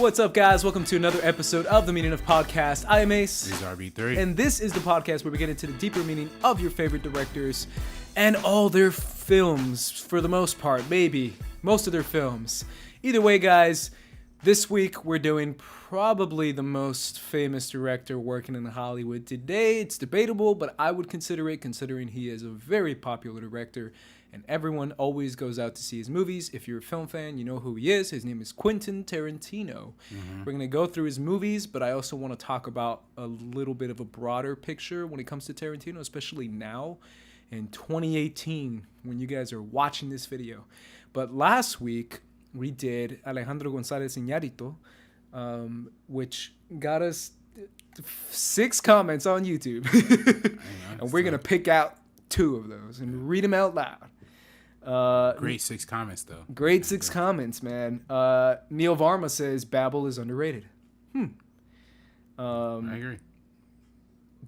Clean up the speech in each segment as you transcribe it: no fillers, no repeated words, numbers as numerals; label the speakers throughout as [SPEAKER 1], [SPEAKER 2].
[SPEAKER 1] What's up, guys? Welcome to another episode of The Meaning of Podcast. I am Ace.
[SPEAKER 2] This is RB3.
[SPEAKER 1] And this is the podcast where we get into the deeper meaning of your favorite directors and all their films, for the most part, maybe most of their films. Either way, guys, this week we're doing probably the most famous director working in Hollywood today. It's debatable, but I would consider it, considering he is a very popular director and everyone always goes out to see his movies. If you're a film fan, you know who he is. His name is Quentin Tarantino. We're going to go through his movies, but I also want to talk about a little bit of a broader picture when it comes to Tarantino, especially now in 2018 when you guys are watching this video. But last week, we did Alejandro González Iñárritu, which got us 6 comments on YouTube. And we're going to pick out 2 of those and read them out loud.
[SPEAKER 2] Great 6 comments, though.
[SPEAKER 1] Great 6 comments, man. Neil Varma says Babel is underrated.
[SPEAKER 2] I agree.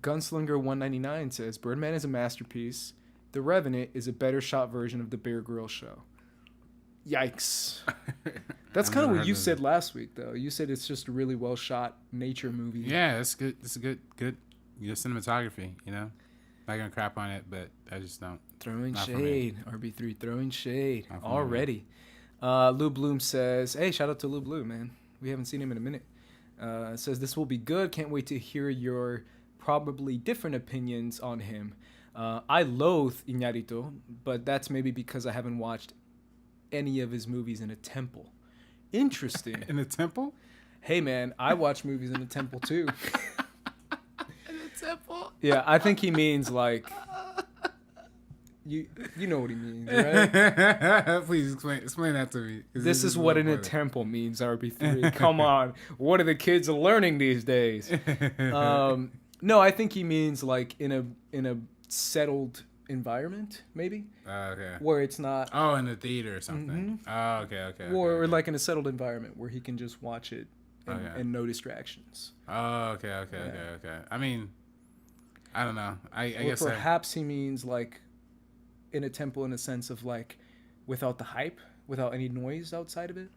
[SPEAKER 1] Gunslinger 199 says Birdman is a masterpiece. The Revenant is a better shot version of the Bear Grylls show. Yikes. That's kind of what you said last week, though. You said it's just a really well shot nature movie.
[SPEAKER 2] Yeah, it's good. It's a good cinematography, you know? Not gonna crap on it, but I just don't.
[SPEAKER 1] Throwing shade. RB3 throwing shade already. Lou Bloom says, hey, shout out to Lou Bloom, man. We haven't seen him in a minute. Says, this will be good. Can't wait to hear your probably different opinions on him. I loathe Iñárritu, but that's maybe because I haven't watched any of his movies in a temple. Interesting.
[SPEAKER 2] In a temple?
[SPEAKER 1] Hey, man, I watch movies in a temple, too.
[SPEAKER 2] In a temple?
[SPEAKER 1] Yeah, I think he means, like... You know what he means, right?
[SPEAKER 2] Please explain that to me.
[SPEAKER 1] This is what in a temple means, RB3. Come on. What are the kids learning these days? No, I think he means like in a settled environment, maybe.
[SPEAKER 2] Okay.
[SPEAKER 1] Where it's not...
[SPEAKER 2] Oh, in a theater or something. Mm-hmm. Oh, okay.
[SPEAKER 1] Or like in a settled environment where he can just watch it and no distractions.
[SPEAKER 2] Oh, okay. I mean, I don't know. I guess
[SPEAKER 1] perhaps he means like in a temple in a sense of like without the hype, without any noise outside of it,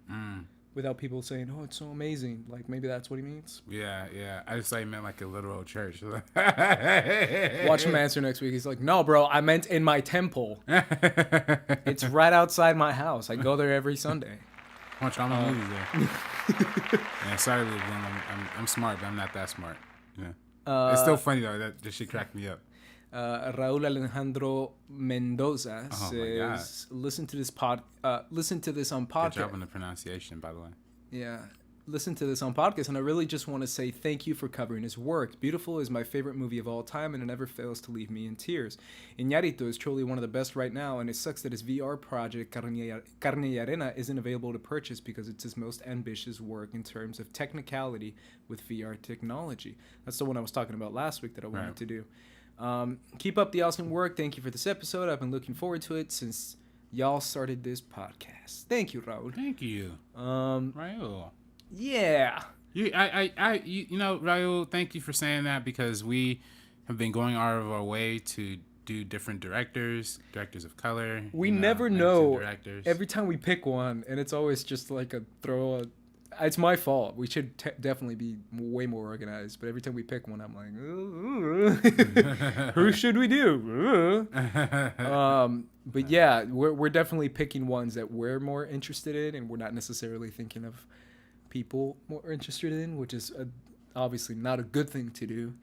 [SPEAKER 1] without people saying, oh, it's so amazing. Like maybe that's what he means.
[SPEAKER 2] Yeah. I just thought he meant like a literal church.
[SPEAKER 1] Watch him answer next week. He's like, no, bro, I meant in my temple. It's right outside my house. I go there every Sunday.
[SPEAKER 2] Watch all my movies there. Yeah, sorry, Lou Bloom. I'm smart, but I'm not that smart. Yeah. It's still funny though. That shit cracked me up.
[SPEAKER 1] Raúl Alejandro Mendoza says, listen to this on podcast.
[SPEAKER 2] Good job on the pronunciation, by the way.
[SPEAKER 1] Yeah. Listen to this on podcast, and I really just want to say thank you for covering his work. Beautiful is my favorite movie of all time, and it never fails to leave me in tears. Iñárritu is truly one of the best right now, and it sucks that his VR project, Carne y Arena, isn't available to purchase because it's his most ambitious work in terms of technicality with VR technology. That's the one I was talking about last week that I wanted to do. Keep up the awesome work. Thank you for this episode. I've been looking forward to it since y'all started this podcast. Thank you, Raul.
[SPEAKER 2] Thank you. Raul.
[SPEAKER 1] Yeah.
[SPEAKER 2] You know, Raul, thank you for saying that because we have been going out of our way to do different directors of color.
[SPEAKER 1] We never know. Every time we pick one, and it's always just like it's my fault. We should definitely be way more organized. But every time we pick one, I'm like, who should we do? But yeah, we're definitely picking ones that we're more interested in, and we're not necessarily thinking of people more interested in, which is obviously not a good thing to do.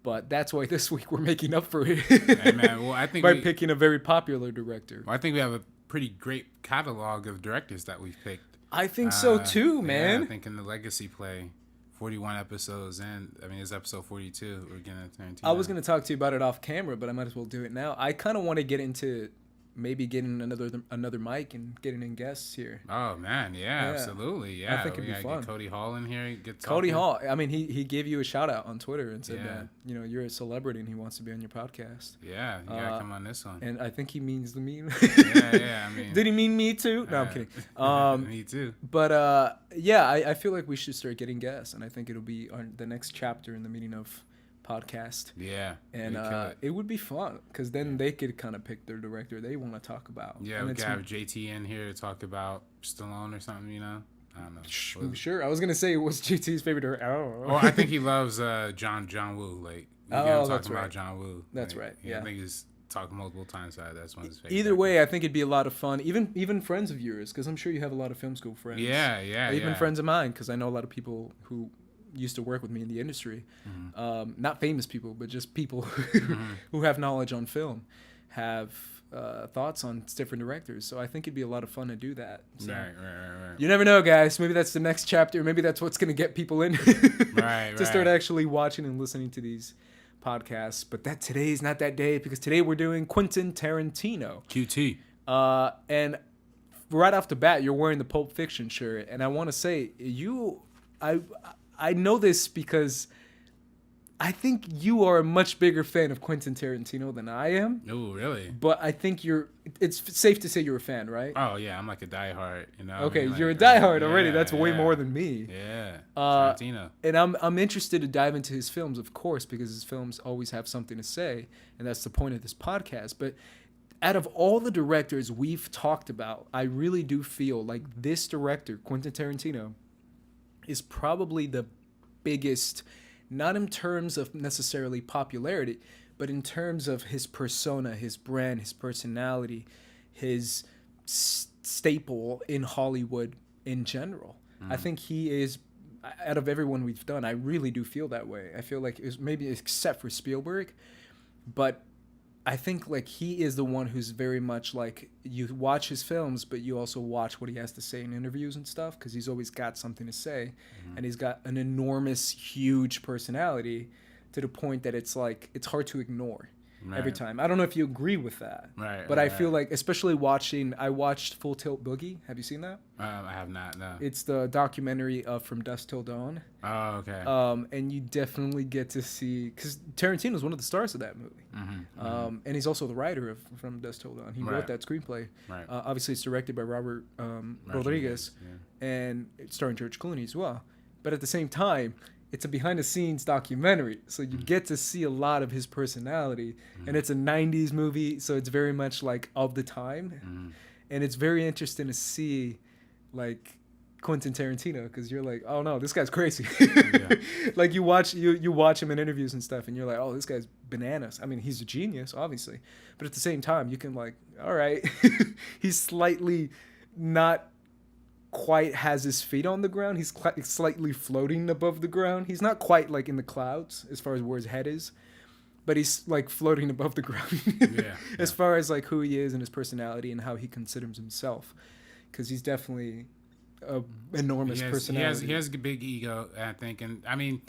[SPEAKER 1] But that's why this week we're making up for it.
[SPEAKER 2] Hey, man, well, I think
[SPEAKER 1] by picking a very popular director.
[SPEAKER 2] Well, I think we have a pretty great catalog of directors that we've picked.
[SPEAKER 1] I think so too, man.
[SPEAKER 2] Yeah, I think in the legacy play, 41 episodes in, I mean, it's episode 42. We're getting to Tarantino.
[SPEAKER 1] I was going to talk to you about it off camera, but I might as well do it now. I kind of want to get into maybe getting another mic and getting in guests here.
[SPEAKER 2] Oh man, yeah. Absolutely, yeah.
[SPEAKER 1] I think it'd be fun.
[SPEAKER 2] Get Cody Hall in here.
[SPEAKER 1] Cody Hall. I mean, he gave you a shout out on Twitter and said that you're a celebrity and he wants to be on your podcast.
[SPEAKER 2] Yeah, you gotta come on this one.
[SPEAKER 1] And I think he means the me.
[SPEAKER 2] yeah. I mean,
[SPEAKER 1] did he mean me too? No, I'm kidding.
[SPEAKER 2] Me too.
[SPEAKER 1] But yeah, I feel like we should start getting guests, and I think it'll be the next chapter in the meaning of podcast.
[SPEAKER 2] Yeah.
[SPEAKER 1] And it would be fun because then they could kind of pick their director they want to talk about.
[SPEAKER 2] Yeah, we could have JT in here to talk about Stallone or something, you know? I don't know.
[SPEAKER 1] Sure. I was gonna say, what's JT's favorite director? I don't know.
[SPEAKER 2] Well, I think he loves John Woo. Like, I'm talking about John Woo.
[SPEAKER 1] That's
[SPEAKER 2] like,
[SPEAKER 1] right. Yeah.
[SPEAKER 2] I think he's talked multiple times about that's one of his favorite.
[SPEAKER 1] Either way, I think it'd be a lot of fun. Even friends of yours, because I'm sure you have a lot of film school friends.
[SPEAKER 2] Yeah.
[SPEAKER 1] Or even friends of mine, because I know a lot of people who used to work with me in the industry. Not famous people, but just people who have knowledge on film, have thoughts on different directors. So I think it'd be a lot of fun to do that. So
[SPEAKER 2] Right.
[SPEAKER 1] you never know, guys. Maybe that's the next chapter. Maybe that's what's going to get people in to start actually watching and listening to these podcasts. But today's not that day, because today we're doing Quentin Tarantino.
[SPEAKER 2] QT.
[SPEAKER 1] And right off the bat, you're wearing the Pulp Fiction shirt, and I want to say I know this because I think you are a much bigger fan of Quentin Tarantino than I am.
[SPEAKER 2] Oh, really?
[SPEAKER 1] But I think it's safe to say you're a fan, right?
[SPEAKER 2] Oh, yeah. I'm like a diehard, you know?
[SPEAKER 1] Okay,
[SPEAKER 2] I mean,
[SPEAKER 1] you're a
[SPEAKER 2] like,
[SPEAKER 1] diehard already. That's way more than me.
[SPEAKER 2] Yeah. Tarantino.
[SPEAKER 1] And I'm interested to dive into his films, of course, because his films always have something to say, and that's the point of this podcast. But out of all the directors we've talked about, I really do feel like this director, Quentin Tarantino, is probably the biggest, not in terms of necessarily popularity, but in terms of his persona, his brand, his personality, his staple in Hollywood in general. I think he is, out of everyone we've done, I really do feel that way. I feel like, maybe except for Spielberg, but I think like he is the one who's very much like, you watch his films, but you also watch what he has to say in interviews and stuff, because he's always got something to say, and he's got an enormous, huge personality to the point that it's like it's hard to ignore every time. I don't know if you agree with that, but I feel like, especially I watched Full Tilt Boogie. Have you seen that?
[SPEAKER 2] I have not. No.
[SPEAKER 1] It's the documentary of From Dusk Till Dawn.
[SPEAKER 2] Oh, okay.
[SPEAKER 1] And you definitely get to see, because Tarantino's one of the stars of that movie. And he's also the writer of From Dusk Till Dawn. He wrote that screenplay. Obviously, it's directed by Robert Rodriguez, and it's starring George Clooney as well. But at the same time, it's a behind-the-scenes documentary, so you get to see a lot of his personality. And it's a 90s movie, so it's very much like of the time. And it's very interesting to see, like, Quentin Tarantino, because you're like, oh no, this guy's crazy. Like you watch him in interviews and stuff, and you're like, oh, this guy's bananas. I mean, he's a genius, obviously, but at the same time, you can like, all right, he's slightly not quite has his feet on the ground. He's slightly floating above the ground. He's not quite like in the clouds as far as where his head is, but he's like floating above the ground as far as like who he is and his personality and how he considers himself, because he's definitely a enormous personality.
[SPEAKER 2] He has a big ego, I think, and I mean,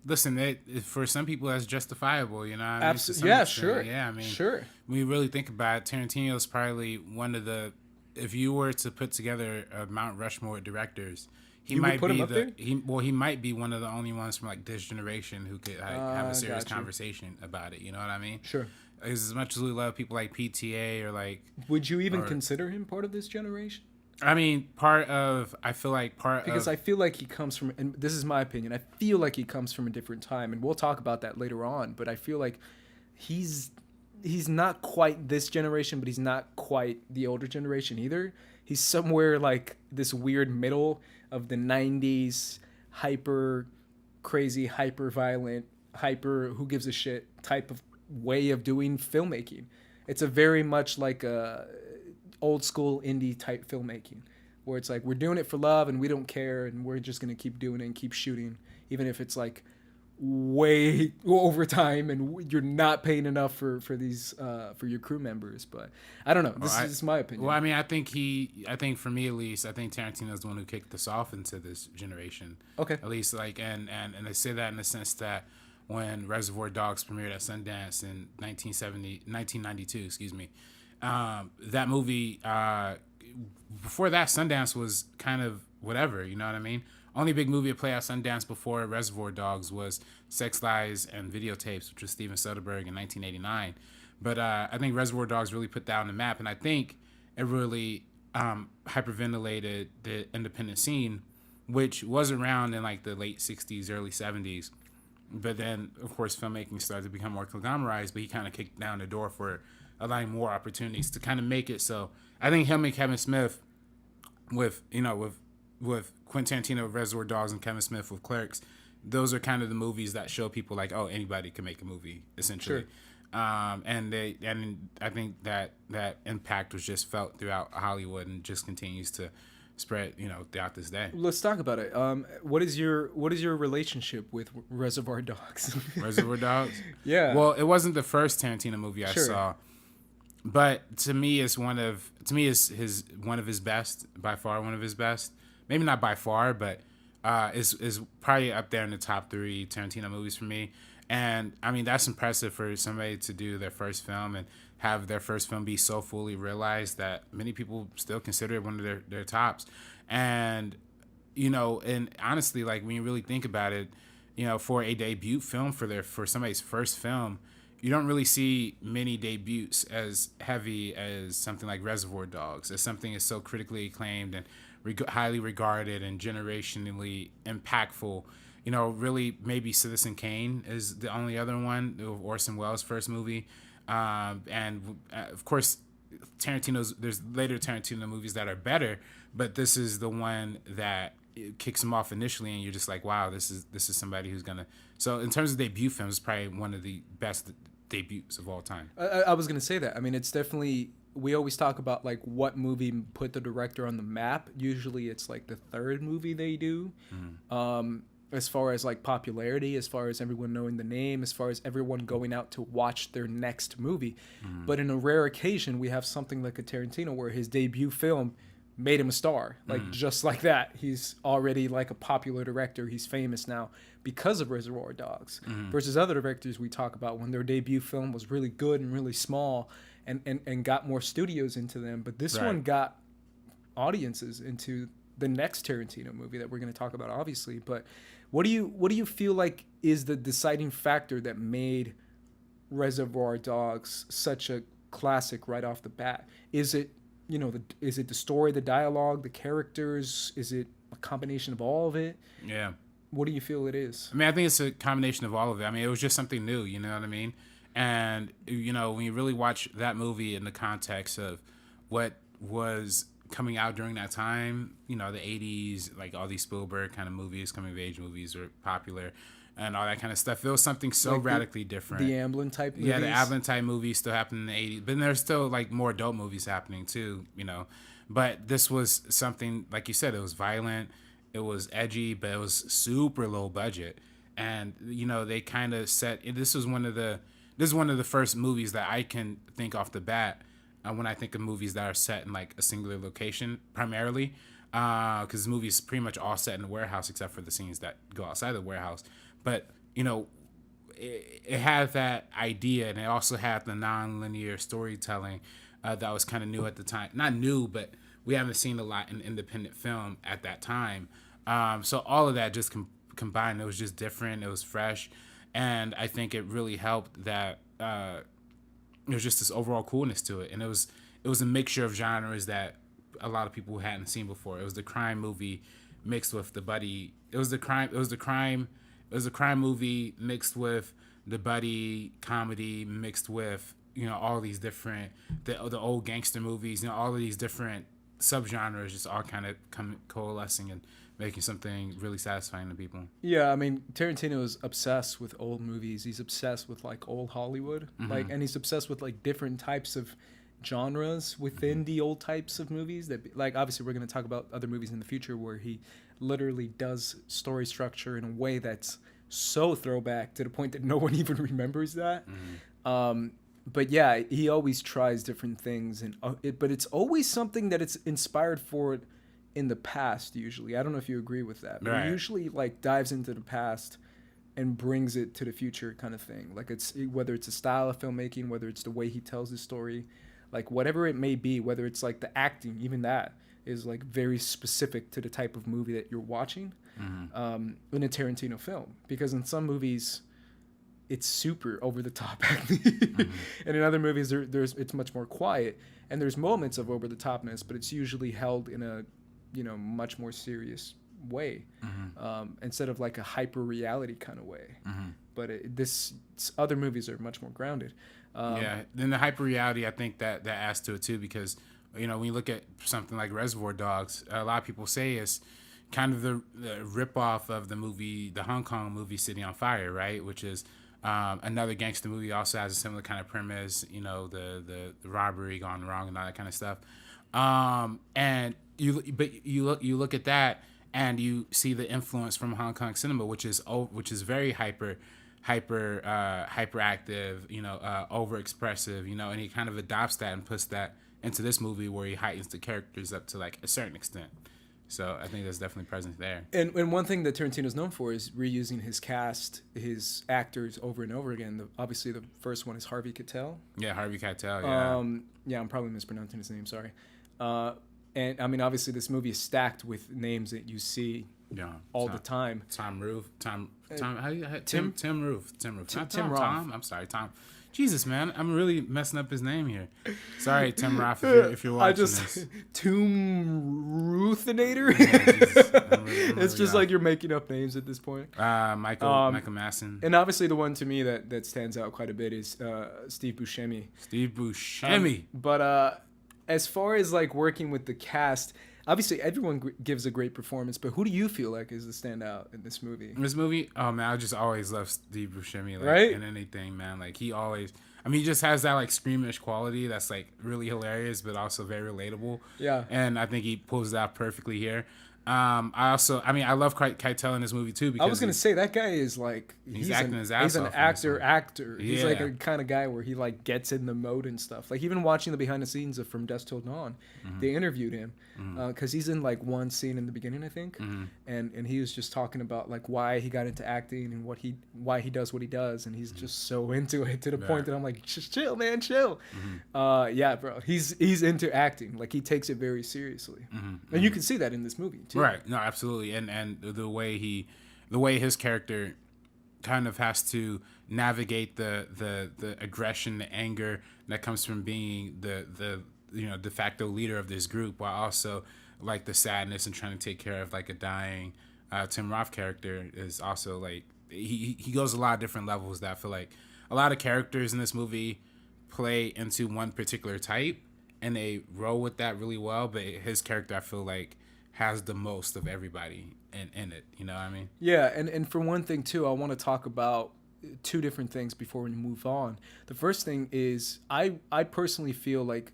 [SPEAKER 2] listen, for some people that's justifiable, you know. I mean,
[SPEAKER 1] absolutely, yeah, sure,
[SPEAKER 2] yeah. I mean,
[SPEAKER 1] sure.
[SPEAKER 2] When you really think about it, Tarantino is probably one of the, if you were to put together a Mount Rushmore of directors, he might be one of the only ones from like this generation who could have a serious conversation about it. You know what I mean?
[SPEAKER 1] Sure.
[SPEAKER 2] As much as we love people like PTA or like,
[SPEAKER 1] would you even consider him part of this generation?
[SPEAKER 2] I mean, because I feel like
[SPEAKER 1] he comes from, and this is my opinion, I feel like he comes from a different time, and we'll talk about that later on, but I feel like he's not quite this generation, but he's not quite the older generation either. He's somewhere like this weird middle of the 90s hyper crazy, hyper violent, hyper who gives a shit type of way of doing filmmaking. It's a very much like a old school indie type filmmaking, where it's like, we're doing it for love and we don't care, and we're just going to keep doing it and keep shooting, even if it's like way over time and you're not paying enough for these for your crew members. But I don't know, this is my opinion.
[SPEAKER 2] Well, I mean, I think for me at least, I think Tarantino's the one who kicked us off into this generation. Okay. At least like, and I say that in the sense that when Reservoir Dogs premiered at Sundance in 1992, excuse me, that movie, before that, Sundance was kind of whatever, you know what I mean? Only big movie to play at Sundance before Reservoir Dogs was Sex, Lies, and Videotapes, which was Steven Soderbergh in 1989. But I think Reservoir Dogs really put that on the map, and I think it really hyperventilated the independent scene, which was around in like the late 60s, early 70s. But then, of course, filmmaking started to become more conglomerized, but he kind of kicked down the door for allowing more opportunities to kind of make it. So I think him and Kevin Smith with with Quentin Tarantino with Reservoir Dogs and Kevin Smith with Clerks, those are kind of the movies that show people like, oh, anybody can make a movie, essentially. Sure. And I think that impact was just felt throughout Hollywood and just continues to spread, throughout this day.
[SPEAKER 1] Let's talk about it. What is your relationship with Reservoir Dogs?
[SPEAKER 2] Reservoir Dogs?
[SPEAKER 1] Yeah.
[SPEAKER 2] Well, it wasn't the first Tarantino movie I saw, but to me, it's one of his best, by far one of his best. Maybe not by far, but is probably up there in the top 3 Tarantino movies for me. And I mean, that's impressive for somebody to do their first film and have their first film be so fully realized that many people still consider it one of their tops. And, and honestly, like when you really think about it, for a debut film for somebody's first film, you don't really see many debuts as heavy as something like Reservoir Dogs, as something is so critically acclaimed and highly regarded and generationally impactful. Really maybe Citizen Kane is the only other one, Orson Welles' first movie. And of course, there's later Tarantino movies that are better, but this is the one that kicks him off initially, and you're just like, wow, this is somebody who's gonna. So in terms of debut films, it's probably one of the best debuts of all time.
[SPEAKER 1] I was gonna say that. I mean, it's definitely. We always talk about like what movie put the director on the map. Usually, it's like the third movie they do. Mm-hmm. As far as like popularity, as far as everyone knowing the name, as far as everyone going out to watch their next movie. Mm-hmm. But in a rare occasion, we have something like a Tarantino where his debut film made him a star. Like just like that. He's already like a popular director. He's famous now because of Reservoir Dogs. Mm-hmm. Versus other directors we talk about when their debut film was really good and really small and got more studios into them. But this one got audiences into the next Tarantino movie that we're going to talk about, obviously. But what do you feel like is the deciding factor that made Reservoir Dogs such a classic right off the bat? Is it is it the story, the dialogue, the characters? Is it a combination of all of it?
[SPEAKER 2] Yeah.
[SPEAKER 1] What do you feel it is?
[SPEAKER 2] I mean, I think it's a combination of all of it. I mean, it was just something new, you know what I mean? And, when you really watch that movie in the context of what was coming out during that time, the 80s, like all these Spielberg kind of movies, coming of age movies were popular and all that kind of stuff. It was something so like radically different.
[SPEAKER 1] The Amblin type movies?
[SPEAKER 2] Yeah, the Amblin type movies still happened in the 80s. But there's still like more adult movies happening too, But this was something, like you said, it was violent, it was edgy, but it was super low budget. And, they kind of this is one of the first movies that I can think off the bat when I think of movies that are set in like a singular location primarily, because the movie is pretty much all set in the warehouse except for the scenes that go outside the warehouse. But it had that idea, and it also had the non-linear storytelling that was kind of new at the time. Not new, but we haven't seen a lot in independent film at that time. So all of that just combined, it was just different. It was fresh, and I think it really helped that. There was just this overall coolness to it, and it was a mixture of genres that a lot of people hadn't seen before. It was the crime movie mixed with the buddy. It was the crime movie mixed with the buddy comedy mixed with all these different the old gangster movies. All of these different subgenres just all kind of coalescing and making something really satisfying to people.
[SPEAKER 1] Yeah, I mean, Tarantino is obsessed with old movies. He's obsessed with like old Hollywood, and he's obsessed with like different types of genres within the old types of movies. That like obviously we're going to talk about other movies in the future where he literally does story structure in a way that's so throwback to the point that no one even remembers that. But yeah, he always tries different things, but it's always something that it's inspired for in the past. Usually, I don't know if you agree with that, but he usually like dives into the past and brings it to the future, kind of thing. Like it's whether it's a style of filmmaking, whether it's the way he tells his story, like whatever it may be, whether it's like the acting, even that is like very specific to the type of movie that you're watching in a Tarantino film. Because in some movies, it's super over the top acting, and in other movies, there's it's much more quiet, and there's moments of over the topness, but it's usually held in a much more serious way, instead of like a hyper reality kind of way. But this other movies are much more grounded.
[SPEAKER 2] Then the hyper reality, I think that adds to it too, because when you look at something like Reservoir Dogs, a lot of people say is kind of the ripoff of the Hong Kong movie City on Fire, right? Which is another gangster movie, also has a similar kind of premise, the robbery gone wrong and all that kind of stuff. And you look at that and you see the influence from Hong Kong cinema, which is very hyperactive, overexpressive, and he kind of adopts that and puts that into this movie where he heightens the characters up to like a certain extent. So I think that's definitely present there.
[SPEAKER 1] And one thing that Tarantino's known for is reusing his cast, his actors over and over again. Obviously, the first one is Harvey Keitel.
[SPEAKER 2] Yeah, Harvey Keitel, yeah.
[SPEAKER 1] Yeah, I'm probably mispronouncing his name, sorry. And, I mean, obviously, this movie is stacked with names that you see all the time.
[SPEAKER 2] Tim Roof. I'm sorry, Tom. Jesus, man, I'm really messing up his name here. Sorry, Tim Roth, if you're watching this.
[SPEAKER 1] Tomb Ruthinator? It's just like you're making up names at this point.
[SPEAKER 2] Michael Masson.
[SPEAKER 1] And obviously the one to me that stands out quite a bit is Steve Buscemi. But as far as like working with the cast, obviously everyone gives a great performance, but who do you feel like is the standout in this movie?
[SPEAKER 2] Oh man, I just always love Steve Buscemi,
[SPEAKER 1] right?
[SPEAKER 2] In anything, man. Like he just has that like screamish quality that's like really hilarious, but also very relatable.
[SPEAKER 1] Yeah.
[SPEAKER 2] And I think he pulls that perfectly here. I love Keitel in this movie too, because
[SPEAKER 1] I was gonna say that guy is like
[SPEAKER 2] he's acting his ass off.
[SPEAKER 1] He's an actor. Yeah. He's like a kind of guy where he like gets in the mode and stuff. Like even watching the behind the scenes of From Dusk Till Dawn, they interviewed him because he's in like one scene in the beginning, I think, and he was just talking about like why he got into acting and why he does what he does, and he's just so into it to the point that I'm like, just chill, man, chill. Yeah, bro, he's into acting. Like he takes it very seriously, and you can see that in this movie too.
[SPEAKER 2] Right. No, absolutely. And the way his character kind of has to navigate the aggression, the anger that comes from being the de facto leader of this group, while also like the sadness and trying to take care of like a dying Tim Roth character is also like he goes a lot of different levels that I feel like a lot of characters in this movie play into one particular type and they roll with that really well, but his character I feel like has the most of everybody in it, you know what I mean?
[SPEAKER 1] Yeah, and for one thing too, I want to talk about two different things before we move on. The first thing is I personally feel like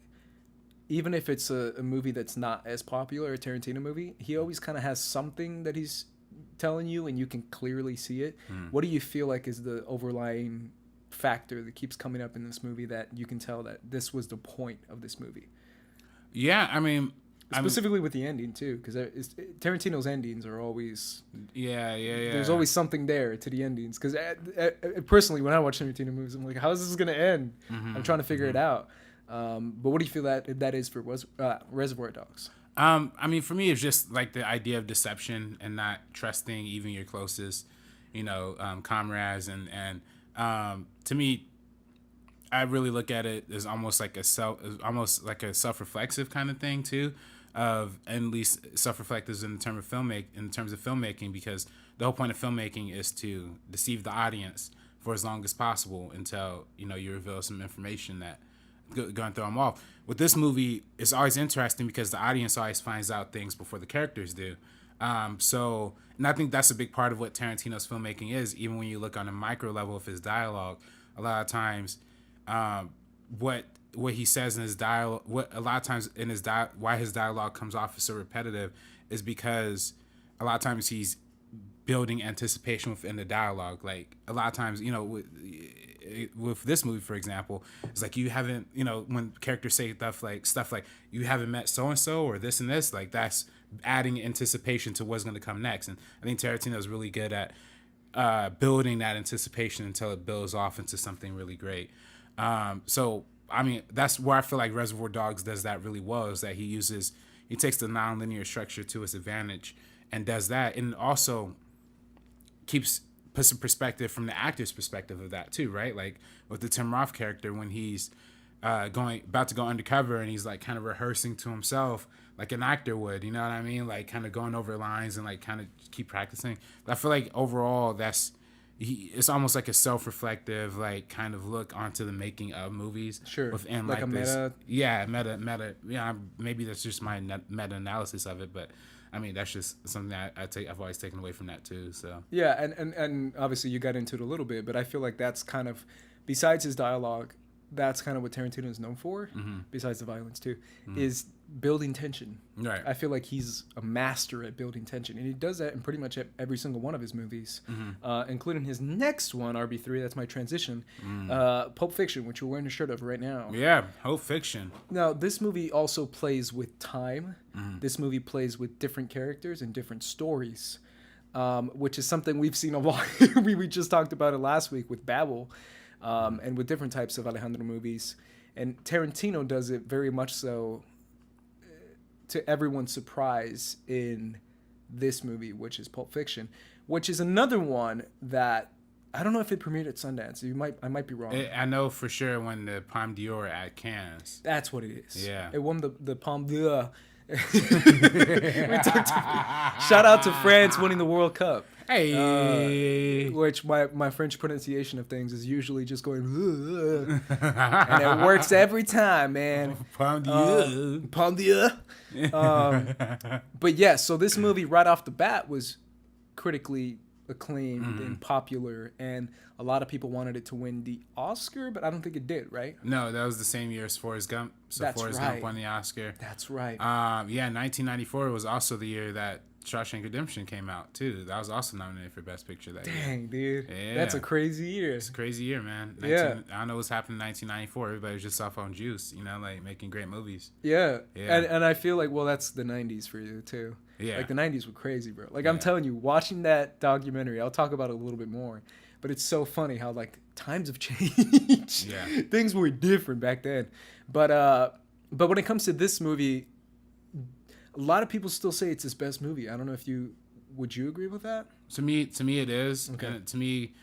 [SPEAKER 1] even if it's a movie that's not as popular, a Tarantino movie, he always kind of has something that he's telling you and you can clearly see it. What do you feel like is the overlying factor that keeps coming up in this movie that you can tell that this was the point of this movie?
[SPEAKER 2] Yeah, I mean...
[SPEAKER 1] Specifically with the ending too, because Tarantino's endings are always
[SPEAKER 2] yeah.
[SPEAKER 1] There's always something there to the endings. Because personally, when I watch Tarantino movies, I'm like, how is this gonna end? I'm trying to figure it out. But what do you feel that is for Reservoir Dogs?
[SPEAKER 2] I mean, for me, it's just like the idea of deception and not trusting even your closest, comrades, and to me, I really look at it as almost like a self-reflexive kind of thing too. And at least self-reflective in terms of filmmaking, because the whole point of filmmaking is to deceive the audience for as long as possible until you reveal some information that going to throw them off. With this movie, it's always interesting because the audience always finds out things before the characters do. And I think that's a big part of what Tarantino's filmmaking is. Even when you look on a micro level of his dialogue, a lot of times, what he says in his dialogue, why his dialogue comes off as so repetitive is because a lot of times he's building anticipation within the dialogue. Like a lot of times, with this movie, for example, it's like you haven't, when characters say stuff like you haven't met so and so or this and this, like that's adding anticipation to what's going to come next. And I think Tarantino is really good at building that anticipation until it builds off into something really great. So I mean, that's where I feel like Reservoir Dogs does that really well, is that he takes the nonlinear structure to his advantage and does that, and also puts a perspective from the actor's perspective of that too, right? Like with the Tim Roth character, when he's about to go undercover and he's like kind of rehearsing to himself like an actor would, you know what I mean? Like kind of going over lines and like kind of keep practicing. I feel like overall it's almost like a self-reflective, like, kind of look onto the making of movies.
[SPEAKER 1] Sure.
[SPEAKER 2] Within
[SPEAKER 1] like a
[SPEAKER 2] this,
[SPEAKER 1] meta.
[SPEAKER 2] Yeah, meta. Yeah, maybe that's just my meta analysis of it, but I mean that's just something that I've always taken away from that too. So
[SPEAKER 1] Yeah, and obviously you got into it a little bit, but I feel like that's kind of, besides his dialogue, that's kind of what Tarantino is known for, besides the violence too, is building tension.
[SPEAKER 2] Right.
[SPEAKER 1] I feel like he's a master at building tension, and he does that in pretty much every single one of his movies, including his next one, RB3. That's my transition, Pulp Fiction, which you're wearing a shirt of right now.
[SPEAKER 2] Yeah, Pulp Fiction.
[SPEAKER 1] Now, this movie also plays with time. This movie plays with different characters and different stories, which is something we've seen a lot. we just talked about it last week with Babel. And with different types of Alejandro movies. And Tarantino does it very much so to everyone's surprise in this movie, which is Pulp Fiction, which is another one that I don't know if it premiered at Sundance. I might be wrong.
[SPEAKER 2] I know for sure when the Palme d'Or at Cannes.
[SPEAKER 1] That's what it is.
[SPEAKER 2] Yeah.
[SPEAKER 1] It won the Palme d'Or. Shout out to France winning the World Cup.
[SPEAKER 2] Hey,
[SPEAKER 1] which my French pronunciation of things is usually just going, and it works every time, man.
[SPEAKER 2] Palme d'Or.
[SPEAKER 1] Palme d'Or. But yeah, so this movie right off the bat was critically acclaimed and popular, and a lot of people wanted it to win the Oscar, but I don't think it did, right?
[SPEAKER 2] No, that was the same year as Forrest Gump. So
[SPEAKER 1] That's
[SPEAKER 2] Forrest
[SPEAKER 1] right.
[SPEAKER 2] Gump won the Oscar.
[SPEAKER 1] That's right.
[SPEAKER 2] Yeah, 1994 was also the year that Shawshank Redemption came out too. That was also nominated for Best Picture that year.
[SPEAKER 1] Dang, dude.
[SPEAKER 2] Yeah.
[SPEAKER 1] That's a crazy year.
[SPEAKER 2] It's a crazy year, man.
[SPEAKER 1] Yeah.
[SPEAKER 2] I don't know what's happened in 1994. Everybody was just off on juice, like making great movies.
[SPEAKER 1] Yeah.
[SPEAKER 2] Yeah.
[SPEAKER 1] And I feel like, well, that's the 90s for you too.
[SPEAKER 2] Yeah.
[SPEAKER 1] Like the 90s were crazy, bro. Like I'm telling you, watching that documentary, I'll talk about it a little bit more, but it's so funny how like times have changed.
[SPEAKER 2] Yeah.
[SPEAKER 1] Things were different back then. But when it comes to this movie, a lot of people still say it's his best movie. I don't know if would you agree with that?
[SPEAKER 2] To me it is.
[SPEAKER 1] Okay.
[SPEAKER 2] And to me,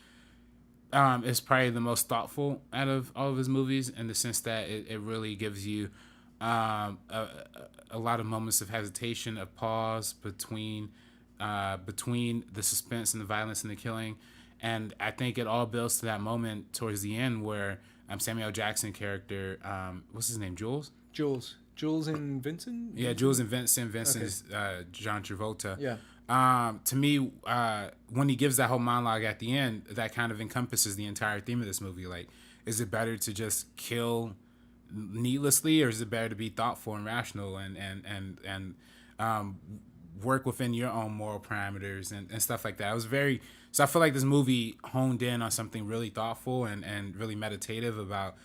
[SPEAKER 2] it's probably the most thoughtful out of all of his movies in the sense that it really gives you a lot of moments of hesitation, of pause between the suspense and the violence and the killing. And I think it all builds to that moment towards the end where Samuel Jackson character, what's his name, Jules
[SPEAKER 1] and Vincent?
[SPEAKER 2] Yeah, Jules and Vincent. Vincent is John Travolta.
[SPEAKER 1] Yeah.
[SPEAKER 2] To me, when he gives that whole monologue at the end, that kind of encompasses the entire theme of this movie. Like, is it better to just kill needlessly, or is it better to be thoughtful and rational and work within your own moral parameters and stuff like that? So I feel like this movie honed in on something really thoughtful and really meditative about,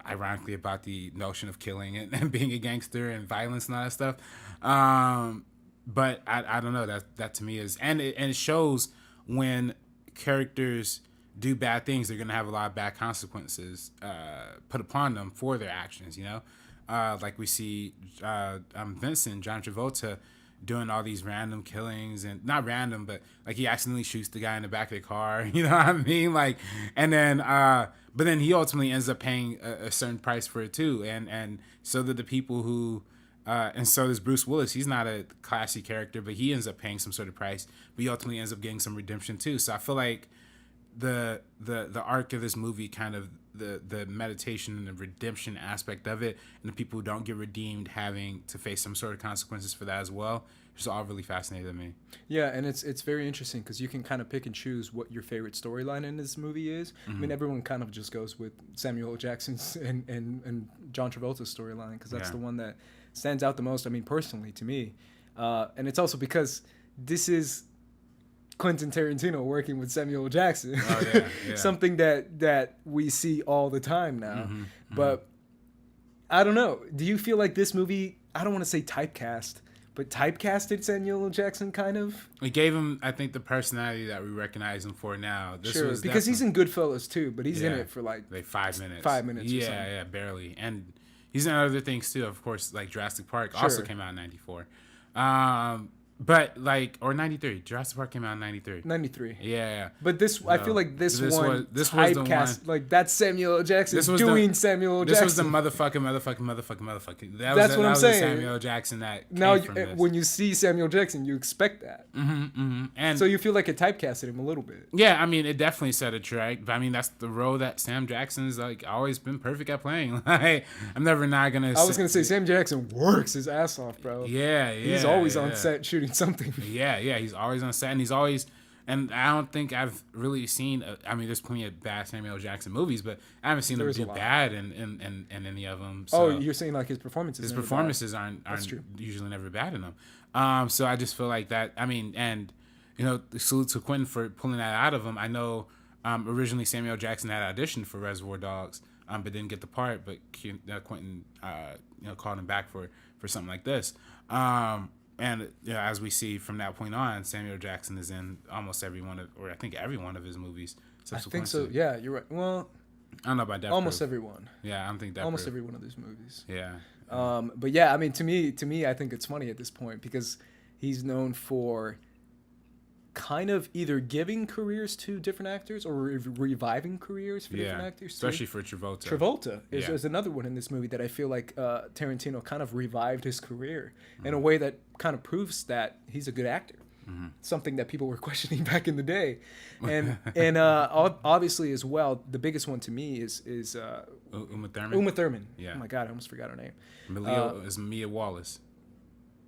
[SPEAKER 2] ironically about the notion of killing and being a gangster and violence and all that stuff. But I don't know, that to me is, and it shows when characters do bad things, they're going to have a lot of bad consequences put upon them for their actions, like we see Vincent, John Travolta, doing all these random killings, and not random, but like he accidentally shoots the guy in the back of the car, you know what I mean? Like, and then, but then he ultimately ends up paying a certain price for it too. And so that the people who, and so does Bruce Willis. He's not a classy character, but he ends up paying some sort of price, but he ultimately ends up getting some redemption too. So I feel like the arc of this movie, kind of the meditation and the redemption aspect of it, and the people who don't get redeemed having to face some sort of consequences for that as well, just all really fascinated me.
[SPEAKER 1] Yeah, and it's very interesting because you can kind of pick and choose what your favorite storyline in this movie is. I mean, everyone kind of just goes with Samuel L. Jackson's and John Travolta's storyline because that's the one that stands out the most. I mean, personally to me, and it's also because this is Quentin Tarantino working with Samuel L. Jackson.
[SPEAKER 2] Oh, yeah.
[SPEAKER 1] Something that we see all the time now. But I don't know. Do you feel like this movie, I don't want to say typecast, but typecasted Samuel L. Jackson kind of?
[SPEAKER 2] We gave him, I think, the personality that we recognize him for now. This
[SPEAKER 1] sure,
[SPEAKER 2] was
[SPEAKER 1] because he's in Goodfellas too, but he's in it for like
[SPEAKER 2] 5 minutes.
[SPEAKER 1] 5 minutes.
[SPEAKER 2] Yeah,
[SPEAKER 1] or something.
[SPEAKER 2] yeah, barely. And he's in other things too, of course, like Jurassic Park also came out in 94. But like, or 93. Jurassic Park came out in 93.
[SPEAKER 1] 93.
[SPEAKER 2] Yeah.
[SPEAKER 1] But I feel like this one
[SPEAKER 2] was the one.
[SPEAKER 1] Like that's Samuel L. Jackson doing Samuel L. Jackson.
[SPEAKER 2] This was the motherfucking.
[SPEAKER 1] That's what I'm saying.
[SPEAKER 2] Samuel L. Jackson that
[SPEAKER 1] now,
[SPEAKER 2] came from this.
[SPEAKER 1] when you see Samuel Jackson, you expect that. And so you feel like it typecasted him a little bit.
[SPEAKER 2] Yeah, I mean, it definitely set a track. But I mean, that's the role that Sam Jackson's like always been perfect at playing. Like, I'm never not gonna.
[SPEAKER 1] I was gonna say Sam Jackson works his ass off, bro.
[SPEAKER 2] Yeah.
[SPEAKER 1] He's always on set shooting something.
[SPEAKER 2] Yeah, he's always on set, and he's always, and I don't think I've really seen. I mean, there's plenty of bad Samuel L. Jackson movies, but I haven't seen him do bad in any of them. So
[SPEAKER 1] you're saying like his performances?
[SPEAKER 2] His performances aren't usually never bad in them. So I just feel like that. I mean, and salute to Quentin for pulling that out of him. I know originally Samuel L. Jackson had auditioned for Reservoir Dogs, but didn't get the part. But Quentin, called him back for something like this. And as we see from that point on, Samuel Jackson is in almost every one of his movies.
[SPEAKER 1] I think so. Yeah, you're right. Well,
[SPEAKER 2] I don't know about that.
[SPEAKER 1] Almost everyone.
[SPEAKER 2] Yeah, I don't think that.
[SPEAKER 1] Almost every one of these movies.
[SPEAKER 2] Yeah.
[SPEAKER 1] But yeah, I mean, to me, I think it's funny at this point because he's known for kind of either giving careers to different actors or reviving careers for different actors too.
[SPEAKER 2] Especially for Travolta.
[SPEAKER 1] Travolta is another one in this movie that I feel like Tarantino kind of revived his career in a way that kind of proves that he's a good actor. Something that people were questioning back in the day, and obviously as well, the biggest one to me is
[SPEAKER 2] Uma Thurman.
[SPEAKER 1] Uma Thurman.
[SPEAKER 2] Yeah.
[SPEAKER 1] Oh my God, I almost forgot her name.
[SPEAKER 2] Is Mia Wallace.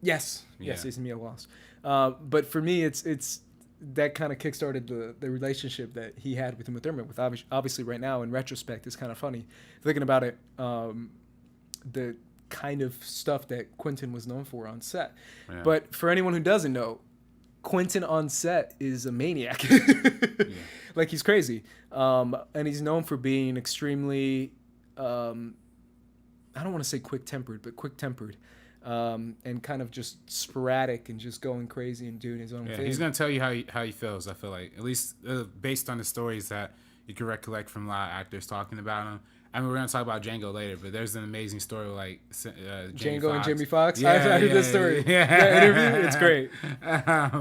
[SPEAKER 1] Yes, it's Mia Wallace. But for me, it's that kind of kickstarted the relationship that he had with Uma Thurman. With obviously right now in retrospect, it's kind of funny thinking about it. The kind of stuff that Quentin was known for on set. Yeah. But for anyone who doesn't know, Quentin on set is a maniac. Like he's crazy. And he's known for being extremely, I don't want to say quick-tempered, but quick-tempered. And kind of just sporadic and just going crazy and doing his own thing.
[SPEAKER 2] He's going to tell you how he feels, I feel like. At least based on the stories that you can recollect from a lot of actors talking about him. I mean, we're going to talk about Django later, but there's an amazing story like
[SPEAKER 1] Django and Jamie Foxx.
[SPEAKER 2] Yeah,
[SPEAKER 1] I heard this story.
[SPEAKER 2] Yeah.
[SPEAKER 1] That interview, it's great.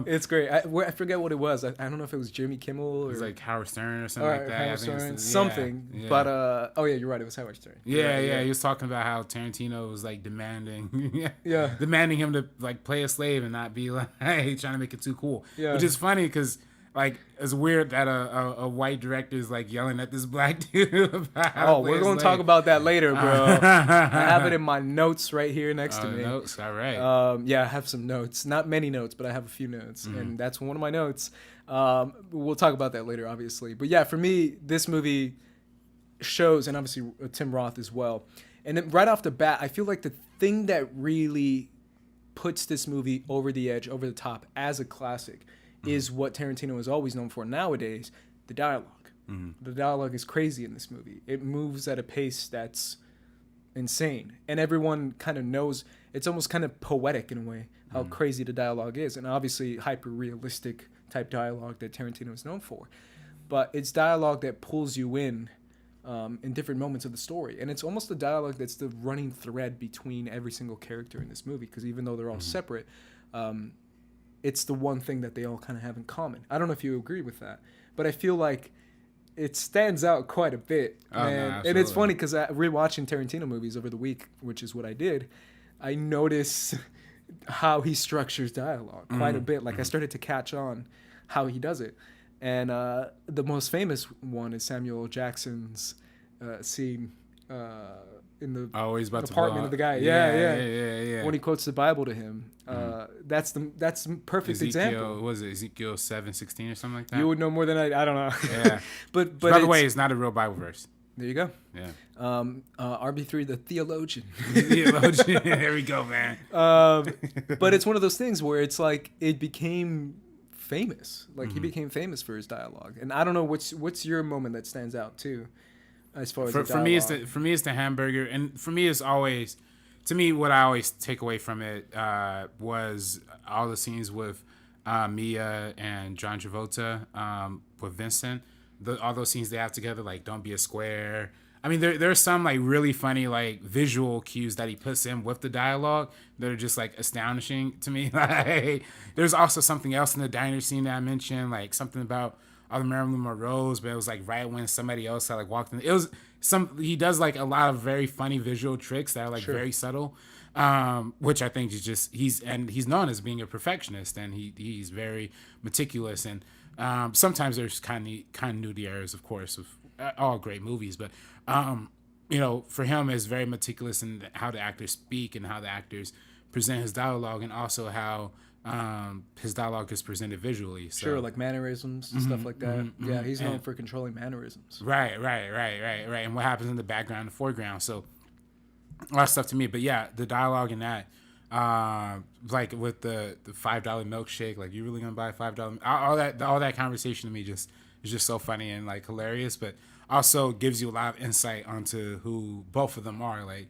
[SPEAKER 1] It's great. I forget what it was. I don't know if it was Jimmy Kimmel or...
[SPEAKER 2] It was like Howard Stern or something like that.
[SPEAKER 1] Howard Stern, something. Yeah. But, you're right. It was Howard Stern.
[SPEAKER 2] Yeah. He was talking about how Tarantino was like demanding him to like play a slave and not be like, hey, trying to make it too cool. Yeah. Which is funny because... Like, it's weird that a white director is, like, yelling at this black dude about how to play
[SPEAKER 1] we're going to talk about that later, bro. I have it in my notes right here next to me.
[SPEAKER 2] Notes, all right.
[SPEAKER 1] I have some notes. Not many notes, but I have a few notes, and that's one of my notes. We'll talk about that later, obviously. But, yeah, for me, this movie shows, and obviously Tim Roth as well. And then right off the bat, I feel like the thing that really puts this movie over the edge, over the top, as a classic is what Tarantino is always known for nowadays, the dialogue. The dialogue is crazy in this movie. It moves at a pace that's insane. And everyone kind of knows, it's almost kind of poetic in a way, how crazy the dialogue is. And obviously hyper-realistic type dialogue that Tarantino is known for. But it's dialogue that pulls you in different moments of the story. And it's almost the dialogue that's the running thread between every single character in this movie. Because even though they're all separate... it's the one thing that they all kind of have in common. I don't know if you agree with that, but I feel like it stands out quite a bit.
[SPEAKER 2] No,
[SPEAKER 1] and it's funny because rewatching Tarantino movies over the week, which is what I did, I notice how he structures dialogue quite a bit. Like I started to catch on how he does it. And the most famous one is Samuel L. Jackson's scene in the apartment of the guy. Yeah. When he quotes the Bible to him. That's the perfect example.
[SPEAKER 2] Was it Ezekiel 7:16 or something like that?
[SPEAKER 1] You would know more than I don't know.
[SPEAKER 2] Yeah.
[SPEAKER 1] but
[SPEAKER 2] by the way, it's not a real Bible verse.
[SPEAKER 1] There you go.
[SPEAKER 2] Yeah.
[SPEAKER 1] RB3, the theologian.
[SPEAKER 2] There we go, man.
[SPEAKER 1] But it's one of those things where it's like it became famous. Like he became famous for his dialogue. And I don't know what's your moment that stands out too, as far as
[SPEAKER 2] for me it's the hamburger, and for me it's always. To me, what I always take away from it was all the scenes with Mia and John Travolta with Vincent. All those scenes they have together, like "Don't Be a Square," I mean, there's some like really funny like visual cues that he puts in with the dialogue that are just like astonishing to me. Like, there's also something else in the diner scene that I mentioned, like something about all the Marilyn Monroe's, but it was like right when somebody else had like walked in. It was he does like a lot of very funny visual tricks that are like very subtle, which I think is just he's known as being a perfectionist, and he's very meticulous, and sometimes there's continuity errors, of course, of all great movies, but for him, is very meticulous in how the actors speak and how the actors present his dialogue, and also how his dialogue is presented visually. So.
[SPEAKER 1] Sure, like mannerisms and stuff like that. Yeah, he's known for controlling mannerisms.
[SPEAKER 2] Right. And what happens in the background and the foreground. So a lot of stuff to me. But yeah, the dialogue in that, like with the $5 milkshake, like, you really gonna buy $5? All that conversation to me is just so funny and like hilarious, but also gives you a lot of insight onto who both of them are. Like,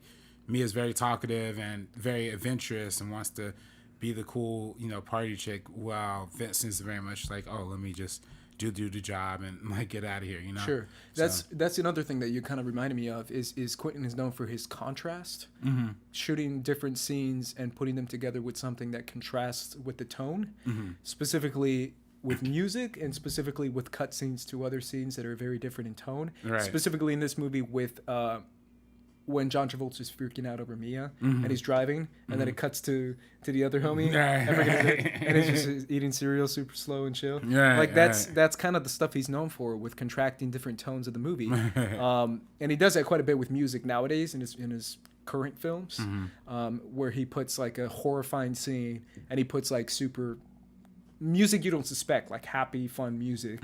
[SPEAKER 2] Mia's very talkative and very adventurous and wants to be the cool, party chick, while Vincent's very much like, oh, let me just do the job and like get out of here,
[SPEAKER 1] Sure. That's another thing that you kind of reminded me of is Quentin is known for his contrast, shooting different scenes and putting them together with something that contrasts with the tone, specifically with music and specifically with cut scenes to other scenes that are very different in tone. Right. Specifically in this movie with when John Travolta's freaking out over Mia and he's driving, and then it cuts to the other homie, and he's just eating cereal super slow and chill. That's kind of the stuff he's known for, with contracting different tones of the movie. And he does that quite a bit with music nowadays in his current films, where he puts like a horrifying scene and he puts like super music you don't suspect, like happy, fun music,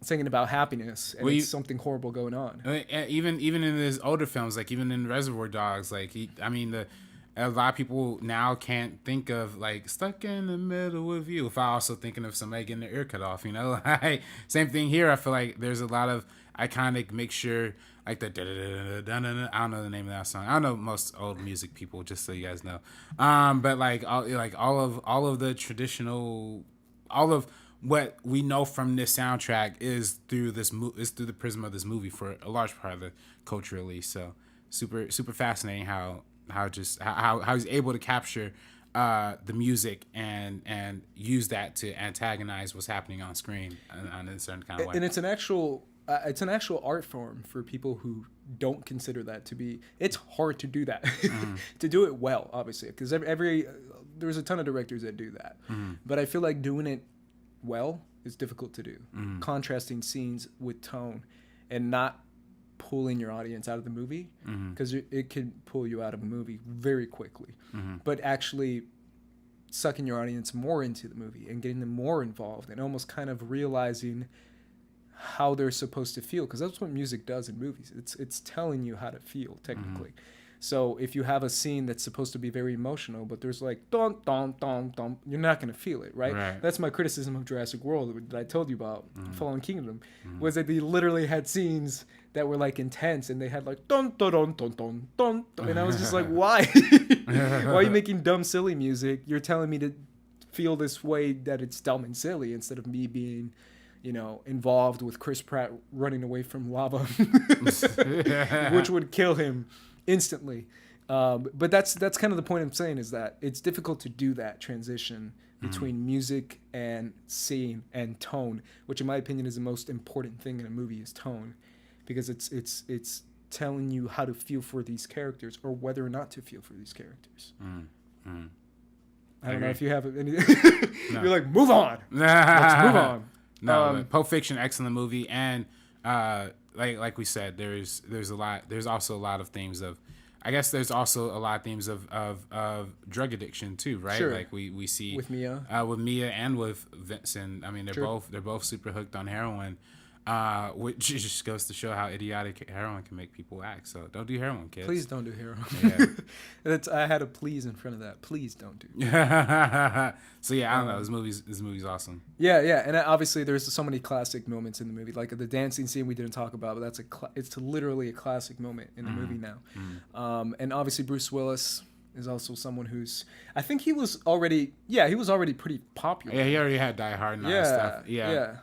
[SPEAKER 1] singing about happiness, and it's something horrible going on.
[SPEAKER 2] Even in his older films, like even in Reservoir Dogs, like a lot of people now can't think of like Stuck in the Middle with You without also thinking of somebody getting their ear cut off. Like, same thing here. I feel like there's a lot of iconic mixture, like the I don't know the name of that song. I don't know most old music people, just so you guys know. But like all of the traditional, all of what we know from this soundtrack is through the prism of this movie for a large part of the culture, at least. So super fascinating how he's able to capture the music and use that to antagonize what's happening on screen on a certain kind of way.
[SPEAKER 1] And it's an actual art form for people who don't consider that to be. It's hard to do that, to do it well, obviously, because there's a ton of directors that do that, but I feel like doing it well is difficult to do. Contrasting scenes with tone and not pulling your audience out of the movie, because it can pull you out of a movie very quickly, but actually sucking your audience more into the movie and getting them more involved and almost kind of realizing how they're supposed to feel, because that's what music does in movies. It's telling you how to feel, technically. So if you have a scene that's supposed to be very emotional, but there's like dun dun dun dun, you're not gonna feel it, right? That's my criticism of Jurassic World that I told you about, Fallen Kingdom, was that they literally had scenes that were like intense, and they had like dun dun dun dun dun dun, and I was just like, why? Why are you making dumb, silly music? You're telling me to feel this way that it's dumb and silly, instead of me being, involved with Chris Pratt running away from lava, which would kill him instantly. But that's kind of the point I'm saying, is that it's difficult to do that transition between music and scene and tone, which in my opinion is the most important thing in a movie, is tone, because it's telling you how to feel for these characters, or whether or not to feel for these characters. I don't know if you have any. No. You're like, move on. Let's move on.
[SPEAKER 2] No, Pulp Fiction, excellent movie, and like we said, there's also a lot of themes of, I guess there's also a lot of themes of drug addiction too, right?
[SPEAKER 1] Sure.
[SPEAKER 2] Like we see
[SPEAKER 1] with Mia
[SPEAKER 2] and with Vincent. I mean, they're both super hooked on heroin, which just goes to show how idiotic heroin can make people act. So don't do heroin, kids.
[SPEAKER 1] Please don't do heroin. Yeah. I had a please in front of that. Please don't do.
[SPEAKER 2] So yeah, I don't know. This movie's awesome.
[SPEAKER 1] Yeah, and obviously there's so many classic moments in the movie, like the dancing scene we didn't talk about, but that's it's literally a classic moment in the movie now. And obviously Bruce Willis is also someone who's, I think he was already pretty popular.
[SPEAKER 2] Yeah, he already had Die Hard and all that stuff. Yeah.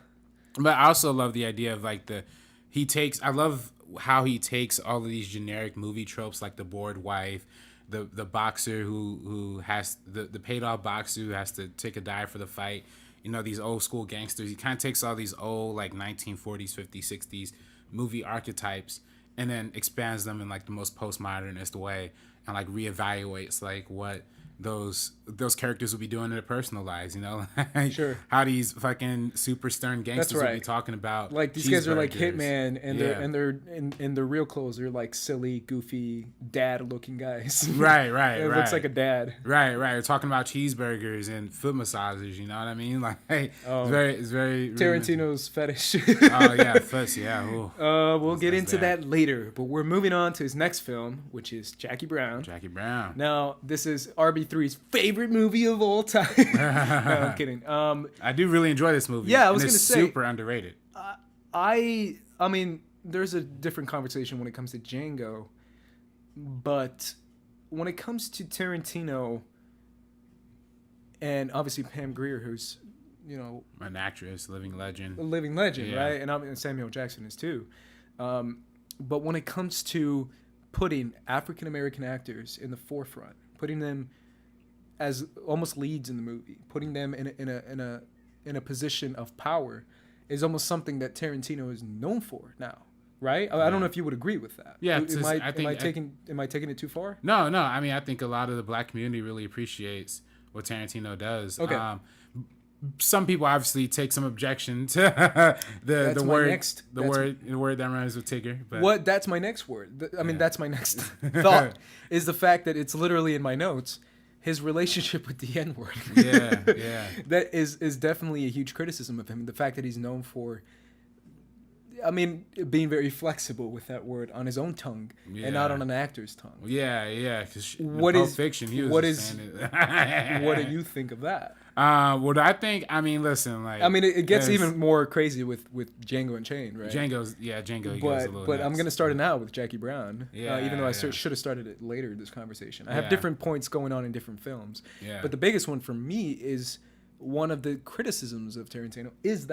[SPEAKER 2] But I also love the idea of like I love how he takes all of these generic movie tropes like the bored wife, the boxer who has the paid off boxer who has to take a dive for the fight, these old school gangsters. He kind of takes all these old like 1940s, 50s, 60s movie archetypes and then expands them in like the most postmodernist way and like reevaluates like what those characters will be doing in their personal lives,
[SPEAKER 1] Sure.
[SPEAKER 2] How these fucking super stern gangsters will be talking about
[SPEAKER 1] like these guys are like hitman and they're in their real clothes they're like silly goofy dad looking guys.
[SPEAKER 2] right
[SPEAKER 1] it
[SPEAKER 2] right.
[SPEAKER 1] Looks like a dad.
[SPEAKER 2] Right we're talking about cheeseburgers and foot massages, you know what I mean, like it's very
[SPEAKER 1] Tarantino's fetish.
[SPEAKER 2] Oh yeah, fetish, yeah. Ooh.
[SPEAKER 1] We'll get into that later, but we're moving on to his next film, which is Jackie Brown. Now this is RB3's favorite movie of all time. No, I'm kidding.
[SPEAKER 2] I do really enjoy this movie.
[SPEAKER 1] Yeah, I was going to say
[SPEAKER 2] super underrated.
[SPEAKER 1] I mean, there's a different conversation when it comes to Django, but when it comes to Tarantino, and obviously Pam Grier, who's
[SPEAKER 2] an actress, living legend,
[SPEAKER 1] yeah. Right? And Samuel Jackson is too. But when it comes to putting African American actors in the forefront, putting them as almost leads in the movie, putting them in a position of power, is almost something that Tarantino is known for now, right? I don't know if you would agree with that.
[SPEAKER 2] Yeah,
[SPEAKER 1] am I taking it too far?
[SPEAKER 2] No. I mean, I think a lot of the black community really appreciates what Tarantino does.
[SPEAKER 1] Okay.
[SPEAKER 2] Some people obviously take some objection to the word that rhymes with Tigger. But
[SPEAKER 1] that's my next word. That's my next thought is the fact that it's literally in my notes. His relationship with the N-word.
[SPEAKER 2] Yeah.
[SPEAKER 1] That is definitely a huge criticism of him. The fact that he's known for, being very flexible with that word on his own tongue and not on an actor's tongue.
[SPEAKER 2] Yeah. Because
[SPEAKER 1] Pulp
[SPEAKER 2] Fiction, he was
[SPEAKER 1] what do you think of that?
[SPEAKER 2] What I think, listen, like,
[SPEAKER 1] it gets even more crazy with Django Unchained, right?
[SPEAKER 2] Django goes a little
[SPEAKER 1] but
[SPEAKER 2] nuts.
[SPEAKER 1] I'm gonna start it now with Jackie Brown. Even though I should have started it later in this conversation. I have different points going on in different films.
[SPEAKER 2] Yeah.
[SPEAKER 1] But the biggest one for me is one of the criticisms of Tarantino is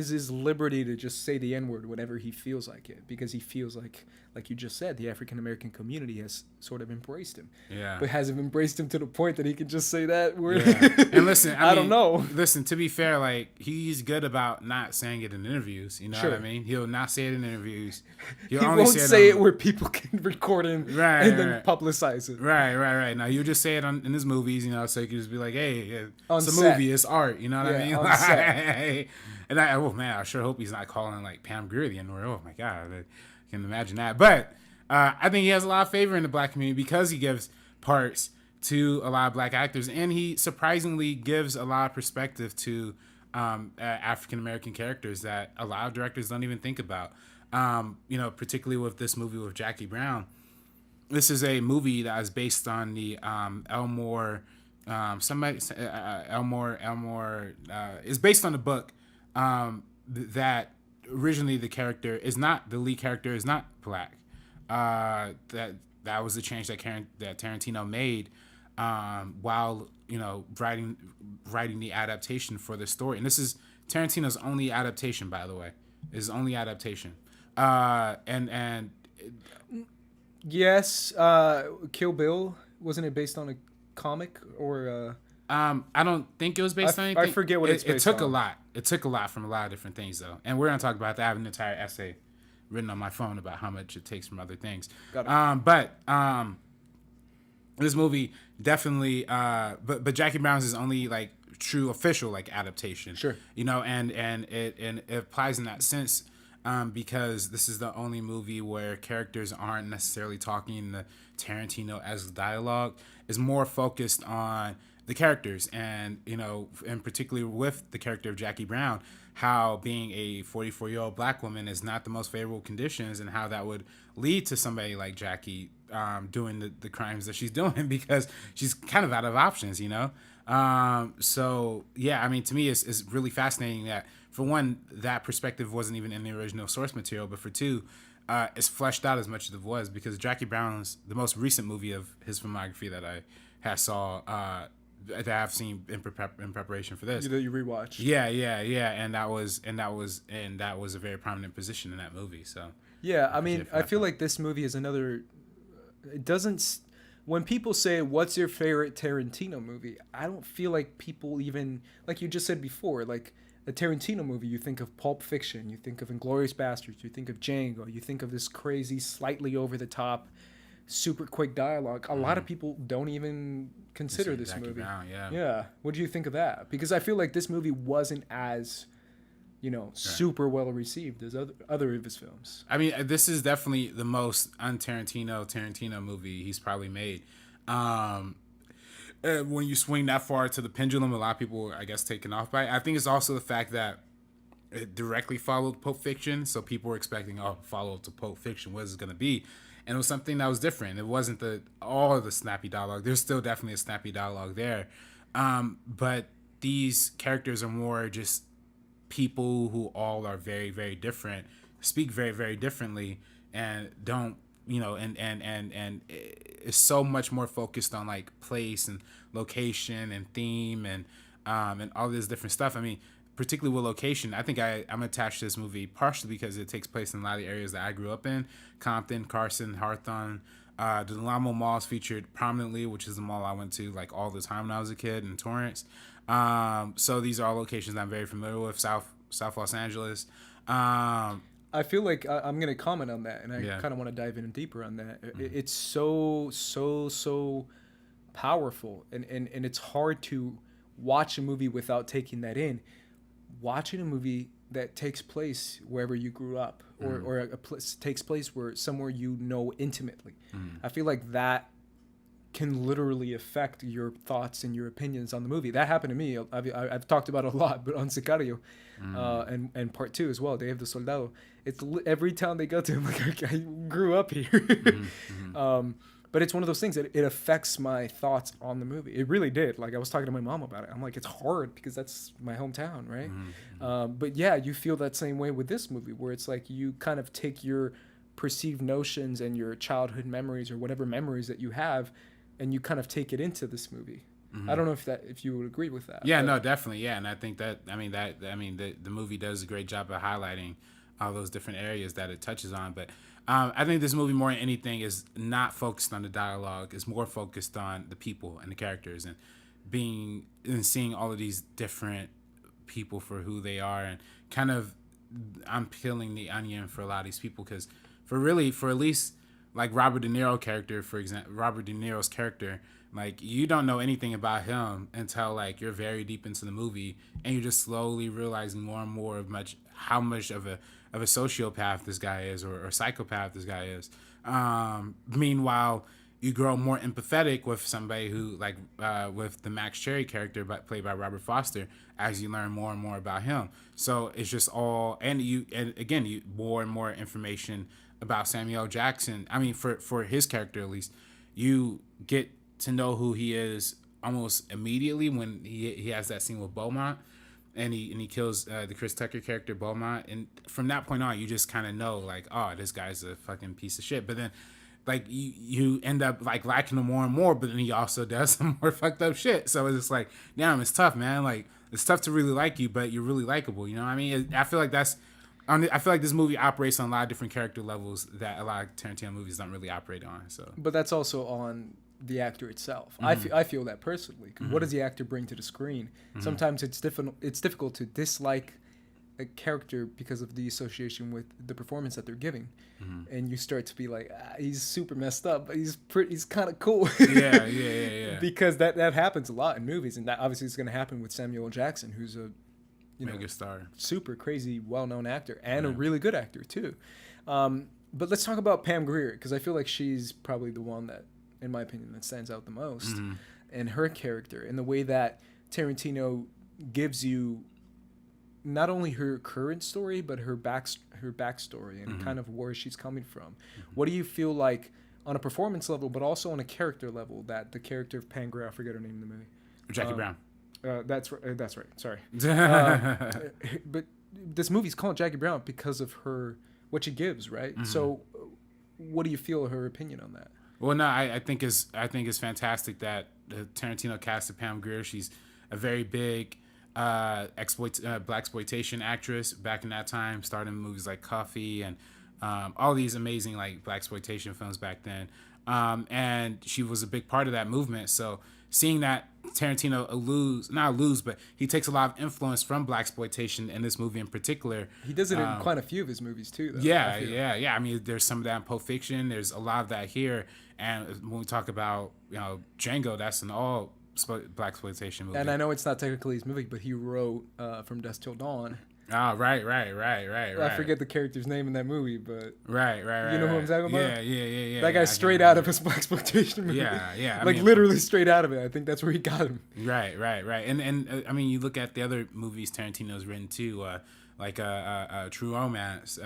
[SPEAKER 1] his liberty to just say the N-word whenever he feels like it, because he feels like you just said, the African American community has sort of embraced him.
[SPEAKER 2] Yeah.
[SPEAKER 1] But hasn't embraced him to the point that he can just say that word.
[SPEAKER 2] Yeah. And listen,
[SPEAKER 1] I don't know.
[SPEAKER 2] Listen, to be fair, like, he's good about not saying it in interviews. You know what I mean? He'll not say it in interviews.
[SPEAKER 1] He won't say it where people can record him then publicize it.
[SPEAKER 2] Right. Now, he'll just say it in his movies, so he can just be like, hey, it's a
[SPEAKER 1] set.
[SPEAKER 2] movie, it's art. You know what I mean?
[SPEAKER 1] On set.
[SPEAKER 2] And I sure hope he's not calling like Pam Grier the N-word. Oh my God, I can imagine that. But I think he has a lot of favor in the black community because he gives parts to a lot of black actors, and he surprisingly gives a lot of perspective to African American characters that a lot of directors don't even think about. Particularly with this movie with Jackie Brown. This is a movie that is based on the Elmore. Elmore is based on a book that originally the lead character is not black. That was the change that Tarantino made while writing the adaptation for the story. And this is Tarantino's only adaptation, by the way. His only adaptation. And
[SPEAKER 1] yes, Kill Bill, wasn't it based on a comic or
[SPEAKER 2] I don't think it was based on anything.
[SPEAKER 1] I forget what it's based on.
[SPEAKER 2] It took a lot from a lot of different things, though. And we're going to talk about that. I have an entire essay written on my phone about how much it takes from other things.
[SPEAKER 1] Got it.
[SPEAKER 2] But this movie definitely but Jackie Brown's is only like true official like adaptation.
[SPEAKER 1] Sure.
[SPEAKER 2] And it applies in that sense because this is the only movie where characters aren't necessarily talking in the Tarantino as dialogue. Is more focused on the characters and particularly with the character of Jackie Brown, how being a 44-year-old black woman is not the most favorable conditions and how that would lead to somebody like Jackie doing the crimes that she's doing because she's kind of out of options, So yeah, to me it's really fascinating that for one, that perspective wasn't even in the original source material, but for two, it's fleshed out as much as it was because Jackie Brown's the most recent movie of his filmography that I saw that I've seen in preparation for this.
[SPEAKER 1] That you rewatched.
[SPEAKER 2] Yeah, and that was a very prominent position in that movie. So
[SPEAKER 1] Yeah, I mean, I feel like this movie is another. It doesn't. When people say, "What's your favorite Tarantino movie?" I don't feel like people even, like you just said before, like a Tarantino movie. You think of Pulp Fiction, you think of Inglourious Basterds, you think of Django, you think of this crazy, slightly over the top, super quick dialogue. A lot of people don't even consider this movie.
[SPEAKER 2] Brown, yeah.
[SPEAKER 1] Yeah. What do you think of that? Because I feel like this movie wasn't as, super well received as other of his films.
[SPEAKER 2] I mean, this is definitely the most un-Tarantino movie he's probably made. When you swing that far to the pendulum, a lot of people, I guess, taken off by it. I think it's also the fact that it directly followed Pulp Fiction, so people were expecting, follow-up to Pulp Fiction, what is it going to be? And it was something that was different. It wasn't all of the snappy dialogue. There's still definitely a snappy dialogue there. But these characters are more just people who all are very, very different, speak very, very differently, and don't, and it's so much more focused on like place and location and theme and all this different stuff. I mean, particularly with location, I think I'm attached to this movie partially because it takes place in a lot of the areas that I grew up in: Compton, Carson, Hawthorne. The Delamo Mall is featured prominently, which is the mall I went to like all the time when I was a kid, in Torrance. So these are all locations I'm very familiar with. South Los Angeles.
[SPEAKER 1] I feel like I'm going to comment on that, and I kind of want to dive in deeper on that. It's so powerful, and it's hard to watch a movie without taking that in. Watching a movie that takes place wherever you grew up, or takes place somewhere intimately. I feel like that can literally affect your thoughts and your opinions on the movie. That happened to me. I've talked about it a lot, but on Sicario, and part 2 as well, Day of the Soldado. It's every town they go to, I'm like, I grew up here. But it's one of those things that it affects my thoughts on the movie. It really did. Like, I was talking to my mom about it. I'm like, it's hard because that's my hometown, right? But yeah, you feel that same way with this movie, where it's like you kind of take your perceived notions and your childhood memories or whatever memories that you have, and you kind of take it into this movie. I don't know if you would agree with that.
[SPEAKER 2] Yeah, no, definitely. Yeah, and I think the movie does a great job of highlighting all those different areas that it touches on. But I think this movie, more than anything, is not focused on the dialogue. It's more focused on the people and the characters, and seeing all of these different people for who they are, and kind of I'm peeling the onion for a lot of these people, because for at least like Robert De Niro's character, like, you don't know anything about him until like you're very deep into the movie, and you're just slowly realizing more and more of how much of a sociopath this guy is, or psychopath this guy is. Meanwhile, you grow more empathetic with somebody who, like, with the Max Cherry character played by Robert Foster, as you learn more and more about him. So it's just all, and again, more and more information about Samuel L. Jackson. I mean, for his character at least, you get to know who he is almost immediately when he has that scene with Beaumont, and he kills the Chris Tucker character, Beaumont, and from that point on, you just kind of know, like, oh, this guy's a fucking piece of shit. But then, like, you end up like liking him more and more, but then he also does some more fucked up shit. So it's just like, damn, it's tough, man. Like, it's tough to really like you, but you're really likable. You know what I mean? I feel like this movie operates on a lot of different character levels that a lot of Tarantino movies don't really operate on. So,
[SPEAKER 1] but that's also on the actor itself. I feel that personally. What does the actor bring to the screen? Sometimes it's difficult to dislike a character because of the association with the performance that they're giving, and you start to be like, he's super messed up, but he's kind of cool. Yeah. Because that happens a lot in movies, and that obviously is going to happen with Samuel L. Jackson, who's a
[SPEAKER 2] mega star,
[SPEAKER 1] super crazy, well-known actor, and a really good actor too. But let's talk about Pam Grier, because I feel like she's probably the one that, in my opinion, that stands out the most, and her character, and the way that Tarantino gives you not only her current story, but her backstory and kind of where she's coming from. What do you feel like on a performance level, but also on a character level, that the character of Pam Grier, I forget her name in the movie,
[SPEAKER 2] Jackie Brown.
[SPEAKER 1] That's right. Sorry. But this movie's called Jackie Brown because of what she gives, right? So, what do you feel her opinion on that?
[SPEAKER 2] Well, no, I think it's fantastic that Tarantino casted Pam Grier. She's a very big blaxploitation actress back in that time, starred in movies like Coffee and all these amazing like blaxploitation films back then. And she was a big part of that movement. So seeing that Tarantino but he takes a lot of influence from blaxploitation in this movie in particular.
[SPEAKER 1] He does it in quite a few of his movies too, though.
[SPEAKER 2] Yeah. I mean, there's some of that in Pulp Fiction. There's a lot of that here. And when we talk about, Django, that's an all blaxploitation movie.
[SPEAKER 1] And I know it's not technically his movie, but he wrote From Dusk Till Dawn.
[SPEAKER 2] Oh, right. I
[SPEAKER 1] forget the character's name in that movie, but
[SPEAKER 2] right.
[SPEAKER 1] You know who I'm talking about?
[SPEAKER 2] Yeah.
[SPEAKER 1] That guy's straight out of his blaxploitation movie.
[SPEAKER 2] Yeah.
[SPEAKER 1] Literally straight out of it. I think that's where he got him.
[SPEAKER 2] Right. And I mean, you look at the other movies Tarantino's written too, like True Romance,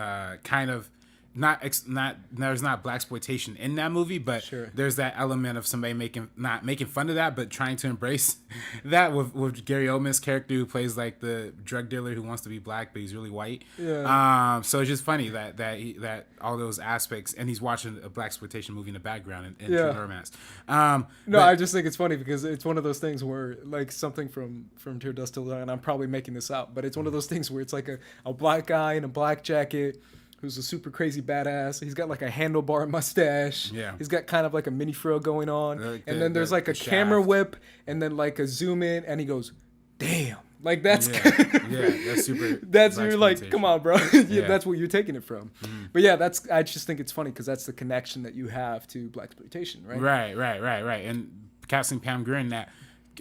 [SPEAKER 2] kind of. There's not blaxploitation in that movie, but
[SPEAKER 1] sure.
[SPEAKER 2] There's that element of somebody not making fun of that, but trying to embrace that with Gary Oldman's character who plays like the drug dealer who wants to be black but he's really white.
[SPEAKER 1] Yeah.
[SPEAKER 2] So it's just funny that all those aspects, and he's watching a blaxploitation movie in the background in True Romance.
[SPEAKER 1] I just think it's funny because it's one of those things where like something from Till Dusk Till Dawn, and I'm probably making this out, but it's one of those things where it's like a black guy in a black jacket who's a super crazy badass. He's got like a handlebar mustache.
[SPEAKER 2] Yeah.
[SPEAKER 1] He's got kind of like a mini fro going on. And then there's like a camera whip and then like a zoom in and he goes, damn. Like that's
[SPEAKER 2] that's super.
[SPEAKER 1] That's you're like, come on, bro. That's where you're taking it from. Mm-hmm. But yeah, I just think it's funny because that's the connection that you have to blaxploitation, right?
[SPEAKER 2] Right. And casting Pam Grier in that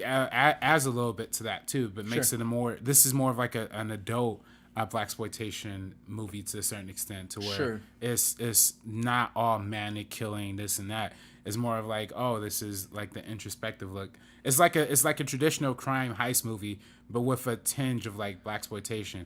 [SPEAKER 2] adds a little bit to that too, but makes it this is more of like an adult blaxploitation movie to a certain extent, to where it's not all manic killing this and that. It's more of like, oh, this is like the introspective look. It's like a traditional crime heist movie, but with a tinge of like blaxploitation.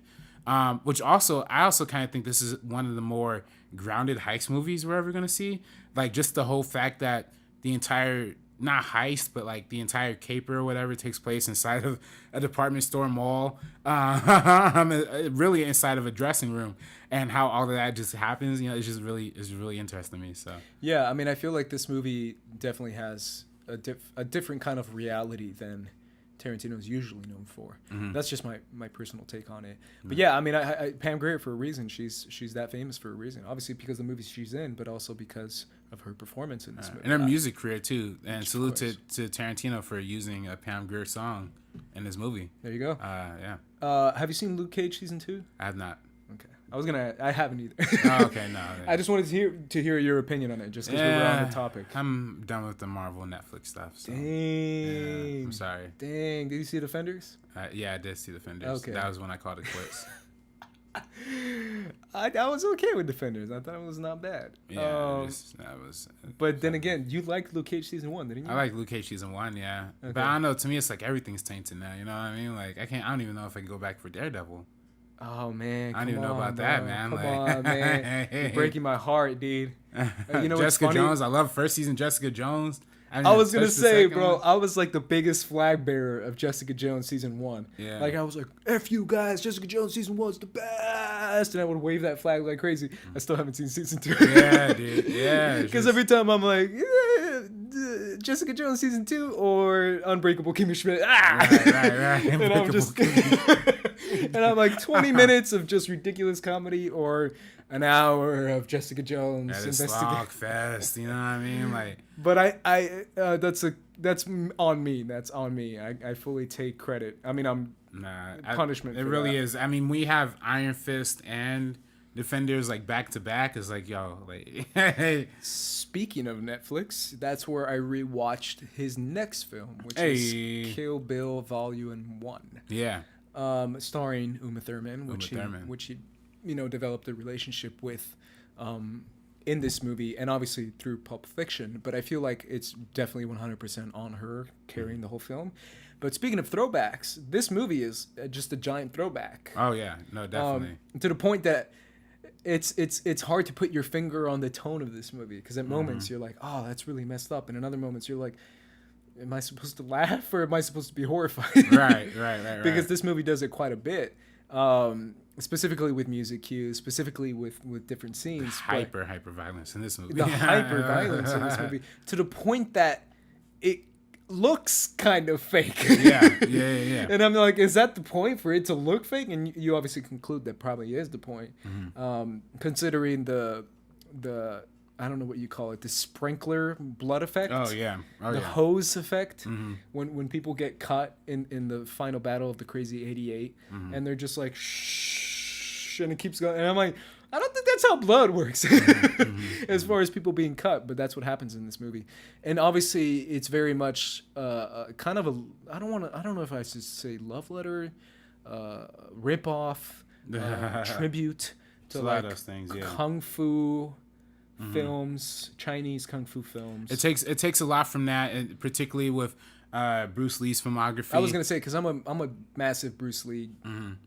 [SPEAKER 2] Which also I kind of think this is one of the more grounded heist movies we're ever gonna see. Like just the whole fact that the entire not heist, but like the entire caper or whatever takes place inside of a department store mall, really inside of a dressing room, and how all of that just happens. It's just really interesting to me. So
[SPEAKER 1] yeah, I mean, I feel like this movie definitely has a different kind of reality than Tarantino is usually known for. Mm-hmm. That's just my personal take on it. But yeah, I mean, I Pam Grier, for a reason, she's that famous for a reason. Obviously because of the movies she's in, but also because of her performance in this movie.
[SPEAKER 2] And her music career too. And salute to Tarantino for using a Pam Grier song in his movie.
[SPEAKER 1] There you go. Have you seen Luke Cage season 2?
[SPEAKER 2] I have not.
[SPEAKER 1] Okay. I haven't either.
[SPEAKER 2] Oh, okay, no.
[SPEAKER 1] I just wanted to hear your opinion on it, just because we were on the topic.
[SPEAKER 2] I'm done with the Marvel Netflix stuff. So.
[SPEAKER 1] Dang.
[SPEAKER 2] Yeah, I'm sorry.
[SPEAKER 1] Dang. Did you see Defenders?
[SPEAKER 2] Yeah, I did see Defenders.
[SPEAKER 1] Okay.
[SPEAKER 2] That was when I called it quits.
[SPEAKER 1] I was okay with Defenders. I thought it was not bad.
[SPEAKER 2] Yeah, that was.
[SPEAKER 1] But then again, you liked Luke Cage season 1, didn't you?
[SPEAKER 2] I like Luke Cage season 1, yeah. Okay. But I don't know. To me, it's like everything's tainted now. You know what I mean? Like I don't even know if I can go back for Daredevil.
[SPEAKER 1] Oh man,
[SPEAKER 2] I don't even know about that, man.
[SPEAKER 1] Come on, man. You're breaking my heart, dude. You know what's funny?
[SPEAKER 2] Jessica Jones. I love first season Jessica Jones.
[SPEAKER 1] I was gonna say, bro, I was like the biggest flag bearer of Jessica Jones season 1.
[SPEAKER 2] Yeah.
[SPEAKER 1] Like I was like, F you guys, Jessica Jones season 1's the best, and I would wave that flag like crazy. I still haven't seen season 2.
[SPEAKER 2] Yeah, dude. Yeah.
[SPEAKER 1] Because every time I'm like, Jessica Jones season 2 or Unbreakable Kimmy Schmidt.
[SPEAKER 2] Right.
[SPEAKER 1] And I'm just, and I'm like 20 minutes of just ridiculous comedy or an hour of Jessica Jones
[SPEAKER 2] investigation. Fest, you know what I mean? Like,
[SPEAKER 1] but that's on me. That's on me. I fully take credit. I mean, punishment.
[SPEAKER 2] It really is. I mean, we have Iron Fist and Defenders like back to back. Is like, yo, like.
[SPEAKER 1] Speaking of Netflix, that's where I rewatched his next film, which is Kill Bill Volume 1.
[SPEAKER 2] Yeah.
[SPEAKER 1] Starring Uma Thurman, which he developed a relationship with in this movie, and obviously through Pulp Fiction. But I feel like it's definitely 100% on her carrying the whole film. But speaking of throwbacks, this movie is just a giant throwback.
[SPEAKER 2] Oh yeah, no, definitely.
[SPEAKER 1] To the point that it's hard to put your finger on the tone of this movie, because at moments you're like, oh, that's really messed up, and in other moments you're like, am I supposed to laugh or am I supposed to be horrified?
[SPEAKER 2] Right.
[SPEAKER 1] Because this movie does it quite a bit, specifically with music cues, specifically with different scenes.
[SPEAKER 2] Hyper violence in this movie.
[SPEAKER 1] The hyper violence in this movie, to the point that it looks kind of fake.
[SPEAKER 2] Yeah.
[SPEAKER 1] And I'm like, is that the point for it to look fake? And you obviously conclude that probably is the point, considering the I don't know what you call it, the sprinkler blood effect.
[SPEAKER 2] Oh yeah,
[SPEAKER 1] the hose effect. When people get cut in the final battle of the Crazy 88, and they're just like shh, and it keeps going, and I'm like, I don't think that's how blood works as far as people being cut, but that's what happens in this movie. And obviously it's very much kind of a, I don't know if I should say love letter, rip off, tribute to like those things, kung fu films, Chinese kung fu films.
[SPEAKER 2] It takes a lot from that, and particularly with Bruce Lee's filmography.
[SPEAKER 1] I was gonna say, because I'm a massive Bruce Lee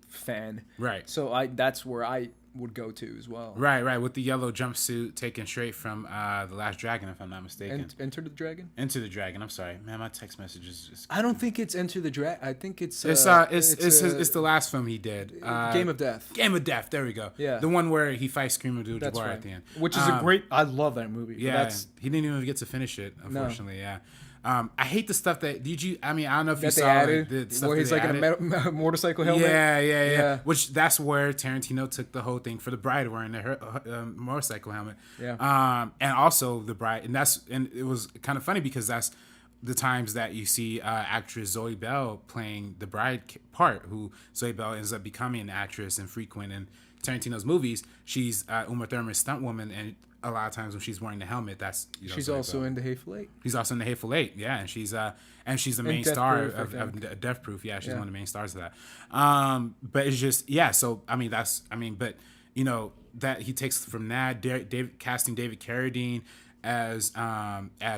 [SPEAKER 1] fan,
[SPEAKER 2] right?
[SPEAKER 1] So that's where I would go to as well.
[SPEAKER 2] Right, with the yellow jumpsuit taken straight from The Last Dragon, if I'm not mistaken.
[SPEAKER 1] Enter the Dragon?
[SPEAKER 2] Enter the Dragon. I'm sorry, man. My text message is
[SPEAKER 1] I don't think it's Enter the Dragon. I think it's
[SPEAKER 2] it's the last film he did.
[SPEAKER 1] Game of Death.
[SPEAKER 2] Game of Death. There we go.
[SPEAKER 1] Yeah,
[SPEAKER 2] the one where he fights Kareem Abdul-Jabbar at the end,
[SPEAKER 1] which is a great. I love that movie.
[SPEAKER 2] Yeah, he didn't even get to finish it, unfortunately. No. Yeah. I hate the stuff that I don't know if you saw
[SPEAKER 1] added,
[SPEAKER 2] like, the stuff
[SPEAKER 1] where he's like in a motorcycle helmet.
[SPEAKER 2] Yeah. Which that's where Tarantino took the whole thing for the bride wearing the motorcycle helmet.
[SPEAKER 1] Yeah.
[SPEAKER 2] And also the bride, and it was kind of funny because that's the times that you see actress Zoe Bell playing the bride part. Who Zoe Bell ends up becoming an actress and frequent in Tarantino's movies. She's Uma Thurman's stunt woman, and a lot of times when she's wearing the helmet, that's
[SPEAKER 1] she's also in The Hateful Eight.
[SPEAKER 2] She's also in The Hateful Eight, yeah, and she's the main star of Death Proof. Yeah, she's one of the main stars of that. But it's just so but that he takes from that casting David Carradine as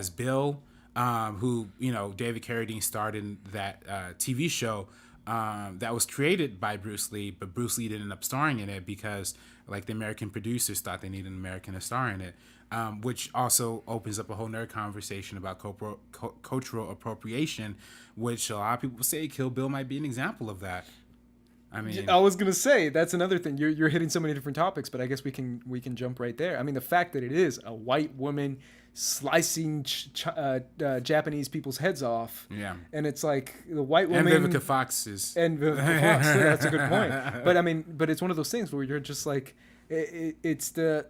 [SPEAKER 2] Bill, who David Carradine starred in that TV show that was created by Bruce Lee, but Bruce Lee didn't end up starring in it because like the American producers thought they needed an American to star in it, which also opens up a whole nerd conversation about cultural appropriation, which a lot of people say Kill Bill might be an example of that. I mean,
[SPEAKER 1] I was gonna say that's another thing. You're hitting so many different topics, but I guess we can jump right there. I mean, the fact that it is a white woman slicing Japanese people's heads off, and it's like the white woman
[SPEAKER 2] and Vivica Fox is
[SPEAKER 1] that's a good point. But it's one of those things where you're just like, it's the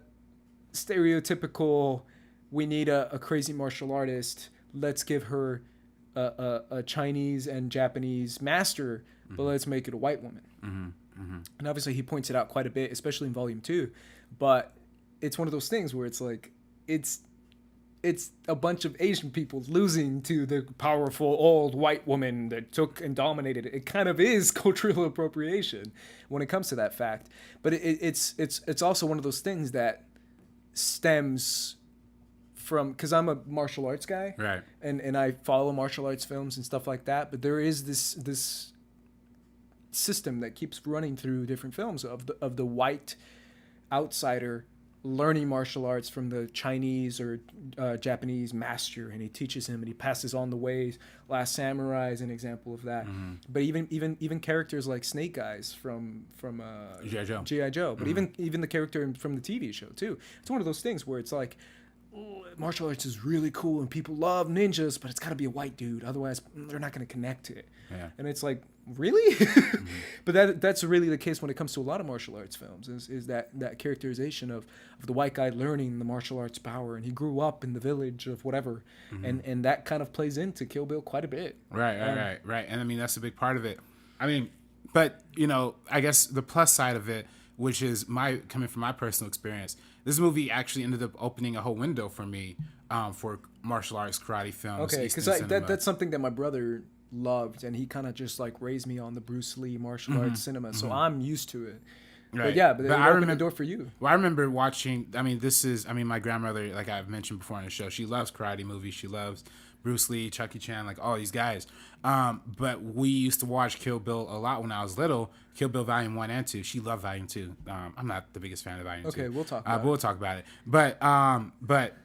[SPEAKER 1] stereotypical. We need a crazy martial artist. Let's give her a Chinese and Japanese master, but let's make it a white woman. And obviously he points it out quite a bit, especially in Volume 2. But it's one of those things where it's like it's a bunch of Asian people losing to the powerful old white woman that took and dominated it. It kind of is cultural appropriation when it comes to that fact. But it's also one of those things that stems from, because I'm a martial arts guy,
[SPEAKER 2] right?
[SPEAKER 1] And I follow martial arts films and stuff like that. But there is this system that keeps running through different films of the white outsider learning martial arts from the Chinese or Japanese master, and he teaches him and he passes on the ways. Last Samurai is an example of that. But even characters like Snake Eyes from G.I. Joe. But even the character from the TV show too. It's one of those things where it's like, martial arts is really cool and people love ninjas, but it's got to be a white dude, otherwise they're not going to connect to it. And it's like, really? But that's really the case when it comes to a lot of martial arts films, is that characterization of the white guy learning the martial arts power, and he grew up in the village of whatever, and that kind of plays into Kill Bill quite a bit. Right.
[SPEAKER 2] And I mean, that's a big part of it. I mean, but I guess the plus side of it, which is coming from my personal experience, this movie actually ended up opening a whole window for me for martial arts karate films.
[SPEAKER 1] Okay, because that's something that my brother loved, and he kind of just like raised me on the Bruce Lee martial arts cinema, so I'm used to it. Right. But I opened the door for you.
[SPEAKER 2] Well, I remember watching. My grandmother, like I've mentioned before on the show, she loves karate movies. She loves Bruce Lee, Chucky Chan, like all these guys. But we used to watch Kill Bill a lot when I was little. Kill Bill Volume 1 and 2. She loved Volume 2. I'm not the biggest fan of Volume 2.
[SPEAKER 1] Okay, we'll talk about it.
[SPEAKER 2] We'll talk about it. But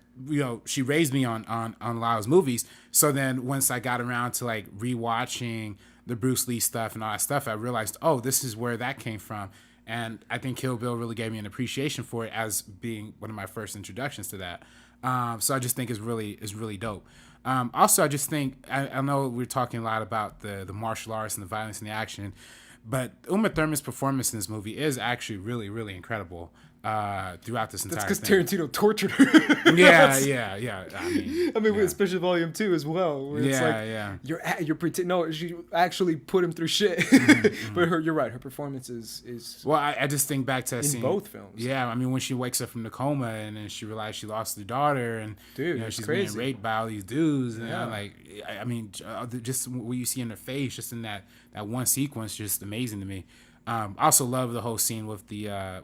[SPEAKER 2] she raised me on a lot of those movies. So then once I got around to like rewatching the Bruce Lee stuff and all that stuff, I realized, oh, this is where that came from. And I think Kill Bill really gave me an appreciation for it as being one of my first introductions to that. So I just think it's really dope. Also, I just think I know we're talking a lot about the martial arts and the violence and the action, but Uma Thurman's performance in this movie is actually really, really incredible. Throughout this entire
[SPEAKER 1] That's
[SPEAKER 2] thing.
[SPEAKER 1] because Tarantino tortured her.
[SPEAKER 2] yeah. I mean,
[SPEAKER 1] especially Volume 2 as well. Where it's you're pretending. No, she actually put him through shit. But you're right. Her performance is.
[SPEAKER 2] Well, I just think back to that scene.
[SPEAKER 1] In both films.
[SPEAKER 2] Yeah, I mean, when she wakes up from the coma and then she realized she lost her daughter and she's
[SPEAKER 1] crazy.
[SPEAKER 2] being raped by all these dudes. And I mean, just what you see in her face, just in that one sequence, just amazing to me. Also love the whole scene with the that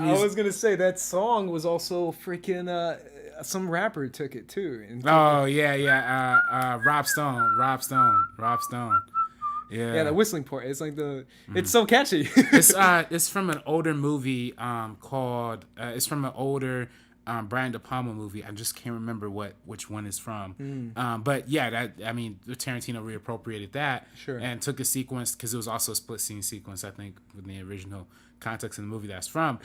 [SPEAKER 2] music.
[SPEAKER 1] I was gonna say that song was also freaking some rapper took it too.
[SPEAKER 2] Rob Stone.
[SPEAKER 1] Yeah, the whistling part. It's like it's so catchy.
[SPEAKER 2] It's from an older movie called it's from an older Brian De Palma movie. I just can't remember which one it's from. But yeah, Tarantino reappropriated that and took a sequence because it was also a split scene sequence. I think with the original context of the movie that's from.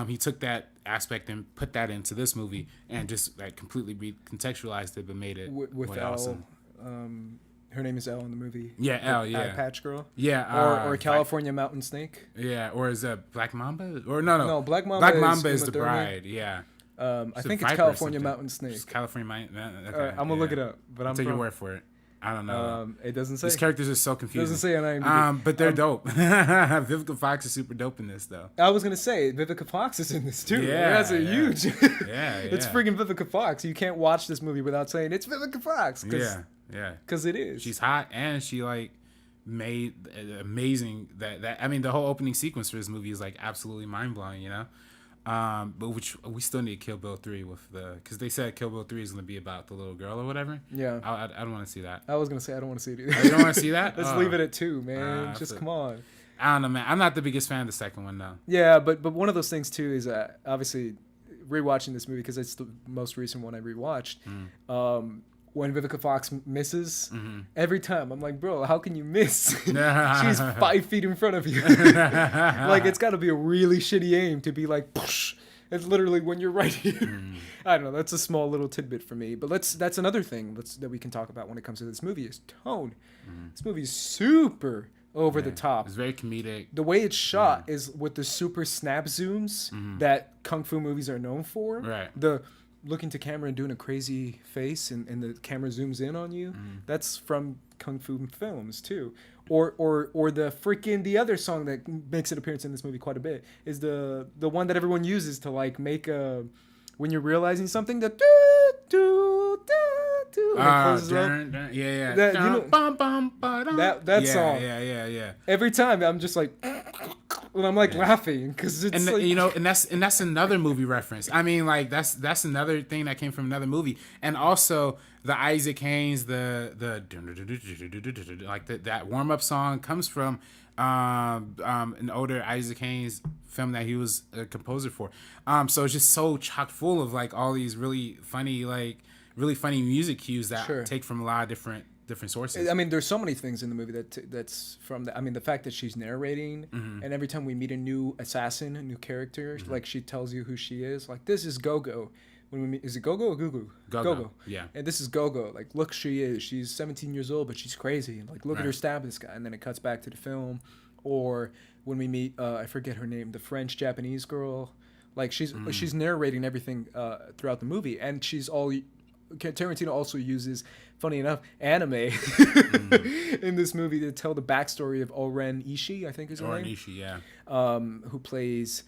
[SPEAKER 2] He took that aspect and put that into this movie and just like completely recontextualized it, but made it
[SPEAKER 1] with awesome. Her name is Elle in the movie.
[SPEAKER 2] Yeah, Elle. Yeah,
[SPEAKER 1] Eye Patch Girl.
[SPEAKER 2] Yeah,
[SPEAKER 1] or California Mountain Snake.
[SPEAKER 2] Yeah, or is that Black Mamba? Or no,
[SPEAKER 1] Black Mamba
[SPEAKER 2] is the bride. Yeah.
[SPEAKER 1] I think it's California Mountain Snake.
[SPEAKER 2] It's California Mountain.
[SPEAKER 1] Okay, I'm gonna look it up, but
[SPEAKER 2] I'll take your word for it. I don't know.
[SPEAKER 1] It doesn't say.
[SPEAKER 2] These characters are so confusing.
[SPEAKER 1] It doesn't say on IMDb.
[SPEAKER 2] But they're dope. Vivica Fox is super dope in this, though.
[SPEAKER 1] I was gonna say Vivica Fox is in this too.
[SPEAKER 2] Yeah,
[SPEAKER 1] that's a huge.
[SPEAKER 2] Yeah.
[SPEAKER 1] It's freaking Vivica Fox. You can't watch this movie without saying it's Vivica Fox.
[SPEAKER 2] Yeah.
[SPEAKER 1] Because it is.
[SPEAKER 2] She's hot and she like made amazing that. I mean, the whole opening sequence for this movie is like absolutely mind blowing. You know. But which we still need Kill Bill 3 because they said Kill Bill 3 is going to be about the little girl or whatever.
[SPEAKER 1] Yeah.
[SPEAKER 2] I don't want to see that.
[SPEAKER 1] I was going to say I don't want to see it either.
[SPEAKER 2] Oh, you don't want to see that?
[SPEAKER 1] Let's leave it at 2, man. Just come on.
[SPEAKER 2] I don't know, man. I'm not the biggest fan of the second one, though.
[SPEAKER 1] Yeah, but one of those things, too, is obviously rewatching this movie because it's the most recent one I rewatched. When Vivica Fox misses, every time I'm like, bro, how can you miss? She's 5 feet in front of you. Like, it's got to be a really shitty aim to be like, poosh. It's literally when you're right here. I don't know. That's a small little tidbit for me. But that's another thing that we can talk about when it comes to this movie is tone. This movie is super over the top.
[SPEAKER 2] It's very comedic.
[SPEAKER 1] The way it's shot is with the super snap zooms that kung fu movies are known for.
[SPEAKER 2] Right.
[SPEAKER 1] The looking to camera and doing a crazy face and the camera zooms in on you. That's from kung fu films too. Or the freaking the other song that makes an appearance in this movie quite a bit is the one that everyone uses to like make a when you're realizing something that that song.
[SPEAKER 2] Yeah.
[SPEAKER 1] Every time I'm just like and I'm like laughing because it's
[SPEAKER 2] and
[SPEAKER 1] like,
[SPEAKER 2] and that's another movie reference. I mean, like that's another thing that came from another movie, and also the Isaac Hayes that warm up song comes from an older Isaac Hayes film that he was a composer for. So it's just so chock full of like all these really funny music cues that take from a lot of different sources.
[SPEAKER 1] I mean, there's so many things in the movie that's from the. I mean, the fact that she's narrating, and every time we meet a new assassin, a new character, like she tells you who she is. Like this is Gogo. When we meet, is it Gogo or Gugu? Gogo. Yeah. And this is Gogo. Like, look, she is. She's 17 years old, but she's crazy. Like, look at her stab this guy, and then it cuts back to the film. Or when we meet, I forget her name, the French Japanese girl. Like she's narrating everything throughout the movie, and she's all. Tarantino also uses, funny enough, anime in this movie to tell the backstory of Oren Ishii, I think is her name.
[SPEAKER 2] Oren Ishii, yeah.
[SPEAKER 1] Who plays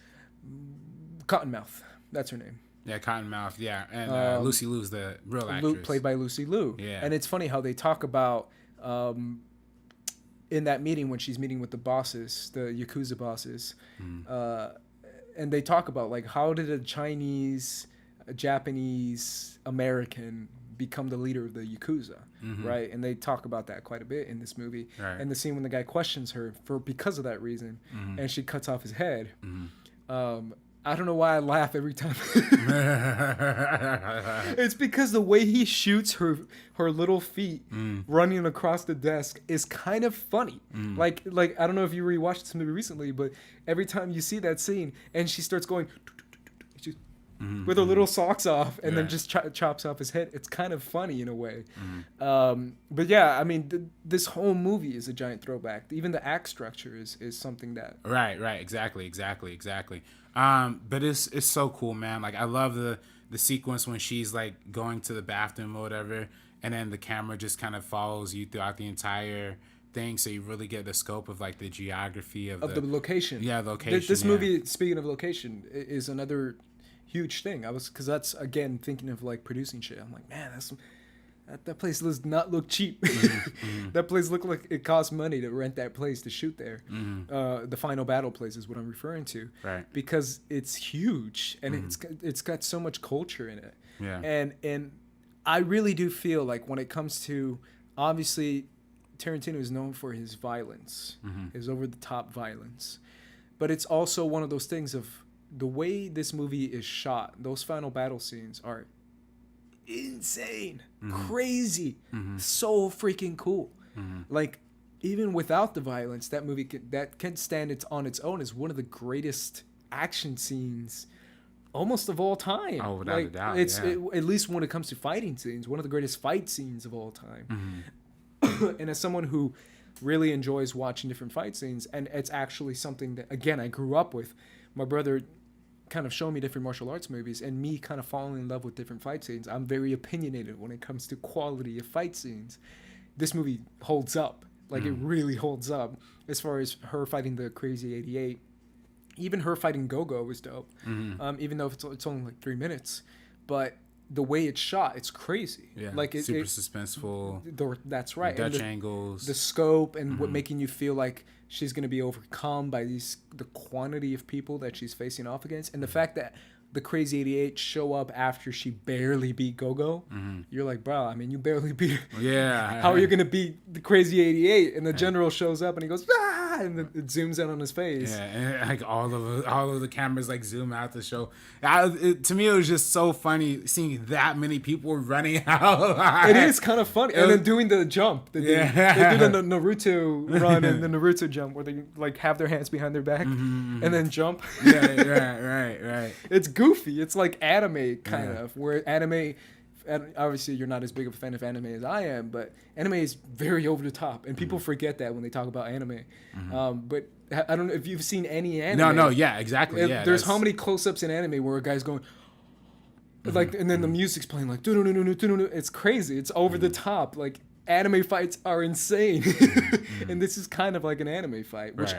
[SPEAKER 1] Cottonmouth. That's her name.
[SPEAKER 2] Yeah, Cottonmouth, yeah. And Lucy Liu's the real actress.
[SPEAKER 1] Played by Lucy Liu.
[SPEAKER 2] Yeah.
[SPEAKER 1] And it's funny how they talk about, in that meeting when she's meeting with the bosses, the Yakuza bosses, and they talk about, like, how did a Chinese, a Japanese, American become the leader of the Yakuza, right? And they talk about that quite a bit in this movie.
[SPEAKER 2] Right.
[SPEAKER 1] And the scene when the guy questions her because of that reason, and she cuts off his head. I don't know why I laugh every time. It's because the way he shoots her little feet running across the desk is kind of funny. Like I don't know if you rewatched this movie recently, but every time you see that scene and she starts going, with her little socks off, and then just chops off his head. It's kind of funny in a way. But yeah, I mean, this whole movie is a giant throwback. Even the act structure is something that...
[SPEAKER 2] Right, exactly. But it's so cool, man. Like, I love the sequence when she's like going to the bathroom or whatever, and then the camera just kind of follows you throughout the entire thing, so you really get the scope of like the geography of the location. Yeah, location.
[SPEAKER 1] This movie, speaking of location, is another huge thing. Because that's, again, thinking of like producing shit. I'm like, man, that place does not look cheap. That place looked like it cost money to rent that place to shoot there. The final battle place is what I'm referring to,
[SPEAKER 2] right?
[SPEAKER 1] Because it's huge and it's got so much culture in it.
[SPEAKER 2] Yeah,
[SPEAKER 1] and I really do feel like when it comes to, obviously, Tarantino is known for his violence, his over-the-top violence. But it's also one of those things of the way this movie is shot. Those final battle scenes are insane, crazy, so freaking cool. Like, even without the violence, that movie can stand on its own as one of the greatest action scenes almost of all time.
[SPEAKER 2] Oh, without a doubt.
[SPEAKER 1] At least when it comes to fighting scenes, one of the greatest fight scenes of all time. And as someone who really enjoys watching different fight scenes, and it's actually something that, again, I grew up with. My brother kind of showing me different martial arts movies, and me kind of falling in love with different fight scenes. I'm very opinionated when it comes to quality of fight scenes. This movie holds up. Like, it really holds up. As far as her fighting the Crazy 88, even her fighting Go-Go was dope. Even though it's only like 3 minutes, but the way it's shot, it's crazy.
[SPEAKER 2] Yeah,
[SPEAKER 1] like
[SPEAKER 2] super suspenseful.
[SPEAKER 1] That's right.
[SPEAKER 2] The Dutch angles,
[SPEAKER 1] the scope, and what making you feel like she's going to be overcome by the quantity of people that she's facing off against, and the fact that the Crazy 88 show up after she barely beat Go-Go. You're like, bro, I mean, you barely beat her.
[SPEAKER 2] Yeah.
[SPEAKER 1] How are you going to beat the Crazy 88? And the general shows up and he goes, ah, and it zooms in on his face.
[SPEAKER 2] Yeah, and like all of the cameras like zoom out to show. To me, it was just so funny seeing that many people running out.
[SPEAKER 1] It is kind of funny. And then doing the jump. They do the Naruto run and the Naruto jump where they like have their hands behind their back and then jump.
[SPEAKER 2] Right.
[SPEAKER 1] It's goofy. It's like anime kind of, where anime, obviously you're not as big of a fan of anime as I am, but anime is very over the top, and people forget that when they talk about anime. But I don't know if you've seen any anime.
[SPEAKER 2] No, yeah, exactly. Yeah,
[SPEAKER 1] there's how many close-ups in anime where a guy's going like, and then the music's playing like, it's crazy. It's over the top. Like, anime fights are insane. And this is kind of like an anime fight, which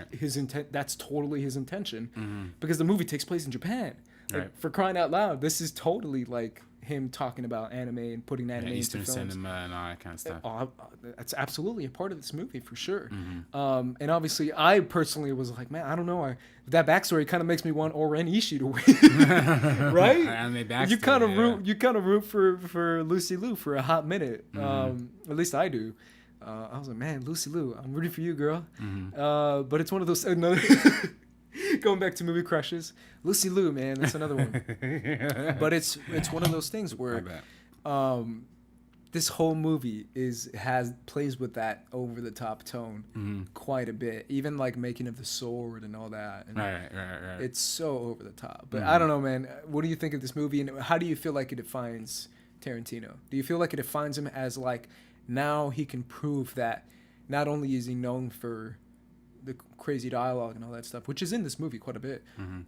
[SPEAKER 1] that's totally his intention, because the movie takes place in Japan. Like, for crying out loud, this is totally like him talking about anime and putting anime into
[SPEAKER 2] Eastern
[SPEAKER 1] films.
[SPEAKER 2] cinema and all that kind of stuff.
[SPEAKER 1] That's absolutely a part of this movie for sure. And obviously, I personally was like, man, I don't know. That backstory kind of makes me want Oren Ishii to win, right? You kind of root for Lucy Liu for a hot minute. At least I do. I was like, man, Lucy Liu, I'm rooting for you, girl. But it's one of those another. Going back to movie crushes, Lucy Liu, man, that's another one. But it's one of those things where this whole movie plays with that over the top tone quite a bit. Even like making of the sword and all that. And
[SPEAKER 2] right.
[SPEAKER 1] It's so over the top. But I don't know, man. What do you think of this movie, and how do you feel like it defines Tarantino? Do you feel like it defines him as like, now he can prove that not only is he known for the crazy dialogue and all that stuff, which is in this movie quite a bit,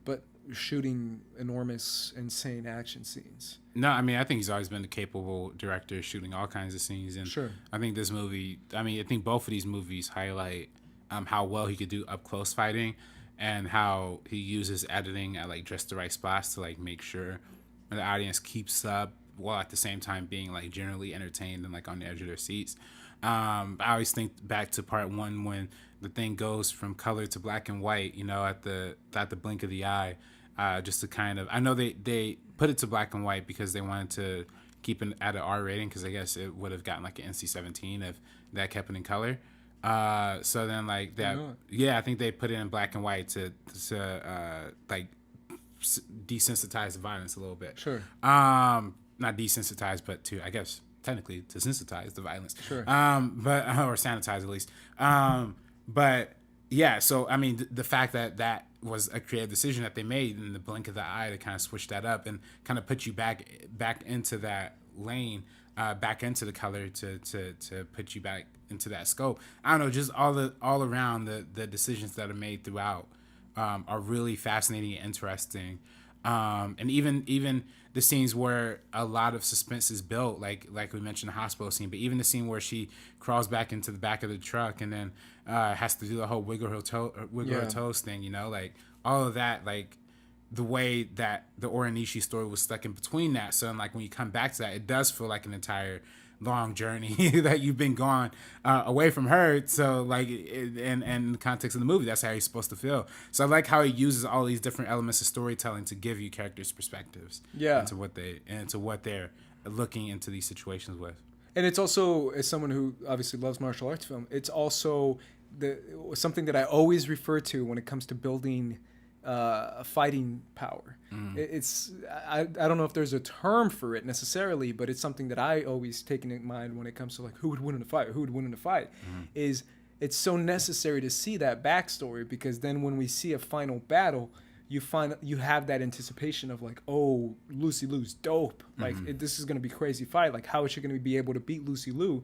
[SPEAKER 1] but shooting enormous, insane action scenes?
[SPEAKER 2] No, I mean, I think he's always been a capable director, shooting all kinds of scenes. And
[SPEAKER 1] sure.
[SPEAKER 2] I think this movie, I think both of these movies highlight how well he could do up close fighting, and how he uses editing at like just the right spots to like make sure the audience keeps up while at the same time being like generally entertained and like on the edge of their seats. I always think back to part one when the thing goes from color to black and white, at the blink of the eye, just to kind of, I know they put it to black and white because they wanted to keep it at an R rating, because I guess it would have gotten like an NC-17 if that kept it in color. So then like that, I think they put it in black and white to like desensitize the violence a little bit.
[SPEAKER 1] Sure.
[SPEAKER 2] Not desensitize, but to, I guess, technically to sensitize the violence.
[SPEAKER 1] Sure.
[SPEAKER 2] But or sanitize at least. But Yeah, so I mean, the fact that that was a creative decision that they made in the blink of the eye to kind of switch that up and kind of put you back into that lane, back into the color to put you back into that scope. I don't know, just all around the decisions that are made throughout are really fascinating and interesting. And even the scenes where a lot of suspense is built, like we mentioned the hospital scene, but even the scene where she crawls back into the back of the truck and then has to do the whole wiggle her toes thing, you know, like all of that, like the way that the Oranishi story was stuck in between that. So like when you come back to that, it does feel like an entire long journey that you've been gone away from her. So like and in the context of the movie, that's how you're supposed to feel. So I like how he uses all these different elements of storytelling to give you characters' perspectives into what they're looking into these situations with.
[SPEAKER 1] And it's also, as someone who obviously loves martial arts film, it's also something that I always refer to when it comes to building fighting power. I don't know if there's a term for it necessarily, but it's something that I always take in mind when it comes to like who would win in a fight. Is it's so necessary to see that backstory, because then when we see a final battle, you have that anticipation of like, oh, Lucy Liu's dope. Like this is gonna be a crazy fight. Like how is she gonna be able to beat Lucy Liu?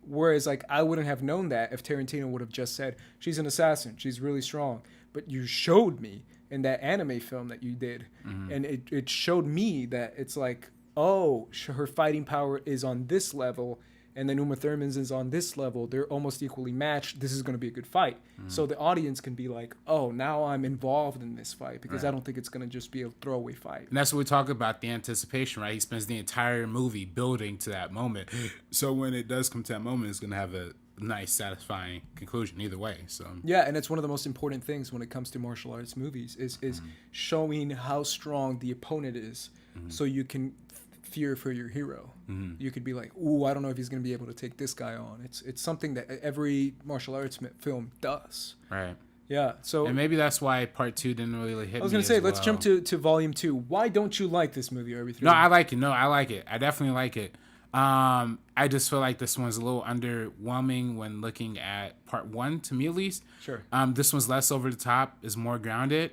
[SPEAKER 1] Whereas like I wouldn't have known that if Tarantino would have just said she's an assassin, she's really strong. But you showed me in that anime film that you did, and it showed me that it's like, oh, her fighting power is on this level, and then Uma Thurman's is on this level. They're almost equally matched. This is going to be a good fight. So the audience can be like, oh, now I'm involved in this fight, because I don't think it's going to just be a throwaway fight.
[SPEAKER 2] And that's what we talk about, the anticipation, right? He spends the entire movie building to that moment. So when it does come to that moment, it's going to have a nice, satisfying conclusion either way. So
[SPEAKER 1] yeah, and it's one of the most important things when it comes to martial arts movies is showing how strong the opponent is, so you can fear for your hero. You could be like, ooh, I don't know if he's going to be able to take this guy on. It's something that every martial arts film does.
[SPEAKER 2] Right.
[SPEAKER 1] Yeah. So
[SPEAKER 2] and maybe that's why part 2 didn't really hit me.
[SPEAKER 1] I was going to say, let's jump to volume 2. Why don't you like this movie, Ep42?
[SPEAKER 2] No, I like it. I definitely like it. I just feel like this one's a little underwhelming when looking at part 1, to me at least.
[SPEAKER 1] Sure.
[SPEAKER 2] This one's less over the top, is more grounded.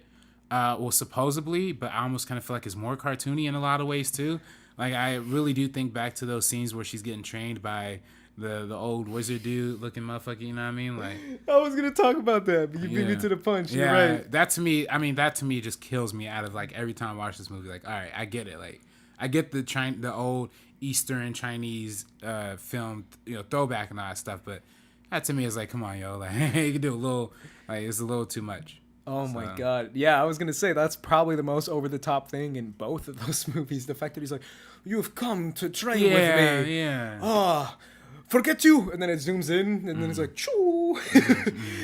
[SPEAKER 2] Well, supposedly, but I almost kind of feel like it's more cartoony in a lot of ways too. Like I really do think back to those scenes where she's getting trained by the old wizard dude looking motherfucker, you know what I mean? Like
[SPEAKER 1] I was gonna talk about that, but you beat me to the punch.
[SPEAKER 2] Yeah,
[SPEAKER 1] you're right.
[SPEAKER 2] That to me just kills me out of like every time I watch this movie. Like, all right, I get it. Like I get the old Eastern Chinese film, throwback and all that stuff, but that to me is like, come on, yo, like you can do a little, like it's a little too much.
[SPEAKER 1] Oh my God. Yeah, I was going to say that's probably the most over the top thing in both of those movies. The fact that he's like, you've come to train with me.
[SPEAKER 2] Yeah.
[SPEAKER 1] Oh, forget you. And then it zooms in and then it's like, choo.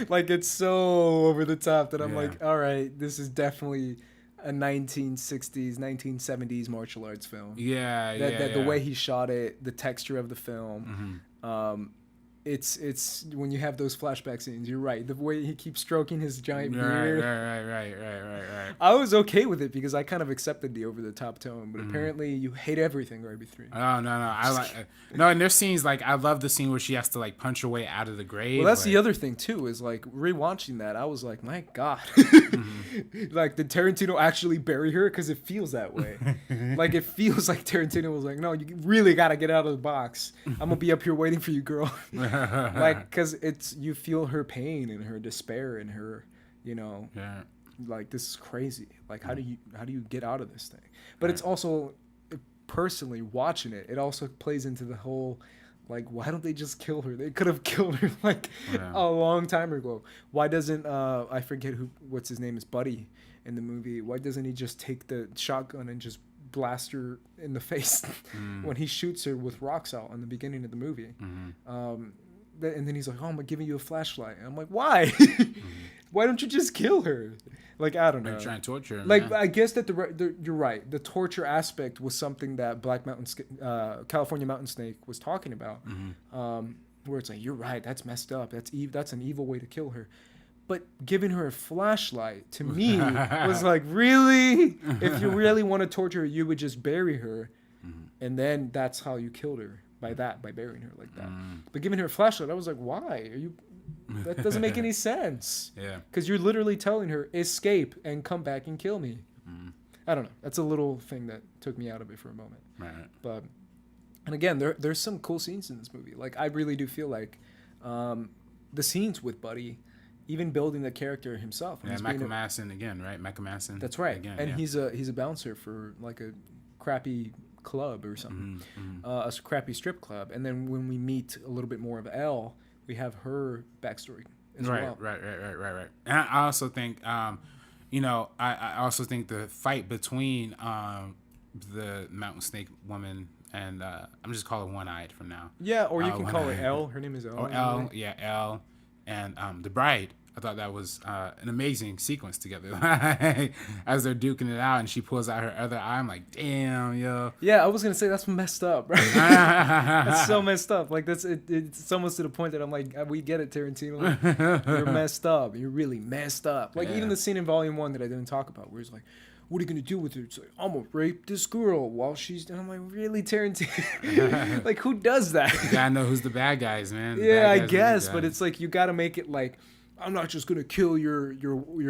[SPEAKER 1] Like it's so over the top that I'm like, all right, this is definitely a 1960s, 1970s martial arts film. The way he shot it, the texture of the film. It's when you have those flashback scenes, you're right. The way he keeps stroking his giant beard.
[SPEAKER 2] Right.
[SPEAKER 1] I was okay with it because I kind of accepted the over-the-top tone, but apparently you hate everything, Ep43.
[SPEAKER 2] Oh, no. I like no, and there's scenes like I love the scene where she has to like punch her way out of the grave.
[SPEAKER 1] Well, that's the other thing too, is like rewatching that, I was like, my God. Like, did Tarantino actually bury her? Because it feels that way. Like, it feels like Tarantino was like, no, you really got to get out of the box. I'm going to be up here waiting for you, girl. Like, because you feel her pain and her despair and her, like, this is crazy. Like, how do you get out of this thing? But it's also, personally watching it, it also plays into the whole, like, why don't they just kill her? They could have killed her like a long time ago. Why doesn't I forget what's his name is Buddy in the movie? Why doesn't he just take the shotgun and just blast her in the face when he shoots her with rocks out in the beginning of the movie? And then he's like, oh, I'm giving you a flashlight. And I'm like, why? Why don't you just kill her? Like, I don't know.
[SPEAKER 2] They're trying to torture him.
[SPEAKER 1] Like, man. I guess that you're right. The torture aspect was something that California Mountain Snake was talking about. Where it's like, you're right. That's messed up. That's an evil way to kill her. But giving her a flashlight, to me, was like, really? If you really want to torture her, you would just bury her. And then that's how you killed her. By burying her like that. But giving her a flashlight, I was like, why? Are you That doesn't make any sense.
[SPEAKER 2] Yeah.
[SPEAKER 1] Because you're literally telling her, escape and come back and kill me. I don't know. That's a little thing that took me out of it for a moment.
[SPEAKER 2] Right.
[SPEAKER 1] But, and again, there's some cool scenes in this movie. Like, I really do feel like the scenes with Buddy, even building the character himself.
[SPEAKER 2] Yeah, McMaster again, right? McMaster.
[SPEAKER 1] That's right.
[SPEAKER 2] Again,
[SPEAKER 1] and he's a bouncer for like a crappy club or something, a crappy strip club. And then when we meet a little bit more of Elle, we have her backstory as well.
[SPEAKER 2] Right. And I also think, I also think the fight between the mountain snake woman and I'm just calling One-Eyed for now.
[SPEAKER 1] Yeah, or you can call her Elle. Her name is Elle.
[SPEAKER 2] Or Elle, yeah, Elle, and the bride. I thought that was an amazing sequence together. As they're duking it out, and she pulls out her other eye. I'm like, damn, yo.
[SPEAKER 1] Yeah, I was gonna say that's messed up, right? That's so messed up. Like it's almost to the point that I'm like, we get it, Tarantino. You're messed up. You're really messed up. Like even the scene in Volume 1 that I didn't talk about, where he's like, what are you gonna do with her? It's like, I'm gonna rape this girl while she's. And I'm like, really, Tarantino? Like, who does that?
[SPEAKER 2] You gotta know who's the bad guys, man.
[SPEAKER 1] Yeah, I guess, but it's like you gotta make it like, I'm not just gonna kill your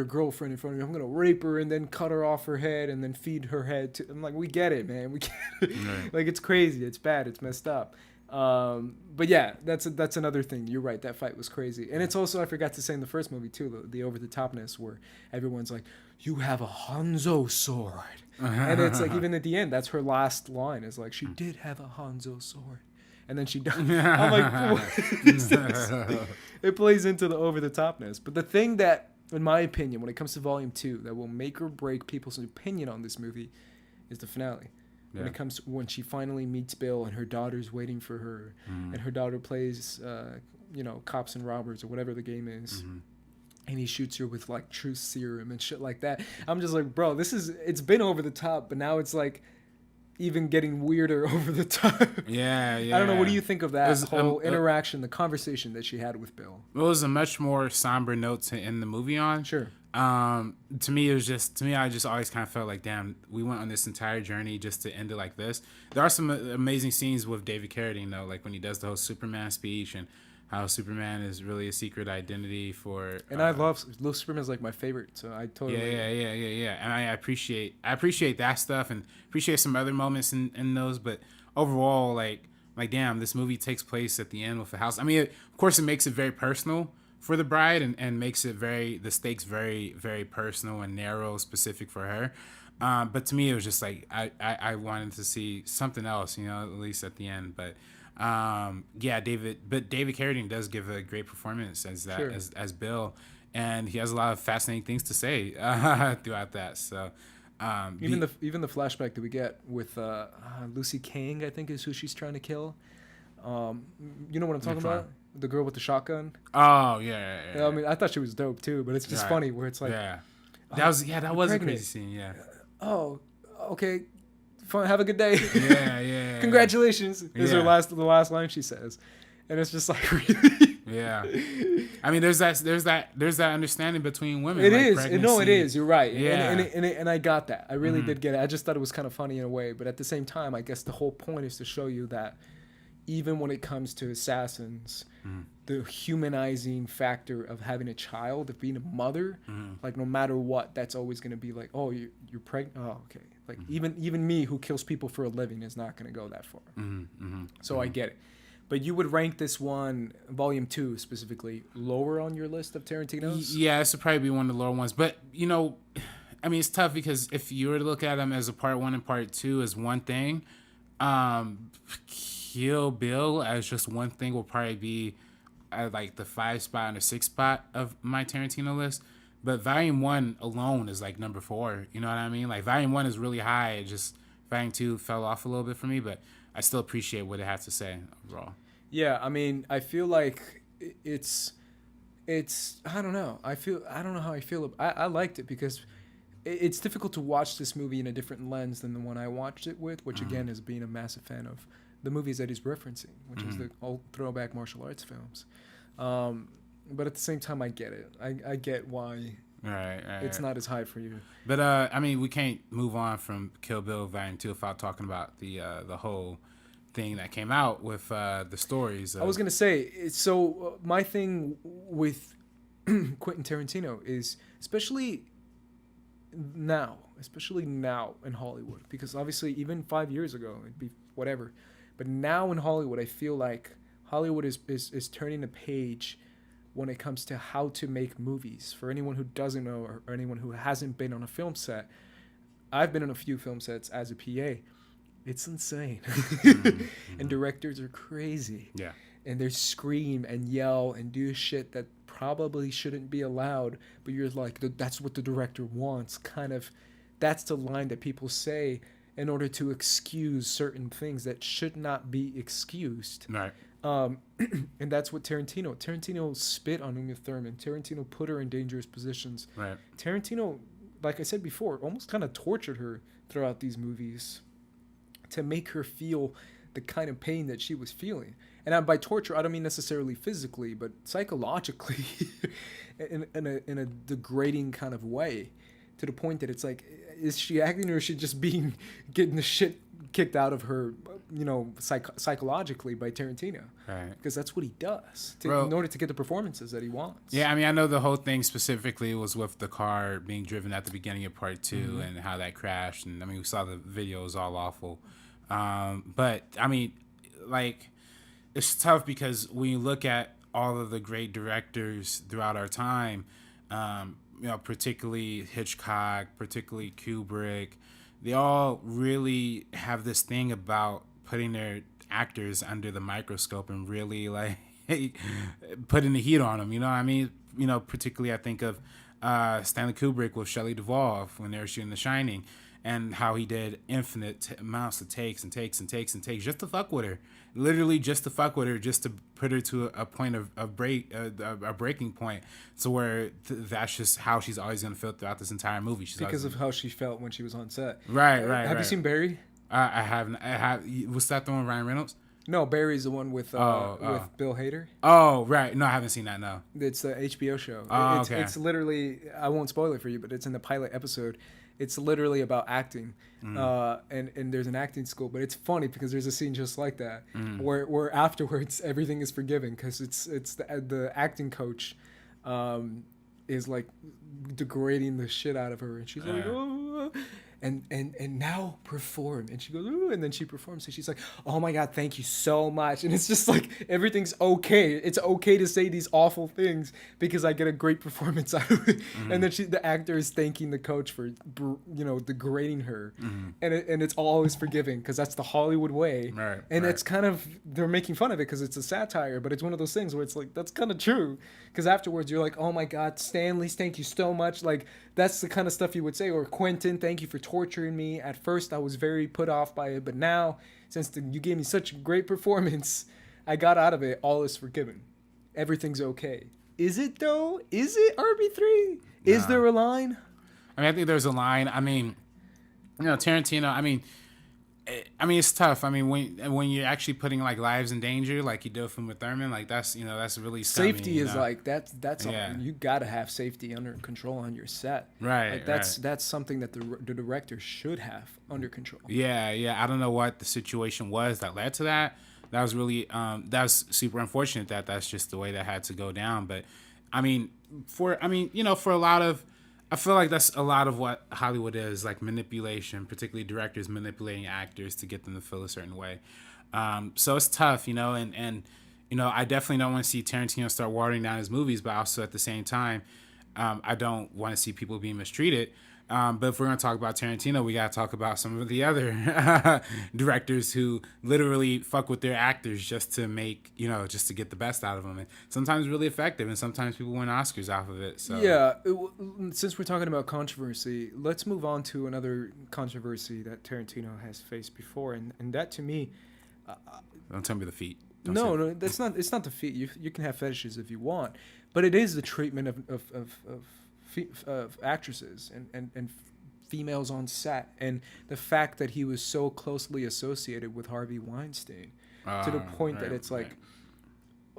[SPEAKER 1] girlfriend in front of you. I'm gonna rape her and then cut her off her head and then feed her head to. I'm like, we get it, man. We get it. Right. Like, it's crazy. It's bad. It's messed up. But yeah, that's another thing. You're right. That fight was crazy, and it's also, I forgot to say in the first movie too, the over the topness where everyone's like, "You have a Hanzo sword," and it's like even at the end, that's her last line is like, "She did have a Hanzo sword." And then she does. I'm like, what is this? It plays into the over the topness. But the thing that, in my opinion, when it comes to Volume 2, that will make or break people's opinion on this movie is the finale. Yeah. When it comes to when she finally meets Bill and her daughter's waiting for her, and her daughter plays, cops and robbers or whatever the game is. And he shoots her with like truth serum and shit like that. I'm just like, bro, it's been over the top, but now it's like even getting weirder over the top. Yeah. I don't know. What do you think of that whole interaction, the conversation that she had with Bill?
[SPEAKER 2] It was a much more somber note to end the movie on.
[SPEAKER 1] Sure.
[SPEAKER 2] To me, I just always kind of felt like, damn, we went on this entire journey just to end it like this. There are some amazing scenes with David Carradine, though, like when he does the whole Superman speech and how Superman is really a secret identity for.
[SPEAKER 1] And I love Superman's like my favorite, so I totally.
[SPEAKER 2] Yeah. And I appreciate that stuff and appreciate some other moments in those, but overall, like damn, this movie takes place at the end with the house. I mean, of course, it makes it very personal for the bride and makes it the stakes very, very personal and narrow, specific for her. But to me, it was just like I wanted to see something else, at least at the end, but. David Carradine does give a great performance as Bill, and he has a lot of fascinating things to say throughout that. So
[SPEAKER 1] even the flashback that we get with Lucy Kang, I think is who she's trying to kill. You know what I'm talking about? The girl with the shotgun.
[SPEAKER 2] Oh yeah.
[SPEAKER 1] I mean, I thought she was dope too, but it's just funny where it's like,
[SPEAKER 2] that was a crazy scene. Yeah.
[SPEAKER 1] Oh, okay. Fun, have a good day.
[SPEAKER 2] Yeah.
[SPEAKER 1] Congratulations is the last line she says, and it's just like really.
[SPEAKER 2] Yeah. I mean, there's that understanding between women.
[SPEAKER 1] It is. No, it is. You're right.
[SPEAKER 2] Yeah.
[SPEAKER 1] And I got that. I really did get it. I just thought it was kind of funny in a way, but at the same time, I guess the whole point is to show you that even when it comes to assassins, the humanizing factor of having a child, of being a mother, like no matter what, that's always going to be like, oh, you're pregnant. Oh, okay. Like even me who kills people for a living is not going to go that far. So I get it. But you would rank this one, Volume 2 specifically, lower on your list of Tarantino's?
[SPEAKER 2] Yeah, this would probably be one of the lower ones. But, I mean, it's tough because if you were to look at them as a Part 1 and Part 2 as one thing, Kill Bill as just one thing will probably be at like the 5 spot and the 6 spot of my Tarantino list. But Volume 1 alone is like number 4. You know what I mean? Like Volume 1 is really high. Just Volume 2 fell off a little bit for me, but I still appreciate what it has to say overall.
[SPEAKER 1] Yeah, I mean, I feel like it's I don't know. I don't know how I feel. I liked it because it's difficult to watch this movie in a different lens than the one I watched it with, which again is being a massive fan of the movies that he's referencing, which is the old throwback martial arts films. But at the same time, I get it. I get why it's not as high for you.
[SPEAKER 2] But I mean, we can't move on from Kill Bill Volume 2 without talking about the whole thing that came out with the stories.
[SPEAKER 1] I was gonna say, so my thing with Quentin Tarantino is especially now in Hollywood, because obviously even 5 years ago it'd be whatever, but now in Hollywood I feel like Hollywood is turning a page when it comes to how to make movies. For anyone who doesn't know, or anyone who hasn't been on a film set, I've been on a few film sets as a PA. It's insane. And directors are crazy.
[SPEAKER 2] Yeah.
[SPEAKER 1] And they scream and yell and do shit that probably shouldn't be allowed, but you're like, that's what the director wants. Kind of, that's the line that people say in order to excuse certain things that should not be excused.
[SPEAKER 2] Right.
[SPEAKER 1] And that's what Tarantino spit on Uma Thurman. Tarantino put her in dangerous positions.
[SPEAKER 2] Right.
[SPEAKER 1] Tarantino, like I said before, almost kind of tortured her throughout these movies to make her feel the kind of pain that she was feeling. And by torture, I don't mean necessarily physically, but psychologically, in a degrading kind of way, to the point that it's like, is she acting, or is she just getting the shit kicked out of her, psychologically by Tarantino?
[SPEAKER 2] Right.
[SPEAKER 1] Because that's what he does in order to get the performances that he wants.
[SPEAKER 2] Yeah, I mean, I know the whole thing specifically was with the car being driven at the beginning of part 2 and how that crashed. And I mean, we saw the video, it was all awful. But I mean, like, it's tough because when you look at all of the great directors throughout our time, particularly Hitchcock, particularly Kubrick, they all really have this thing about putting their actors under the microscope and really like putting the heat on them. You know what I mean? Particularly I think of Stanley Kubrick with Shelley Duvall when they were shooting The Shining, and how he did infinite amounts of takes and takes and takes and takes just to fuck with her. Literally just to fuck with her, just to put her to a point of a breaking point, so where that's just how she's always going to feel throughout this entire movie. She's
[SPEAKER 1] because of how she felt when she was on set.
[SPEAKER 2] Right.
[SPEAKER 1] Have you seen Barry?
[SPEAKER 2] I haven't. Was that the one with Ryan Reynolds?
[SPEAKER 1] No, Barry's the one with Bill Hader.
[SPEAKER 2] Oh, right. No, I haven't seen that, no.
[SPEAKER 1] It's the HBO show.
[SPEAKER 2] Oh,
[SPEAKER 1] okay. It's literally, I won't spoil it for you, but it's in the pilot episode. It's literally about acting, and there's an acting school. But it's funny because there's a scene just like that, where afterwards everything is forgiven, because it's the acting coach is like degrading the shit out of her, and she's like, oh. And now perform, and she goes, ooh, and then she performs, and she's like, oh my god, thank you so much. And it's just like, everything's okay. It's okay to say these awful things because I get a great performance out of it. And then the actor is thanking the coach for degrading her, and it's always forgiving because that's the Hollywood way.
[SPEAKER 2] Right.
[SPEAKER 1] And it's kind of, they're making fun of it because it's a satire, but it's one of those things where it's like, that's kind of true, because afterwards you're like, oh my god, Stanley, thank you so much. Like, that's the kind of stuff you would say. Or Quentin, thank you for torturing me. At first I was very put off by it, but now, since you gave me such a great performance, I got out of it. All is forgiven. Everything's okay. Is it though? Is it RB3? Is there a line?
[SPEAKER 2] I mean, I think there's a line. I mean, Tarantino, I mean, it's tough. I mean, when you're actually putting like lives in danger, like you do with Uma Thurman, like that's really scummy,
[SPEAKER 1] safety is like that's you gotta have safety under control on your set.
[SPEAKER 2] Right.
[SPEAKER 1] Like that's something that the director should have under control.
[SPEAKER 2] Yeah. I don't know what the situation was that led to that. That was really that's super unfortunate that that's just the way that had to go down. But I mean, for a lot of, I feel like that's a lot of what Hollywood is, like manipulation, particularly directors manipulating actors to get them to feel a certain way. So it's tough, and I definitely don't want to see Tarantino start watering down his movies, but also at the same time, I don't want to see people being mistreated. But if we're going to talk about Tarantino, we got to talk about some of the other directors who literally fuck with their actors just to make, just to get the best out of them. And sometimes really effective, and sometimes people win Oscars off of it. So
[SPEAKER 1] yeah, since we're talking about controversy, let's move on to another controversy that Tarantino has faced before. And that, to me...
[SPEAKER 2] don't tell me the feet.
[SPEAKER 1] No, that's not. It's not the feet. You can have fetishes if you want, but it is the treatment of actresses and females on set, and the fact that he was so closely associated with Harvey Weinstein to the point that it's like,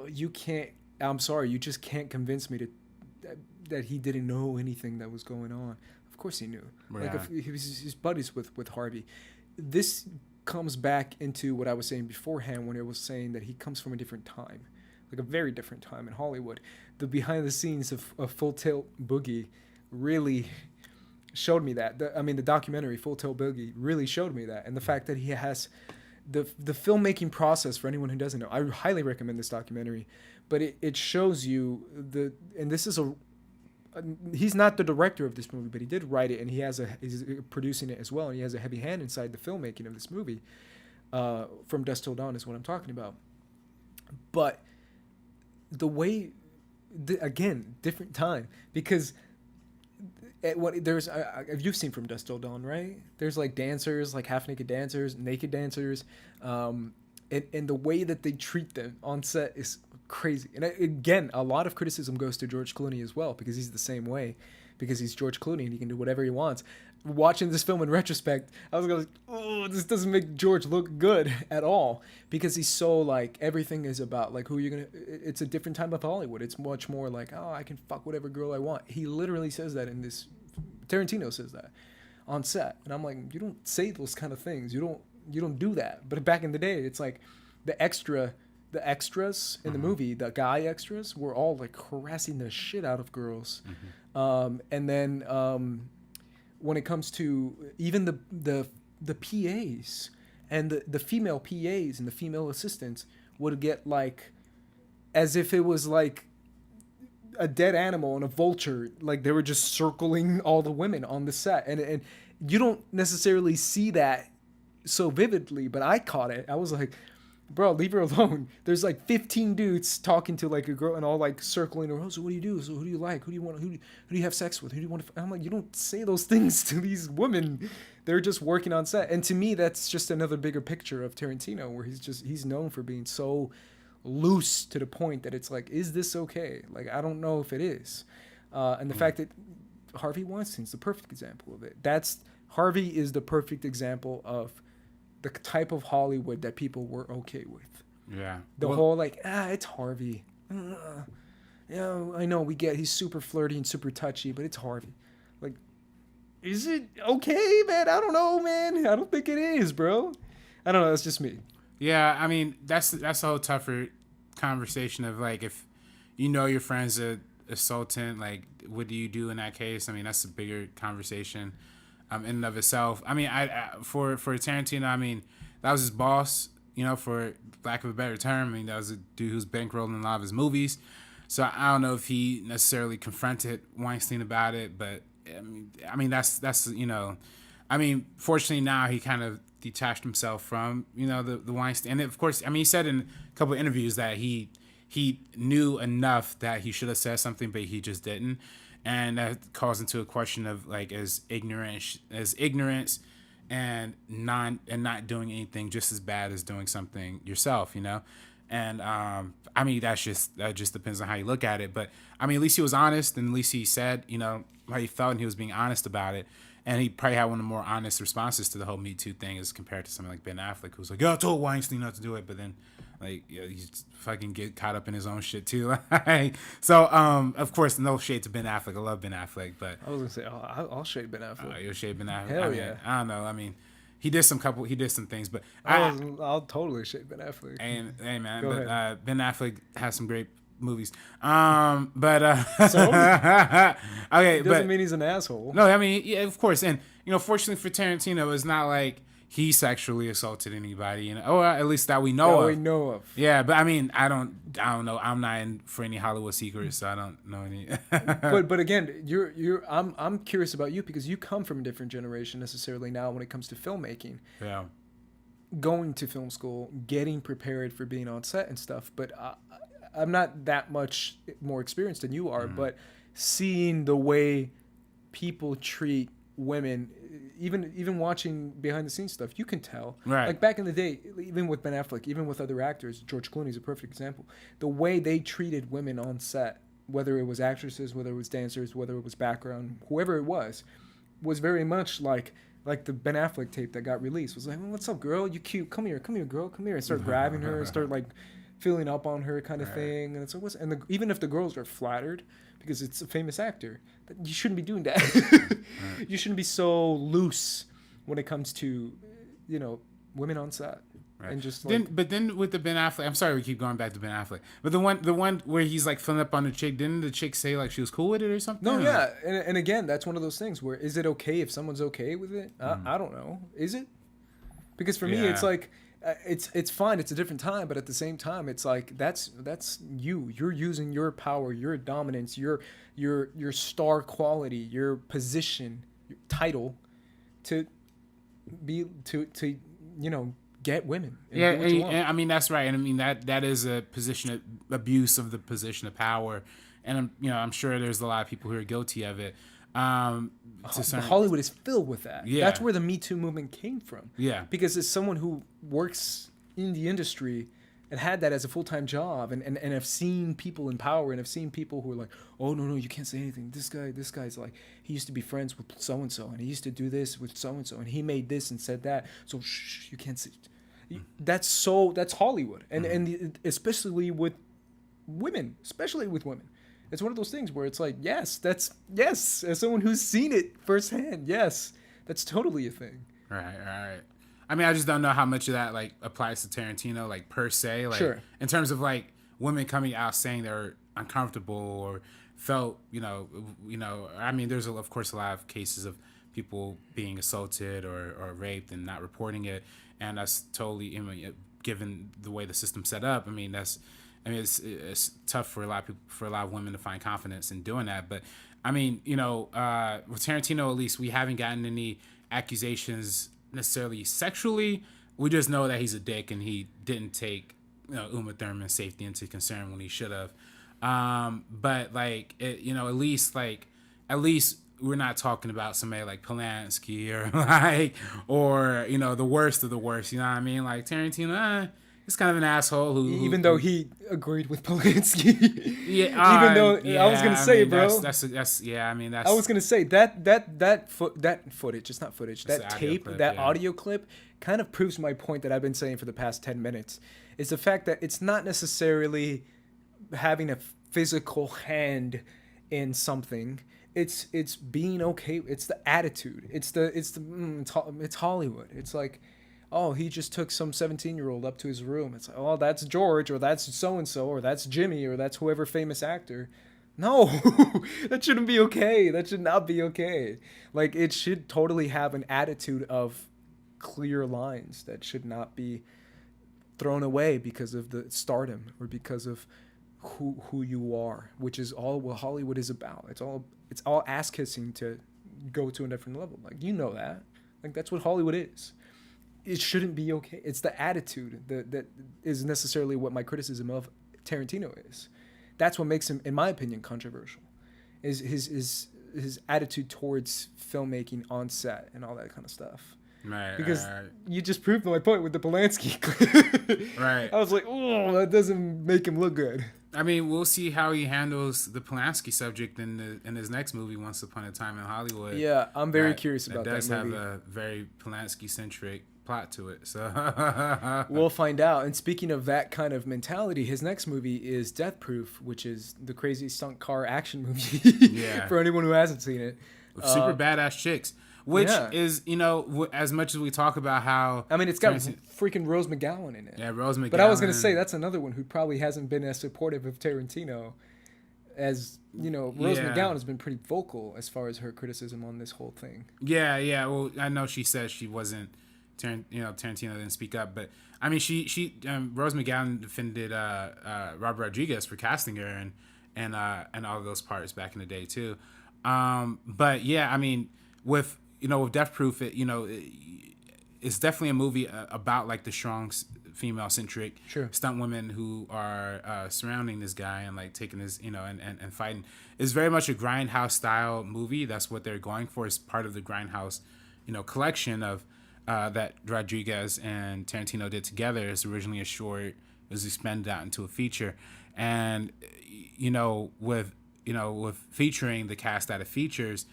[SPEAKER 1] you can't. I'm sorry, you just can't convince me that he didn't know anything that was going on. Of course he knew. Right. Like, he's buddies with Harvey. This comes back into what I was saying beforehand when it was saying that he comes from a different time, like a very different time in Hollywood. The behind the scenes of Full Tilt Boogie really showed me that. The documentary Full Tilt Boogie really showed me that, and the fact that he has the filmmaking process. For anyone who doesn't know, I highly recommend this documentary. But it shows you and this is he's not the director of this movie, but he did write it, and he's producing it as well, and he has a heavy hand inside the filmmaking of this movie. From Dusk Till Dawn is what I'm talking about. But the way, again, different time, because you've seen From Dusk Till Dawn, right? There's like dancers, like half naked dancers, naked dancers, and the way that they treat them on set is crazy. And again, a lot of criticism goes to George Clooney as well, because he's the same way, because he's George Clooney and he can do whatever he wants. Watching this film in retrospect, I was like, oh, this doesn't make George look good at all, because he's so like, everything is about like who you're gonna, it's a different time of Hollywood. It's much more like, oh, I can fuck whatever girl I want. He literally says that in this, Tarantino says that on set, and I'm like, you don't say those kind of things. You don't do that. But back in the day, it's like the extras in the movie, the guy extras, were all like harassing the shit out of girls. And then when it comes to even the PAs and the female PAs and the female assistants would get like, as if it was like a dead animal and a vulture, like they were just circling all the women on the set, and you don't necessarily see that so vividly, but I caught it. I was like, bro, leave her alone. There's like 15 dudes talking to like a girl and all like circling her. Oh, so what do you do? So who do you like? Who do you want? Who do you have sex with? Who do you want to? I'm like, you don't say those things to these women. They're just working on set. And to me, that's just another bigger picture of Tarantino, where he's known for being so loose to the point that it's like, is this okay? Like, I don't know if it is. And the fact that Harvey Weinstein's the perfect example of it. Harvey is the perfect example of the type of Hollywood that people were okay with.
[SPEAKER 2] Yeah.
[SPEAKER 1] The whole like, it's Harvey. Yeah, I know he's super flirty and super touchy, but it's Harvey. Like, is it okay, man? I don't know, man. I don't think it is, bro. I don't know. That's just me.
[SPEAKER 2] Yeah, I mean, that's a whole tougher conversation of like, if you know your friend's a assaultant, like, what do you do in that case? I mean, that's a bigger conversation. In and of itself. I mean, for Tarantino, I mean, that was his boss, for lack of a better term. I mean, that was a dude who's bankrolling a lot of his movies. So I don't know if he necessarily confronted Weinstein about it, but I mean, that's I mean, fortunately now he kind of detached himself from, the Weinstein. And of course, I mean, he said in a couple of interviews that he knew enough that he should have said something, but he just didn't. And that calls into a question of like, as ignorance and not doing anything just as bad as doing something yourself, And I mean, that just depends on how you look at it. But I mean, at least he was honest, and at least he said, how he felt, and he was being honest about it. And he probably had one of the more honest responses to the whole Me Too thing as compared to something like Ben Affleck, who's like, I told Weinstein not to do it, but then like, you just fucking get caught up in his own shit too. So, of course, no shade to Ben Affleck. I love Ben Affleck, but
[SPEAKER 1] I was gonna say, I'll shade Ben Affleck.
[SPEAKER 2] You'll shade Ben Affleck.
[SPEAKER 1] Hell yeah.
[SPEAKER 2] I don't know. I mean, he did some things, but
[SPEAKER 1] I'll totally shade Ben Affleck.
[SPEAKER 2] And hey man,
[SPEAKER 1] Go
[SPEAKER 2] but
[SPEAKER 1] ahead.
[SPEAKER 2] Ben Affleck has some great movies. But
[SPEAKER 1] So
[SPEAKER 2] okay,
[SPEAKER 1] it doesn't mean he's an asshole.
[SPEAKER 2] No, I mean, yeah, of course. And fortunately for Tarantino, it's not like he sexually assaulted anybody, or at least that we know of. Yeah, but I mean, I don't know. I'm not in for any Hollywood secrets, so I don't know any.
[SPEAKER 1] but again, I'm curious about you, because you come from a different generation necessarily now when it comes to filmmaking.
[SPEAKER 2] Yeah.
[SPEAKER 1] Going to film school, getting prepared for being on set and stuff, but I'm not that much more experienced than you are, but seeing the way people treat women, even watching behind the scenes stuff, you can tell.
[SPEAKER 2] Right.
[SPEAKER 1] Like back in the day, even with Ben Affleck, even with other actors, George Clooney is a perfect example. The way they treated women on set, whether it was actresses, whether it was dancers, whether it was background, whoever it was very much like the Ben Affleck tape that got released. Was like, what's up, girl? You cute. Come here, girl. Come here. And start grabbing her and start like feeling up on her kind of thing. And it's like, even if the girls are flattered, because it's a famous actor, you shouldn't be doing that. You shouldn't be so loose when it comes to, women on set.
[SPEAKER 2] Right.
[SPEAKER 1] And just
[SPEAKER 2] but then with the Ben Affleck, I'm sorry we keep going back to Ben Affleck, but the one where he's like filling up on the chick, didn't the chick say like she was cool with it or something?
[SPEAKER 1] No, yeah, and again, that's one of those things where is it okay if someone's okay with it? I don't know. Is it? Because for me, it's like it's fine. It's a different time, but at the same time, it's like that's you. You're using your power, your dominance, your star quality, your position, your title, to get women.
[SPEAKER 2] And I mean that's right, and I mean that is a position of abuse of the position of power, and I'm sure there's a lot of people who are guilty of it.
[SPEAKER 1] Hollywood is filled with that. Yeah. That's where the Me Too movement came from.
[SPEAKER 2] Yeah,
[SPEAKER 1] because as someone who works in the industry and had that as a full-time job, and have seen people in power, and have seen people who are like, oh no, you can't say anything. This guy's like, he used to be friends with so and so, and he used to do this with so and so, and he made this and said that. So shh, you can't say. That's Hollywood, and especially with women, it's one of those things where it's like, yes, as someone who's seen it firsthand, yes, that's totally a thing.
[SPEAKER 2] Right. I mean, I just don't know how much of that like applies to Tarantino, like per se, like
[SPEAKER 1] sure.
[SPEAKER 2] In terms of like women coming out saying they're uncomfortable or felt, I mean, there's of course a lot of cases of people being assaulted or raped and not reporting it. And that's totally, given the way the system's set up. It's tough for a lot of women to find confidence in doing that. But I mean, with Tarantino, at least we haven't gotten any accusations necessarily sexually. We just know that he's a dick and he didn't take Uma Thurman's safety into concern when he should have. But like at least we're not talking about somebody like Polanski or the worst of the worst. You know what I mean? Like Tarantino, he's kind of an asshole who
[SPEAKER 1] though he agreed with Polanski.
[SPEAKER 2] Yeah.
[SPEAKER 1] Even though I was gonna say, bro.
[SPEAKER 2] That's yeah. I mean, that's.
[SPEAKER 1] I was gonna say that footage. It's not footage. That tape,
[SPEAKER 2] clip,
[SPEAKER 1] that audio clip, kind of proves my point that I've been saying for the past 10 minutes. Is the fact that it's not necessarily having a physical hand in something. It's being okay. It's the attitude. It's Hollywood. It's like, oh, he just took some 17-year-old up to his room. It's like, oh, that's George, or that's so-and-so, or that's Jimmy, or that's whoever famous actor. No, that shouldn't be okay. That should not be okay. Like, it should totally have an attitude of clear lines that should not be thrown away because of the stardom or because of who you are, which is all what Hollywood is about. It's all ass kissing to go to a different level. Like, that. Like, that's what Hollywood is. It shouldn't be okay. It's the attitude that is necessarily what my criticism of Tarantino is. That's what makes him, in my opinion, controversial. Is his attitude towards filmmaking on set and all that kind of stuff.
[SPEAKER 2] Right.
[SPEAKER 1] Because you just proved my point with the Polanski clip.
[SPEAKER 2] Right.
[SPEAKER 1] I was like, oh, that doesn't make him look good.
[SPEAKER 2] I mean, we'll see how he handles the Polanski subject in his next movie, Once Upon a Time in Hollywood.
[SPEAKER 1] Yeah, I'm very curious about that movie.
[SPEAKER 2] That does have a very Polanski-centric plot to it. So
[SPEAKER 1] we'll find out. And speaking of that kind of mentality, his next movie is Death Proof, which is the crazy stunt car action movie for anyone who hasn't seen it.
[SPEAKER 2] With super badass chicks. Which is, as much as we talk about how...
[SPEAKER 1] I mean, it's got freaking Rose McGowan in it.
[SPEAKER 2] Yeah, Rose McGowan.
[SPEAKER 1] But I was going to say, that's another one who probably hasn't been as supportive of Tarantino as, Rose McGowan has been pretty vocal as far as her criticism on this whole thing.
[SPEAKER 2] Yeah. Well, I know she says she wasn't... Tarantino didn't speak up. But, I mean, Rose McGowan defended Robert Rodriguez for casting her and all of those parts back in the day, too. But, yeah, I mean, with Death Proof, it's definitely a movie about like the strong female-centric stunt women who are surrounding this guy and like taking his, and fighting. It's very much a Grindhouse style movie. That's what they're going for. It's part of the Grindhouse, collection of that Rodriguez and Tarantino did together. It's originally a short. It was expanded out into a feature, and with featuring the cast that it features.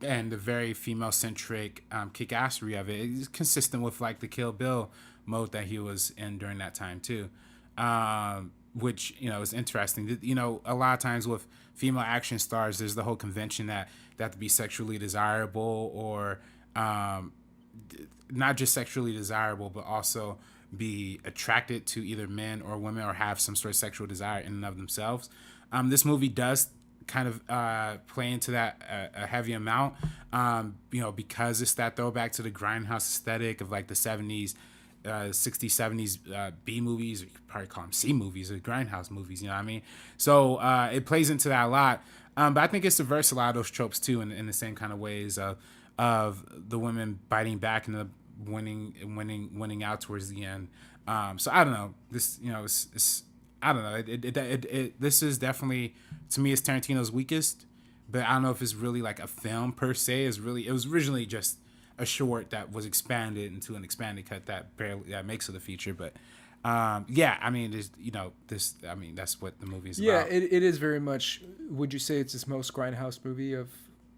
[SPEAKER 2] And the very female-centric kick-assery of it is consistent with like the Kill Bill mode that he was in during that time too, which is interesting. A lot of times with female action stars, there's the whole convention that they have to be sexually desirable or not just sexually desirable, but also be attracted to either men or women or have some sort of sexual desire in and of themselves. This movie does kind of play into that a heavy amount, because it's that throwback to the grindhouse aesthetic of like the 70s, 60s, 70s B movies, or you could probably call them C movies or grindhouse movies, you know what I mean? So it plays into that a lot. But I think it subverts a lot of those tropes too in the same kind of ways of the women biting back and the winning out towards the end. So I don't know. This, it's I don't know. This is definitely, to me, it's Tarantino's weakest. But I don't know if it's really like a film per se. It was originally just a short that was expanded into an expanded cut that makes it a feature. But I mean, that's what the movie is about.
[SPEAKER 1] Yeah, it is very much. Would you say it's his most grindhouse movie of?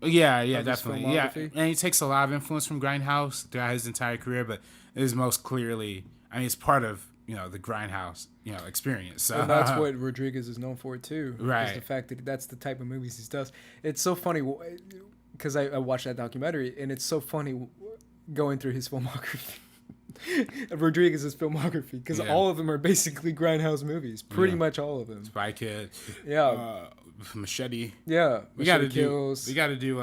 [SPEAKER 2] Yeah, definitely. Yeah, and he takes a lot of influence from Grindhouse throughout his entire career, but it is most clearly, I mean, it's part of, the Grindhouse, experience. So
[SPEAKER 1] and that's what Rodriguez is known for too.
[SPEAKER 2] Right.
[SPEAKER 1] Is the fact that that's the type of movies he does. It's so funny because I watched that documentary, and it's so funny going through his filmography. Rodriguez's filmography, because all of them are basically Grindhouse movies. Pretty much all of them.
[SPEAKER 2] Spy Kid.
[SPEAKER 1] Yeah.
[SPEAKER 2] Machete.
[SPEAKER 1] Yeah.
[SPEAKER 2] We got to do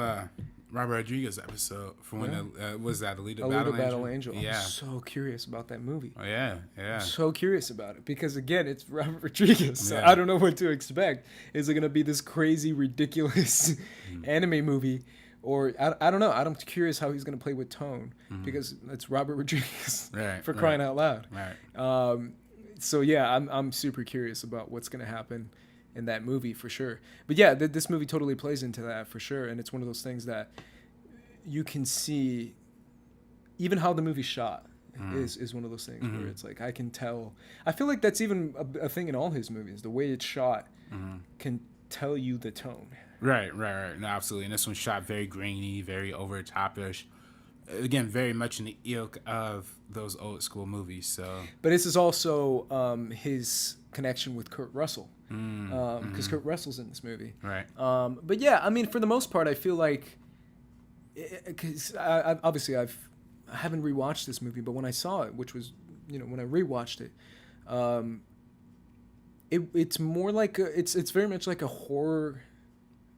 [SPEAKER 2] Robert Rodriguez episode for when was that Alita Battle Angel?
[SPEAKER 1] Yeah. I'm so curious about that movie.
[SPEAKER 2] Oh yeah. I'm
[SPEAKER 1] so curious about it because again, it's Robert Rodriguez. So I don't know what to expect. Is it going to be this crazy, ridiculous anime movie? Or I don't know. I'm curious how he's going to play with tone because it's Robert Rodriguez for crying out loud.
[SPEAKER 2] Right.
[SPEAKER 1] So yeah, I'm super curious about what's going to happen in that movie for sure. But yeah, this movie totally plays into that for sure. And it's one of those things that you can see even how the movie's shot is one of those things where it's like, I can tell. I feel like that's even a thing in all his movies. The way it's shot can tell you the tone.
[SPEAKER 2] Right. No, absolutely. And this one's shot very grainy, very over top-ish. Again, very much in the ilk of those old school movies. So,
[SPEAKER 1] but this is also his connection with Kurt Russell, because Kurt Russell's in this movie.
[SPEAKER 2] Right.
[SPEAKER 1] But yeah, I mean, for the most part, I feel like, because I haven't rewatched this movie, but when I saw it, which was when I rewatched it, it's more like it's very much like a horror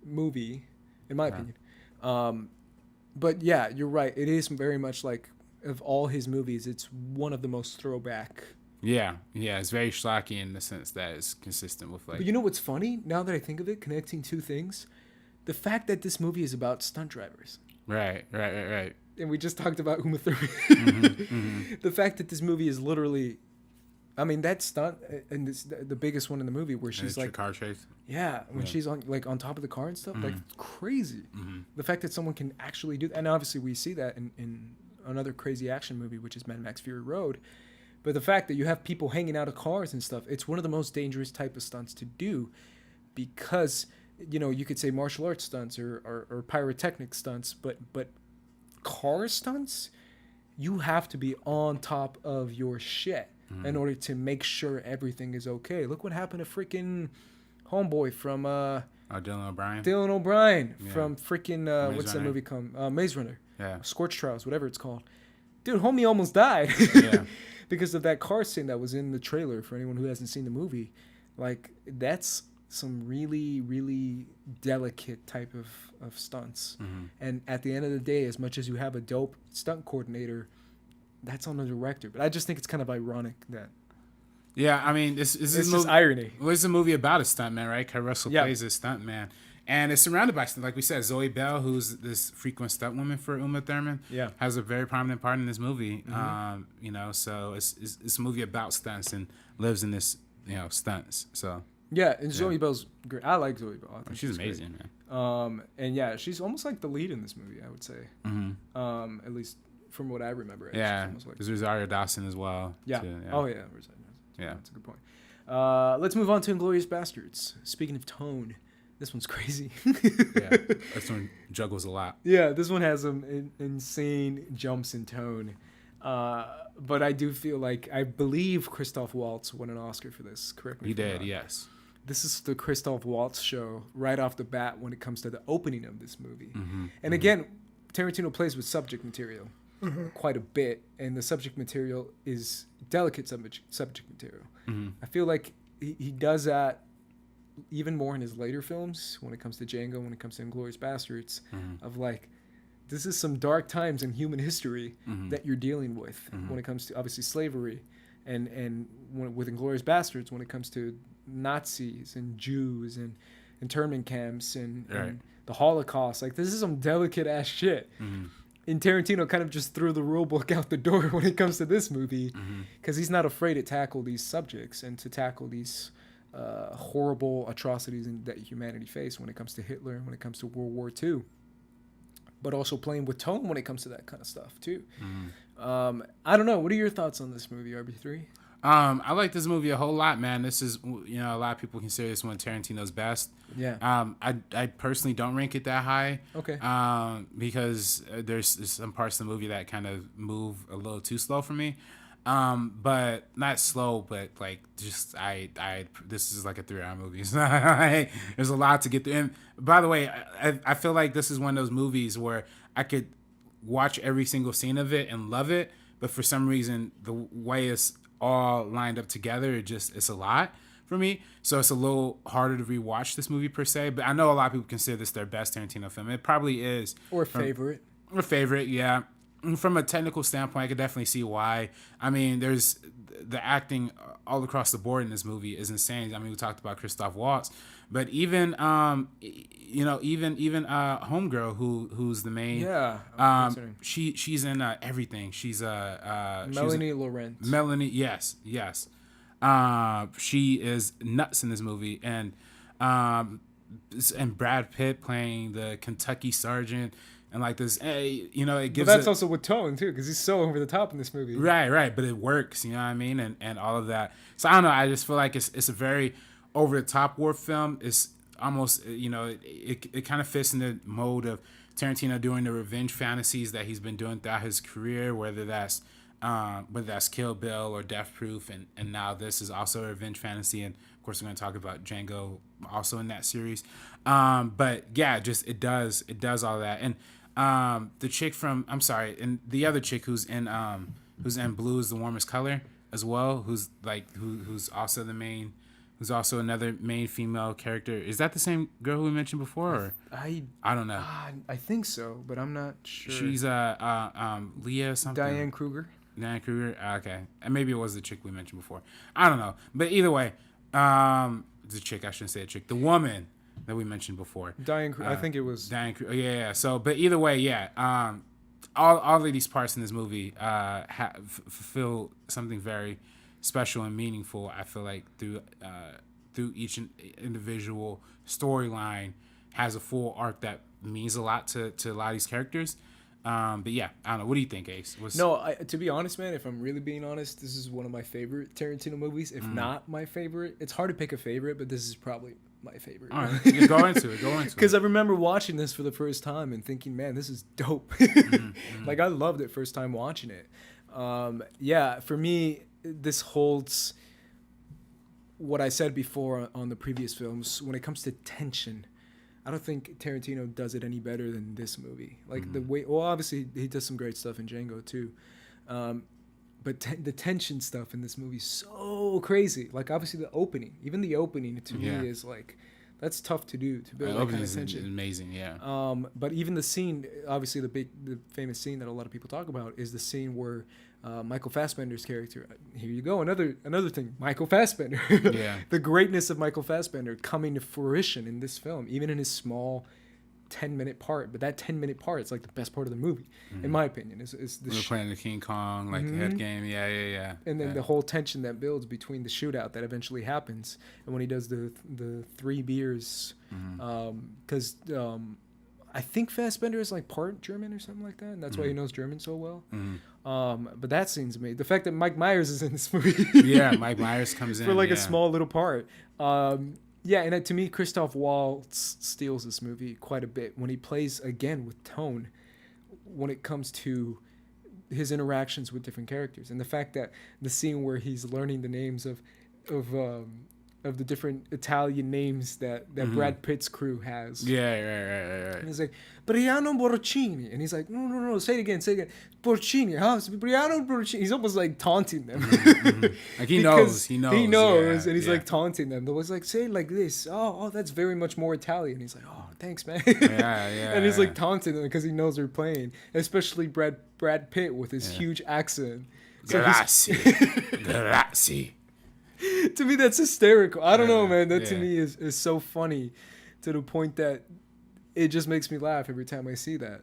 [SPEAKER 1] movie, in my opinion. But yeah, you're right. It is very much like, of all his movies, it's one of the most throwback.
[SPEAKER 2] Yeah, it's very schlocky in the sense that it's consistent with like.
[SPEAKER 1] But you know what's funny? Now that I think of it, connecting two things, the fact that this movie is about stunt drivers.
[SPEAKER 2] Right.
[SPEAKER 1] And we just talked about Uma Thurman. The fact that this movie is literally, I mean, that stunt, and this, the biggest one in the movie where she's like
[SPEAKER 2] car chase.
[SPEAKER 1] Yeah, when she's on top of the car and stuff, like crazy. The fact that someone can actually do that, and obviously we see that in another crazy action movie, which is Mad Max Fury Road. But the fact that you have people hanging out of cars and stuff, it's one of the most dangerous type of stunts to do, because you could say martial arts stunts or pyrotechnic stunts, but car stunts, you have to be on top of your shit in order to make sure everything is okay. Look what happened to freaking homeboy from Dylan O'Brien from freaking what's that movie called? Maze Runner.
[SPEAKER 2] Yeah.
[SPEAKER 1] Scorched Trials, whatever it's called. Dude, homie almost died.
[SPEAKER 2] Yeah.
[SPEAKER 1] Because of that car scene that was in the trailer. For anyone who hasn't seen the movie, like, that's some really, really delicate type of stunts. And at the end of the day, as much as you have a dope stunt coordinator, that's on the director. But I just think it's kind of ironic that.
[SPEAKER 2] Yeah, I mean, it's
[SPEAKER 1] just irony.
[SPEAKER 2] Well, it's a movie about a stuntman, right? Kurt Russell plays a stuntman. And it's surrounded by, like we said, Zoe Bell, who's this frequent stunt woman for Uma Thurman, has a very prominent part in this movie. So it's a movie about stunts and lives in this, stunts. So
[SPEAKER 1] yeah, and Zoe Bell's great. I like Zoe Bell. I think
[SPEAKER 2] she's amazing,
[SPEAKER 1] man. And yeah, she's almost like the lead in this movie, I would say. At least from what I remember.
[SPEAKER 2] Yeah, there's Rosario Dawson as well.
[SPEAKER 1] Yeah.
[SPEAKER 2] Too,
[SPEAKER 1] Oh yeah, Rosario Dawson.
[SPEAKER 2] Yeah,
[SPEAKER 1] that's a good point. Let's move on to Inglourious Bastards. Speaking of tone. This one's crazy.
[SPEAKER 2] Yeah, this one juggles a lot.
[SPEAKER 1] Yeah, this one has some insane jumps in tone. But I do feel like, I believe Christoph Waltz won an Oscar for this. Correct me.
[SPEAKER 2] He did, yes.
[SPEAKER 1] This is the Christoph Waltz show right off the bat when it comes to the opening of this movie. And again, Tarantino plays with subject material. quite a bit, and the subject material is delicate subject material. I feel like he does that even more in his later films when it comes to Django, when it comes to Inglourious Basterds, of like, this is some dark times in human history that you're dealing with when it comes to obviously slavery, and with Inglourious Basterds when it comes to Nazis and Jews and internment camps and the Holocaust. Like, this is some delicate ass shit. And Tarantino kind of just threw the rule book out the door when it comes to this movie, because he's not afraid to tackle these subjects and to tackle these horrible atrocities that humanity faced when it comes to Hitler and when it comes to World War II, but also playing with tone when it comes to that kind of stuff too. I don't know. What are your thoughts on this movie, RB3?
[SPEAKER 2] I like this movie a whole lot, man. This is, you know, a lot of people consider this one of Tarantino's best.
[SPEAKER 1] Yeah.
[SPEAKER 2] I personally don't rank it that high.
[SPEAKER 1] Okay.
[SPEAKER 2] Because there's some parts of the movie that kind of move a little too slow for me. But not slow, but like just this is like a 3-hour movie. There's a lot to get through. And by the way, I feel like this is one of those movies where I could watch every single scene of it and love it, but for some reason the way it's all lined up together, it's a lot for me. So it's a little harder to rewatch this movie per se. But I know a lot of people consider this their best Tarantino film. It probably is.
[SPEAKER 1] Or favorite.
[SPEAKER 2] Or favorite, yeah. From a technical standpoint, I could definitely see why. I mean, there's the acting all across the board in this movie is insane. I mean, we talked about Christoph Waltz, but even Homegirl, who's the main, she's in everything. She's
[SPEAKER 1] Melanie Laurent.
[SPEAKER 2] Melanie, yes. She is nuts in this movie, and Brad Pitt playing the Kentucky sergeant. And like this, it gives.
[SPEAKER 1] But that's also with tone too, because he's so over the top in this movie.
[SPEAKER 2] Right. But it works, you know what I mean, and all of that. So I don't know. I just feel like it's a very over the top war film. It's almost, it kind of fits in the mode of Tarantino doing the revenge fantasies that he's been doing throughout his career, whether that's Kill Bill or Death Proof, and now this is also a revenge fantasy, and of course we're going to talk about Django also in that series. But yeah, just it does all that. And the chick and the other chick who's in Blue is the Warmest Color as well, who's also who's also another main female character. Is that the same girl who we mentioned before? Or? I don't know.
[SPEAKER 1] I think so, but I'm not sure.
[SPEAKER 2] She's Leah something.
[SPEAKER 1] Diane Kruger.
[SPEAKER 2] Okay. And maybe it was the chick we mentioned before. I don't know. But either way, the chick, I shouldn't say a chick, the woman that we mentioned before.
[SPEAKER 1] Diane Kruger. I think it was.
[SPEAKER 2] Diane Kruger. Yeah. So, but either way, yeah. All of these parts in this movie fulfill something very special and meaningful. I feel like through each individual storyline has a full arc that means a lot to a lot of these characters. But yeah, I don't know. What do you think, Ace?
[SPEAKER 1] To be honest, man, if I'm really being honest, this is one of my favorite Tarantino movies, if not my favorite. It's hard to pick a favorite, but this is probably my favorite.
[SPEAKER 2] All right, you go into it.
[SPEAKER 1] Because I remember watching this for the first time and thinking, man, this is dope. Like, I loved it first time watching it. Yeah, for me, this holds what I said before on the previous films. When it comes to tension, I don't think Tarantino does it any better than this movie. Like the way, well, obviously he does some great stuff in Django too, but the tension stuff in this movie is so crazy. Like, obviously the opening to me is like, that's tough to do, to build that kind of tension.
[SPEAKER 2] Is amazing, yeah.
[SPEAKER 1] But even the scene, obviously the famous scene that a lot of people talk about is the scene where Michael Fassbender's character. Here you go, another thing. Michael Fassbender.
[SPEAKER 2] Yeah.
[SPEAKER 1] The greatness of Michael Fassbender coming to fruition in this film, even in his small 10-minute part. But that 10-minute part is like the best part of the movie, in my opinion. Is the
[SPEAKER 2] we're playing the King Kong, like the head game. Yeah.
[SPEAKER 1] And then the whole tension that builds between the shootout that eventually happens, and when he does the 3 beers, because I think Fassbender is like part German or something like that, and that's why he knows German so well. But that scene's amazing. The fact that Mike Myers is in this movie.
[SPEAKER 2] Yeah, Mike Myers comes in
[SPEAKER 1] for like a small little part. Yeah, and to me, Christoph Waltz steals this movie quite a bit when he plays, again, with tone when it comes to his interactions with different characters. And the fact that the scene where he's learning the names of of the different Italian names that Brad Pitt's crew has.
[SPEAKER 2] Yeah, right.
[SPEAKER 1] And he's like, Briano Borcini. And he's like, no, say it again. Borcini, huh? Briano Borcini. He's almost like taunting them.
[SPEAKER 2] Like he knows.
[SPEAKER 1] He knows. And he's like taunting them. They're always like, say it like this. Oh, that's very much more Italian. He's like, oh, thanks, man. And he's like taunting them because he knows they're playing. Especially Brad Pitt with his huge accent. So
[SPEAKER 2] Grazie.
[SPEAKER 1] To me, that's hysterical. I don't know, man. That to me is so funny to the point that it just makes me laugh every time I see that.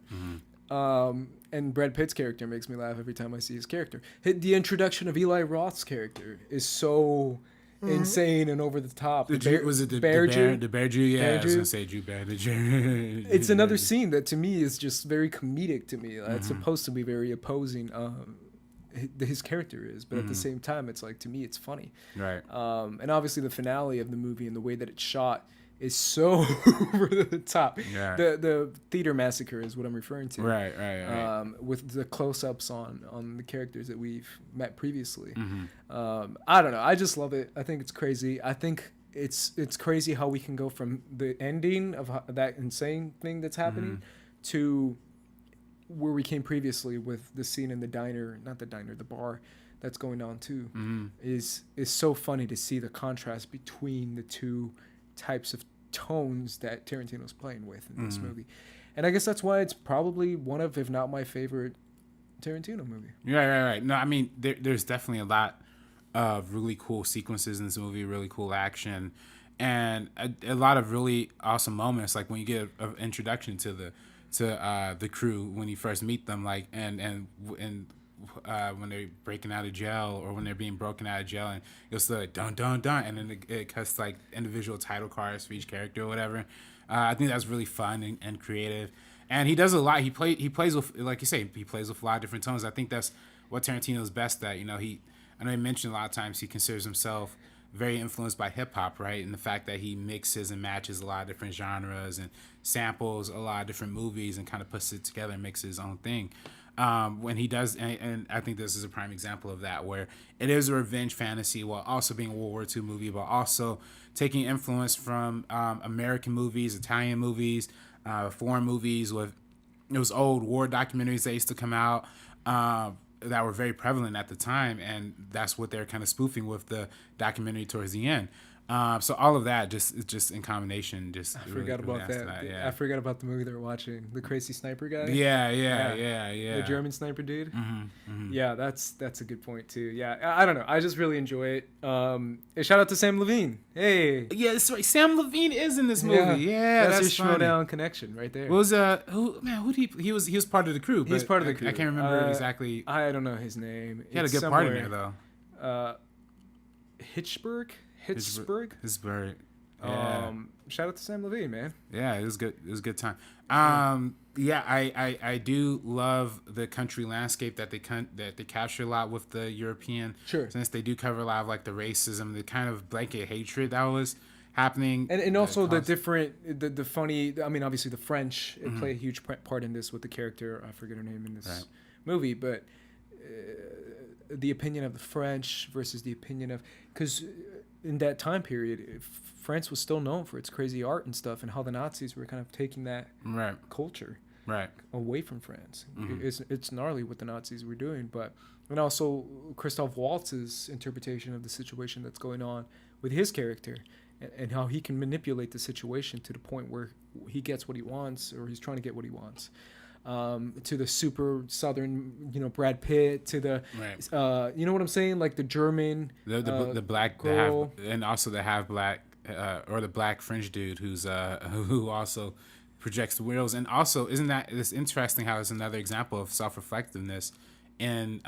[SPEAKER 1] And Brad Pitt's character makes me laugh every time I see his character. The introduction of Eli Roth's character is so insane and over the top.
[SPEAKER 2] Was it the Bear Jew? The Bear Jew, yeah. I was going to say Jew Bear.
[SPEAKER 1] It's another scene that to me is just very comedic to me. It's supposed to be very opposing. His character is, but at the same time, it's like, to me, it's funny.
[SPEAKER 2] Right.
[SPEAKER 1] And obviously the finale of the movie and the way that it's shot is so over the top.
[SPEAKER 2] Yeah.
[SPEAKER 1] The theater massacre is what I'm referring to.
[SPEAKER 2] Right.
[SPEAKER 1] With the close-ups on the characters that we've met previously. I don't know. I just love it. I think it's crazy. I think it's crazy how we can go from the ending of that insane thing that's happening to where we came previously with the scene in the bar that's going on too. Is so funny to see the contrast between the two types of tones that Tarantino's playing with in this movie. And I guess that's why it's probably one of, if not my favorite Tarantino movie.
[SPEAKER 2] Right. No, I mean, there's definitely a lot of really cool sequences in this movie, really cool action, and a lot of really awesome moments, like when you get an introduction to the crew when you first meet them, like and when they're breaking out of jail or when they're being broken out of jail, and you'll still like dun dun dun, and then it cuts like individual title cards for each character or whatever. I think that's really fun and creative, and he does a lot. He plays with, like you say, he plays with a lot of different tones. I think that's what Tarantino's best at. I know he mentioned a lot of times he considers himself very influenced by hip hop, right? And the fact that he mixes and matches a lot of different genres and samples a lot of different movies and kind of puts it together and makes his own thing. When he does, and I think this is a prime example of that, where it is a revenge fantasy while also being a World War II movie, but also taking influence from American movies, Italian movies, foreign movies, with those old war documentaries that used to come out that were very prevalent at the time, and that's what they're kind of spoofing with the documentary towards the end. So all of that just in combination, just
[SPEAKER 1] I forgot about that.
[SPEAKER 2] Yeah.
[SPEAKER 1] I forgot about the movie they were watching, the crazy sniper guy.
[SPEAKER 2] Yeah.
[SPEAKER 1] The German sniper dude. Yeah, that's a good point too. Yeah, I don't know. I just really enjoy it. Hey, shout out to Sam Levine. Hey.
[SPEAKER 2] Yeah, that's right. Sam Levine is in this movie. Yeah,
[SPEAKER 1] that's your Schmodown connection right there.
[SPEAKER 2] What was who he was part of the crew.
[SPEAKER 1] He's part of the crew.
[SPEAKER 2] I can't remember exactly.
[SPEAKER 1] I don't know his name.
[SPEAKER 2] He had a good part in there though.
[SPEAKER 1] Hitchburg.
[SPEAKER 2] Yeah.
[SPEAKER 1] Shout out to Sam Levine, man.
[SPEAKER 2] Yeah, it was good. It was a good time. Yeah, I do love the country landscape that they capture a lot with the European.
[SPEAKER 1] Sure.
[SPEAKER 2] Since they do cover a lot of like the racism, the kind of blanket hatred that was happening,
[SPEAKER 1] and also the different the funny. I mean, obviously the French play a huge part in this with the character. I forget her name in this movie, but the opinion of the French versus the opinion of, because in that time period, France was still known for its crazy art and stuff, and how the Nazis were kind of taking that culture away from France. It's gnarly what the Nazis were doing, and also Christoph Waltz's interpretation of the situation that's going on with his character, and how he can manipulate the situation to the point where he gets what he wants, or he's trying to get what he wants. To the super southern, Brad Pitt, to the, you know what I'm saying, like the German,
[SPEAKER 2] the black girl, and also the half black, or the black French dude who also projects the wheels, and also isn't that it's interesting how it's another example of self-reflectiveness in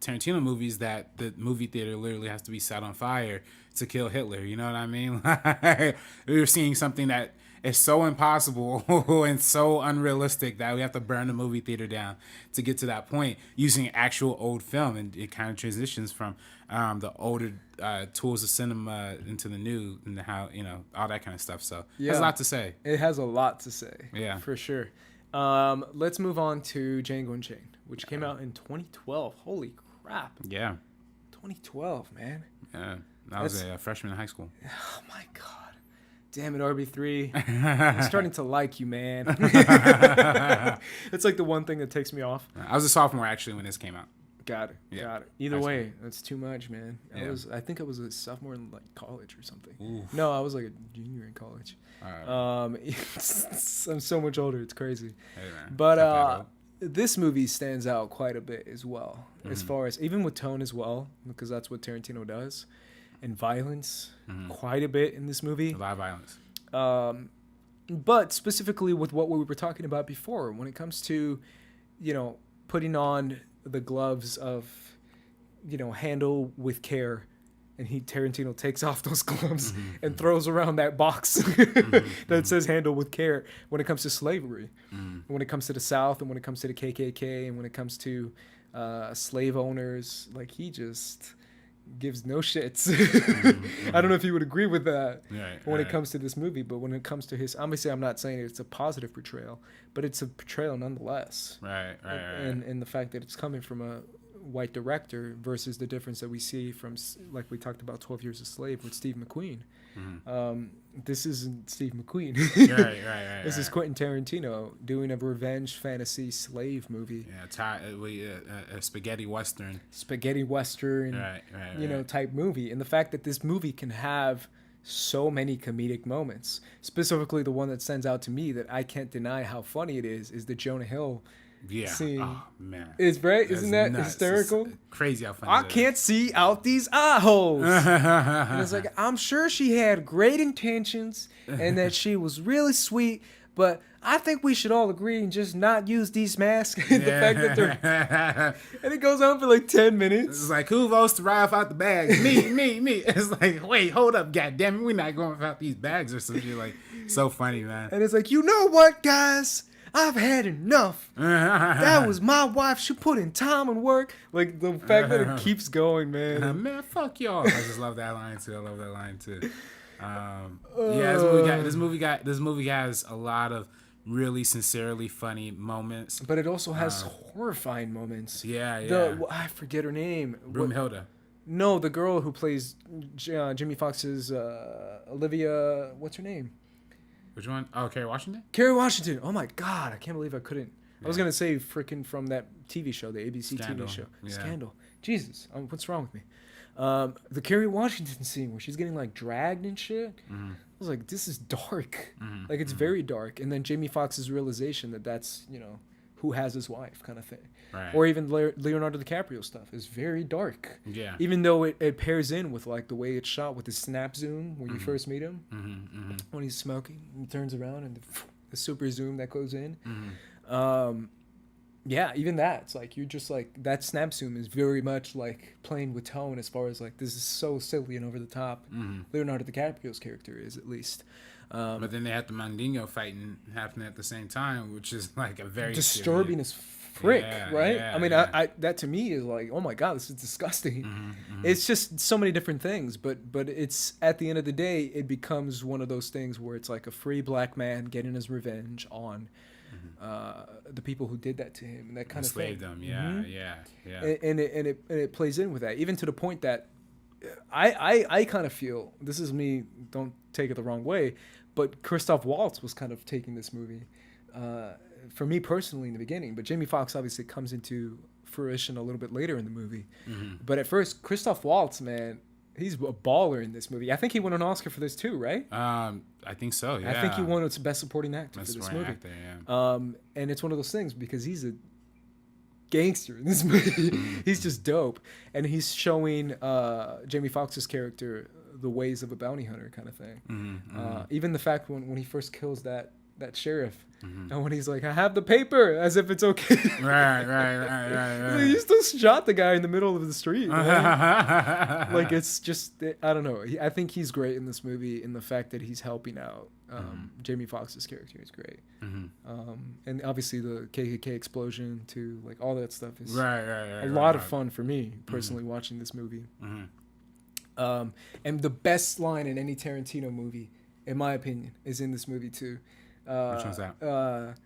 [SPEAKER 2] Tarantino movies, that the movie theater literally has to be set on fire to kill Hitler. You know what I mean? We were seeing something that is so impossible and so unrealistic that we have to burn the movie theater down to get to that point using actual old film, and it kind of transitions from the older tools of cinema into the new, and how all that kind of stuff. So it has a lot to say.
[SPEAKER 1] It has a lot to say.
[SPEAKER 2] Yeah,
[SPEAKER 1] for sure. Let's move on to Django Unchained, which came out in 2012. Holy crap!
[SPEAKER 2] Yeah,
[SPEAKER 1] 2012, man.
[SPEAKER 2] Yeah. I was a freshman in high school.
[SPEAKER 1] Oh my god. Damn it, RB3. I'm starting to like you, man. It's like the one thing that takes me off.
[SPEAKER 2] I was a sophomore actually when this came out.
[SPEAKER 1] Got it. Either way, that's too much, man. I think I was a sophomore in like college or something. Oof. No, I was like a junior in college. I'm so much older. It's crazy. Hey, man. But this movie stands out quite a bit as well, as far as even with tone as well, because that's what Tarantino does. And violence, quite a bit in this movie.
[SPEAKER 2] A lot of violence.
[SPEAKER 1] But specifically with what we were talking about before, when it comes to, putting on the gloves of, handle with care, and Tarantino takes off those gloves and throws around that box that says handle with care when it comes to slavery, when it comes to the South, and when it comes to the KKK, and when it comes to slave owners, like he just gives no shits. I don't know if you would agree with that when it comes to this movie, but when it comes to his, obviously I'm not saying it's a positive portrayal, but it's a portrayal nonetheless. Right. And the fact that it's coming from a white director versus the difference that we see from, like we talked about 12 Years a Slave with Steve McQueen. This isn't Steve McQueen. Right. This is Quentin Tarantino doing a revenge fantasy slave movie.
[SPEAKER 2] A spaghetti western.
[SPEAKER 1] Type movie. And the fact that this movie can have so many comedic moments, specifically the one that stands out to me that I can't deny how funny it is the Jonah Hill scene. Oh man, it's right. Isn't that nuts. Hysterical? It's
[SPEAKER 2] crazy how funny.
[SPEAKER 1] I can't see out these eye holes. And it's like, I'm sure she had great intentions and that she was really sweet, but I think we should all agree and just not use these masks. The fact that they're and it goes on for like 10 minutes.
[SPEAKER 2] It's like, who votes to ride out the bags? Me. It's like, wait, hold up, goddamn it, we're not going without these bags or something. Like, so funny, man.
[SPEAKER 1] And it's like, you know what, guys? I've had enough. That was my wife. She put in time and work. Like, the fact that it keeps going, man.
[SPEAKER 2] Man, fuck y'all. I just love that line, too. This movie has a lot of really sincerely funny moments.
[SPEAKER 1] But it also has horrifying moments. I forget her name.
[SPEAKER 2] Broomhilda.
[SPEAKER 1] No, the girl who plays Jimmy Foxx's Olivia. What's her name?
[SPEAKER 2] Which one? Oh, Kerry Washington?
[SPEAKER 1] Kerry Washington. Oh, my God. I can't believe I couldn't. Yeah. I was going to say freaking from that TV show, the ABC
[SPEAKER 2] Scandal.
[SPEAKER 1] TV show.
[SPEAKER 2] Yeah.
[SPEAKER 1] Scandal. Jesus. What's wrong with me? The Kerry Washington scene where she's getting, like, dragged and shit. I was like, this is dark. Like, it's very dark. And then Jamie Foxx's realization that that's, who has his wife kind of thing. Right. Or even Leonardo DiCaprio stuff is very dark. Yeah. Even though it pairs in with like the way it's shot with the snap zoom when you first meet him, when he's smoking, he turns around and the super zoom that goes in. Even that, it's like you're just like that snap zoom is very much like playing with tone as far as like this is so silly and over the top. Leonardo DiCaprio's character is at least.
[SPEAKER 2] But then they had the Mandingo fighting happening at the same time, which is like a very
[SPEAKER 1] disturbing as frick, right? I mean, I that to me is like, oh my God, this is disgusting. It's just so many different things, but it's at the end of the day, it becomes one of those things where it's like a free black man getting his revenge on the people who did that to him and that kind of thing.
[SPEAKER 2] Enslaved them, yeah.
[SPEAKER 1] And it plays in with that, even to the point that I kind of feel, this is me, don't take it the wrong way, but Christoph Waltz was kind of taking this movie for me personally in the beginning, but Jamie Foxx obviously comes into fruition a little bit later in the movie. But at first, Christoph Waltz, man, he's a baller in this movie. I think he won an Oscar for this too, right?
[SPEAKER 2] I think so, yeah.
[SPEAKER 1] I think he won Best Supporting Actor for this movie. And it's one of those things because he's a gangster in this movie. He's just dope. And he's showing Jamie Foxx's character the ways of a bounty hunter kind of thing. Even the fact when he first kills that sheriff, and when he's like, I have the paper, as if it's okay. Right. He still shot the guy in the middle of the street. Like, it's just, I don't know. I think he's great in this movie in the fact that he's helping out. Jamie Foxx's character is great. And obviously the KKK explosion too, like all that stuff is a lot of fun for me personally watching this movie. And the best line in any Tarantino movie, in my opinion, is in this movie too.
[SPEAKER 2] Which one's that?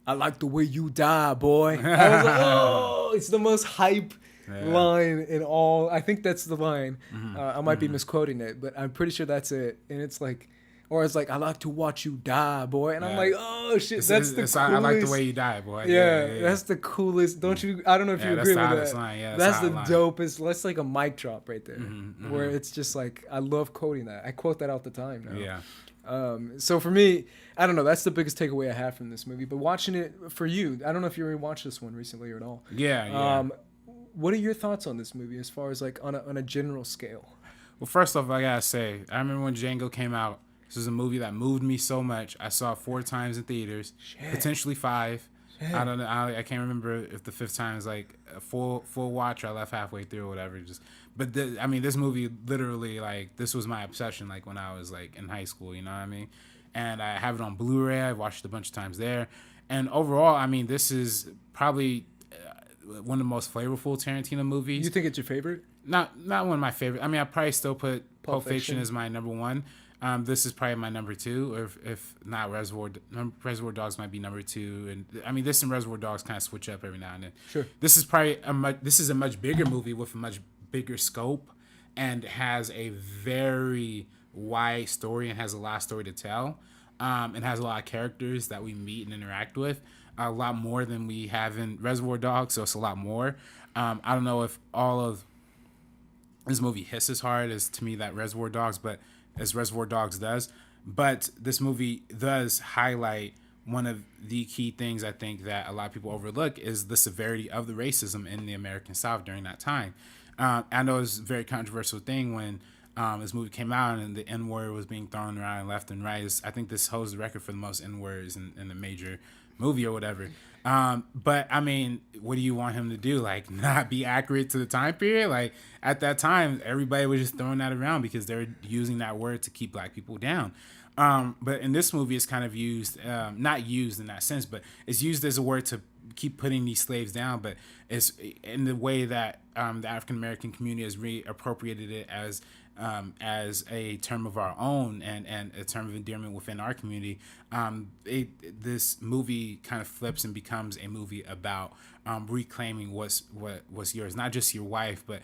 [SPEAKER 1] I like the way you die, boy. I was like, oh, it's the most hype line in all. I think that's the line. I might be misquoting it, but I'm pretty sure that's it. And it's like, or it's like, I like to watch you die, boy. And I'm like, oh shit, that's the coolest.
[SPEAKER 2] I like the way you die, boy.
[SPEAKER 1] Yeah, that's the coolest. Don't you? I don't know if you agree with that.
[SPEAKER 2] Line. Yeah,
[SPEAKER 1] that's the dopest. That's like a mic drop right there, where it's just like, I love quoting that. I quote that all the time now.
[SPEAKER 2] Yeah.
[SPEAKER 1] So for me, I don't know. That's the biggest takeaway I have from this movie. But watching it for you, I don't know if you rewatched this one recently or at all.
[SPEAKER 2] Yeah.
[SPEAKER 1] What are your thoughts on this movie as far as like on a general scale?
[SPEAKER 2] Well, first off, I gotta say, I remember when Django came out. This is a movie that moved me so much. I saw it 4 times in theaters, potentially 5. I don't know. I can't remember if the 5th time is like a full watch or I left halfway through or whatever. But this movie literally, like, this was my obsession. Like when I was like in high school, you know what I mean? And I have it on Blu-ray. I've watched it a bunch of times there. And overall, I mean, this is probably one of the most flavorful Tarantino movies.
[SPEAKER 1] You think it's your favorite?
[SPEAKER 2] Not one of my favorite. I mean, I probably still put Pulp Fiction as my number 1. This is probably my number 2, or if not, Reservoir Dogs might be number 2. And I mean, this and Reservoir Dogs kind of switch up every now and then.
[SPEAKER 1] Sure.
[SPEAKER 2] This is probably a much bigger movie with a much bigger scope, and has a very wide story and has a lot of story to tell. And has a lot of characters that we meet and interact with, a lot more than we have in Reservoir Dogs. So it's a lot more. I don't know if all of this movie hits as hard as to me that Reservoir Dogs, as Reservoir Dogs does. But this movie does highlight one of the key things I think that a lot of people overlook is the severity of the racism in the American South during that time. I know it's a very controversial thing when this movie came out and the N-word was being thrown around left and right. I think this holds the record for the most N-words in a major movie or whatever. But I mean, what do you want him to do? Like, not be accurate to the time period? Like, at that time, everybody was just throwing that around because they're using that word to keep black people down. But in this movie, it's kind of used, not used in that sense, but it's used as a word to keep putting these slaves down. But it's in the way that the African American community has reappropriated it as a term of our own and a term of endearment within our community. This movie kind of flips and becomes a movie about reclaiming what's yours, not just your wife, but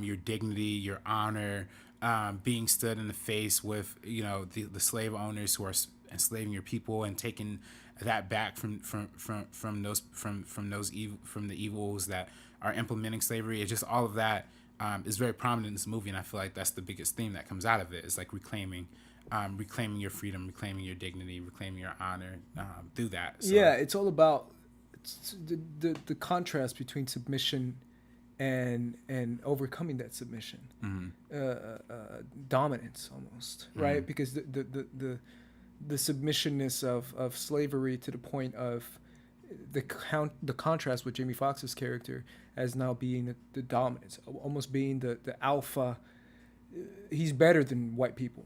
[SPEAKER 2] your dignity, your honor, being stood in the face with the slave owners who are enslaving your people and taking that back from the evils that are implementing slavery. It's just all of that. Is very prominent in this movie, and I feel like that's the biggest theme that comes out of it. Is like reclaiming your freedom, reclaiming your dignity, reclaiming your honor through that. So.
[SPEAKER 1] Yeah, it's all about the contrast between submission and overcoming that submission, dominance almost, right? Because the submissionness of slavery to the point of the contrast with Jamie Foxx's character as now being the dominance, almost being the alpha. He's better than white people.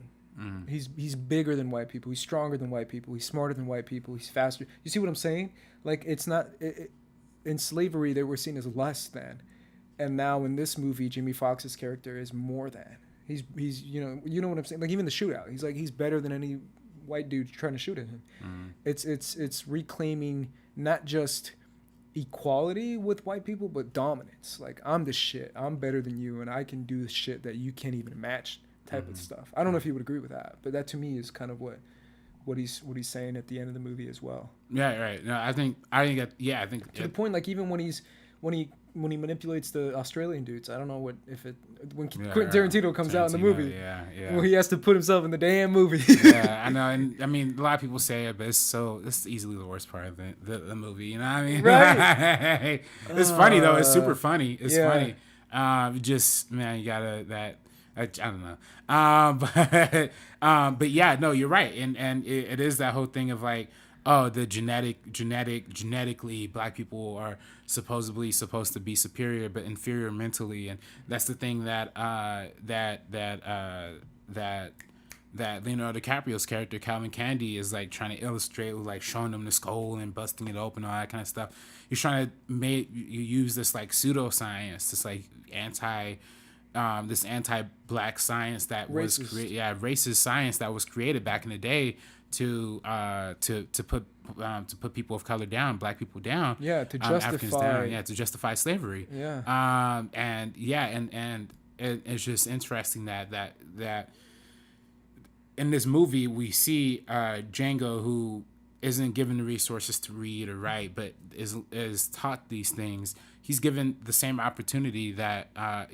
[SPEAKER 1] He's bigger than white people. He's stronger than white people. He's smarter than white people. He's faster. You see what I'm saying? Like, it's not in slavery they were seen as less than, and now in this movie Jamie Foxx's character is more than. He's you know what I'm saying? Like, even the shootout, he's better than any white dude trying to shoot at him. It's reclaiming not just equality with white people, but dominance. Like, I'm the shit. I'm better than you, and I can do the shit that you can't even match. Type of stuff. I don't know if you would agree with that, but that to me is kind of what he's saying at the end of the movie as well.
[SPEAKER 2] Yeah, right. No, I think to
[SPEAKER 1] the point, like, even when he manipulates the Australian dudes, I don't know when Quentin Tarantino comes out in the movie, where he has to put himself in the damn movie.
[SPEAKER 2] Yeah, I know, and I mean, a lot of people say it, but it's easily the worst part of the movie. You know what I mean?
[SPEAKER 1] Right.
[SPEAKER 2] It's funny though. It's super funny. It's funny. Just, man, you gotta that. I don't know. But yeah, no, you're right. And it is that whole thing of like, oh, the genetically black people are supposedly supposed to be superior but inferior mentally. And that's the thing that Leonardo DiCaprio's character, Calvin Candy, is like trying to illustrate with, like showing them the skull and busting it open and all that kind of stuff. He's trying to use this like pseudoscience, this like this anti-black science that
[SPEAKER 1] racist.
[SPEAKER 2] was racist science that was created back in the day to put people of color down, black people down,
[SPEAKER 1] to justify
[SPEAKER 2] to justify slavery. And it's just interesting that in this movie we see Django, who isn't given the resources to read or write, but is taught these things. He's given the same opportunity that not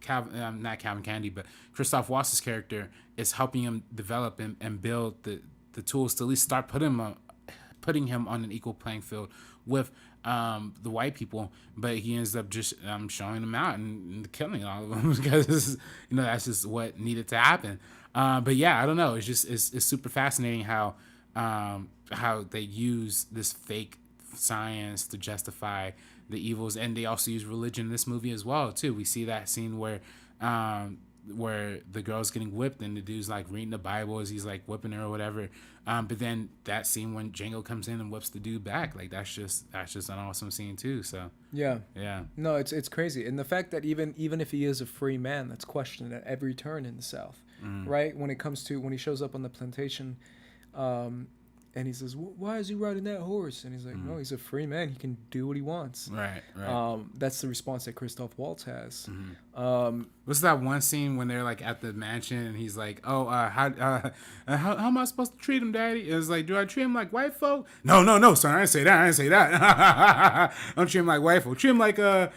[SPEAKER 2] Calvin Candy, but Christoph Waltz's character is helping him develop and build the tools to at least start putting him on an equal playing field with the white people. But he ends up just showing them out and killing all of them because that's just what needed to happen. But yeah, I don't know. It's super fascinating how they use this fake science to justify the evils, and they also use religion in this movie as well too. We see that scene where the girl's getting whipped and the dude's like reading the Bible as he's like whipping her or whatever. But then that scene when Django comes in and whips the dude back, like that's just an awesome scene too. So yeah.
[SPEAKER 1] No, it's crazy, and the fact that even if he is a free man, that's questioned at every turn in the South, right? When he shows up on the plantation. And he says, "Why is he riding that horse?" And he's like, "No, he's a free man. He can do what he wants."
[SPEAKER 2] Right.
[SPEAKER 1] That's the response that Christoph Waltz has.
[SPEAKER 2] What's that one scene when they're like at the mansion and he's like, "Oh, how am I supposed to treat him, Daddy?" It's like, "Do I treat him like white folk?" No, son, I didn't say that. I don't treat him like white folk. Treat him like the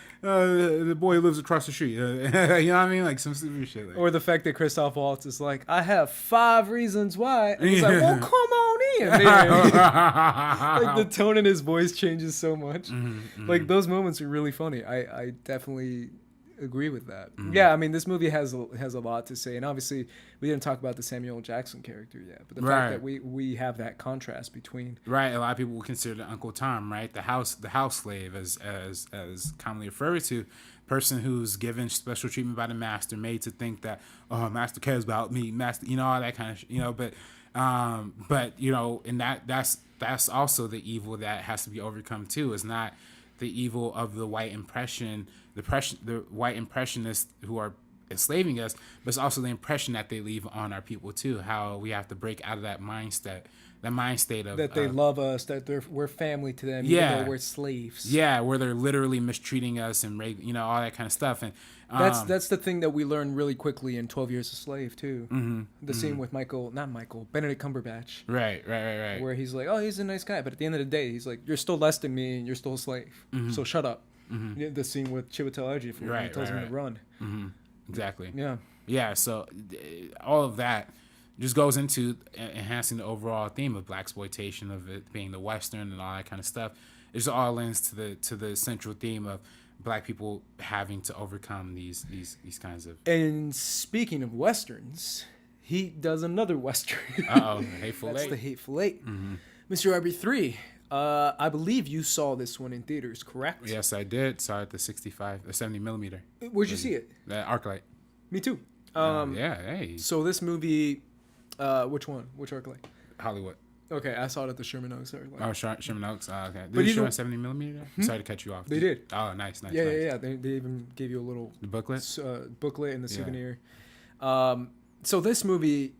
[SPEAKER 2] boy who lives across the street. You know what I mean? Like some stupid shit. Like.
[SPEAKER 1] Or the fact that Christoph Waltz is like, "I have 5 reasons why," and he's like, "Well, come on in, man." Like the tone in his voice changes so much. Like those moments are really funny. I definitely agree with that. Yeah, I mean, this movie has a lot to say, and obviously we didn't talk about the Samuel L. Jackson character yet, but the fact that we have that contrast between
[SPEAKER 2] a lot of people will consider Uncle Tom, right, the house slave, as commonly referred to, person who's given special treatment by the master, made to think that master cares about me, master, all that kind of but and that's also the evil that has to be overcome too. It's not the evil of the white impression, the white impressionists who are enslaving us, but it's also the impression that they leave on our people too. How we have to break out of that mind state of
[SPEAKER 1] that they love us, that we're family to them, even though we're slaves.
[SPEAKER 2] Yeah, where they're literally mistreating us and all that kind of stuff. And
[SPEAKER 1] that's the thing that we learn really quickly in 12 Years a Slave too. The scene with Benedict Cumberbatch.
[SPEAKER 2] Right.
[SPEAKER 1] Where he's like, "Oh, he's a nice guy," but at the end of the day, he's like, "You're still less than me, and you're still a slave. So shut up." The scene with Chiwetel Ejiofor, he tells him to run.
[SPEAKER 2] Exactly.
[SPEAKER 1] Yeah.
[SPEAKER 2] So all of that just goes into enhancing the overall theme of blaxploitation, of it being the Western and all that kind of stuff. It just all lends to the central theme of black people having to overcome these kinds of.
[SPEAKER 1] And speaking of Westerns, he does another Western.
[SPEAKER 2] Hateful Eight.
[SPEAKER 1] That's the Hateful Eight. Mr. RB3, I believe you saw this one in theaters, correct?
[SPEAKER 2] Yes, I did. Saw it the 70 millimeter.
[SPEAKER 1] Where'd you see it?
[SPEAKER 2] ArcLight.
[SPEAKER 1] Me too.
[SPEAKER 2] Hey.
[SPEAKER 1] So this movie, which one? Which ArcLight?
[SPEAKER 2] Hollywood.
[SPEAKER 1] Okay, I saw it at the Sherman Oaks ArcLight.
[SPEAKER 2] Oh, Sherman Oaks. Okay. Did they show a 70 millimeter? Sorry to cut you off.
[SPEAKER 1] They did.
[SPEAKER 2] Oh, nice.
[SPEAKER 1] Yeah. They even gave you a little
[SPEAKER 2] booklet
[SPEAKER 1] and the souvenir. So this movie,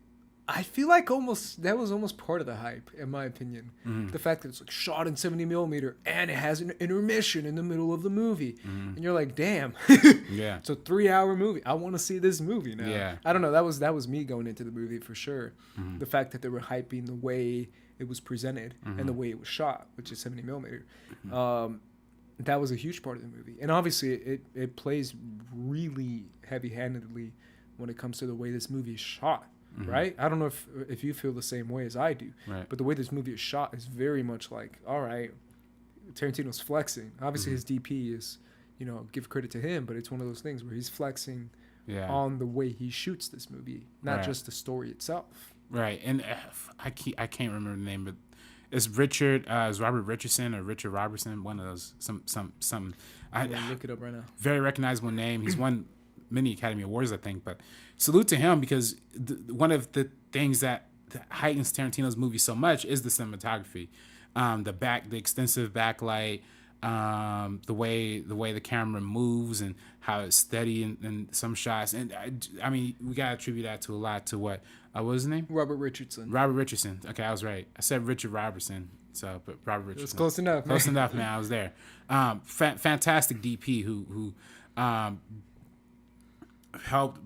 [SPEAKER 1] I feel like that was almost part of the hype, in my opinion. The fact that it's like shot in 70 millimeter and it has an intermission in the middle of the movie, and you're like, damn, it's a 3-hour movie. I want to see this movie now.
[SPEAKER 2] Yeah.
[SPEAKER 1] I don't know. That was me going into the movie for sure. The fact that they were hyping the way it was presented and the way it was shot, which is 70 millimeter. That was a huge part of the movie, and obviously it plays really heavy-handedly when it comes to the way this movie is shot. Right? I don't know if you feel the same way as I do.
[SPEAKER 2] Right.
[SPEAKER 1] But the way this movie is shot is very much like, all right, Tarantino's flexing. Obviously, his DP is, give credit to him, but it's one of those things where he's flexing on the way he shoots this movie, not just the story itself.
[SPEAKER 2] Right. And I can't remember the name, but it's Robert Richardson or Richard Robertson, one of those. Some.
[SPEAKER 1] I'm gonna look it up right now.
[SPEAKER 2] Very recognizable name. He's won many Academy Awards, I think, but salute to him, because one of the things that heightens Tarantino's movie so much is the cinematography, the extensive backlight, the way the camera moves and how it's steady in some shots. And I mean, we gotta attribute that to a lot to what was his name?
[SPEAKER 1] Robert Richardson.
[SPEAKER 2] Robert Richardson. Okay, I was right. I said Richard Robertson. So, but Robert Richardson.
[SPEAKER 1] It was close enough.
[SPEAKER 2] Close enough, man. I was there. Fantastic DP who helped,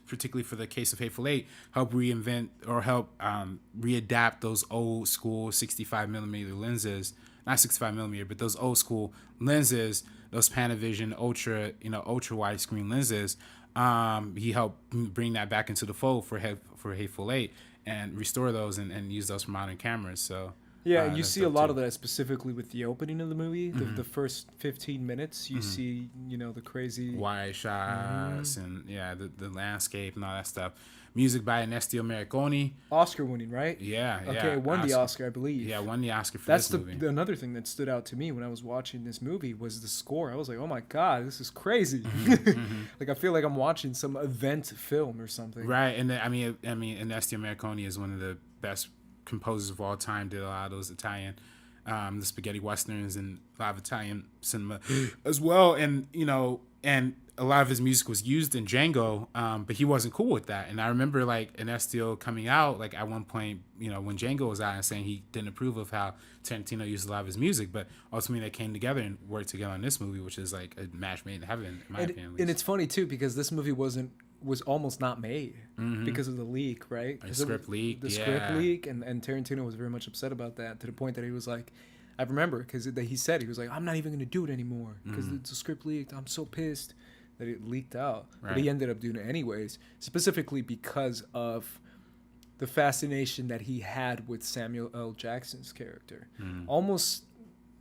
[SPEAKER 2] particularly for the case of Hateful Eight, help reinvent or help readapt those old school 65 millimeter lenses. Not 65 millimeter, but those old school lenses, those Panavision ultra widescreen lenses. He helped bring that back into the fold for Hateful Eight and restore those and use those for modern cameras. So
[SPEAKER 1] yeah, you see a lot of that specifically with the opening of the movie. The first 15 minutes, you see, the crazy
[SPEAKER 2] wide shots and the landscape and all that stuff. Music by Ennio Morricone.
[SPEAKER 1] Oscar winning, right?
[SPEAKER 2] Yeah.
[SPEAKER 1] Okay, won the Oscar, I believe.
[SPEAKER 2] Yeah, won the Oscar for this movie.
[SPEAKER 1] That's another thing that stood out to me when I was watching this movie was the score. I was like, oh my God, this is crazy. Like, I feel like I'm watching some event film or something.
[SPEAKER 2] Right, and I mean, Ennio Morricone is one of the best composers of all time. Did a lot of those Italian, the spaghetti westerns and a lot of Italian cinema as well. And and a lot of his music was used in Django, but he wasn't cool with that. And I remember like Ennio coming out like at one point, when Django was out and saying he didn't approve of how Tarantino used a lot of his music, but ultimately they came together and worked together on this movie, which is like a match made in heaven, in my opinion.
[SPEAKER 1] And it's funny too because this movie was almost not made because of the leak, right?
[SPEAKER 2] The script leak,
[SPEAKER 1] and Tarantino was very much upset about that to the point that he was like, I remember because he said he was like, I'm not even going to do it anymore because it's a script leaked. I'm so pissed that it leaked out, but he ended up doing it anyways, specifically because of the fascination that he had with Samuel L. Jackson's character. Almost,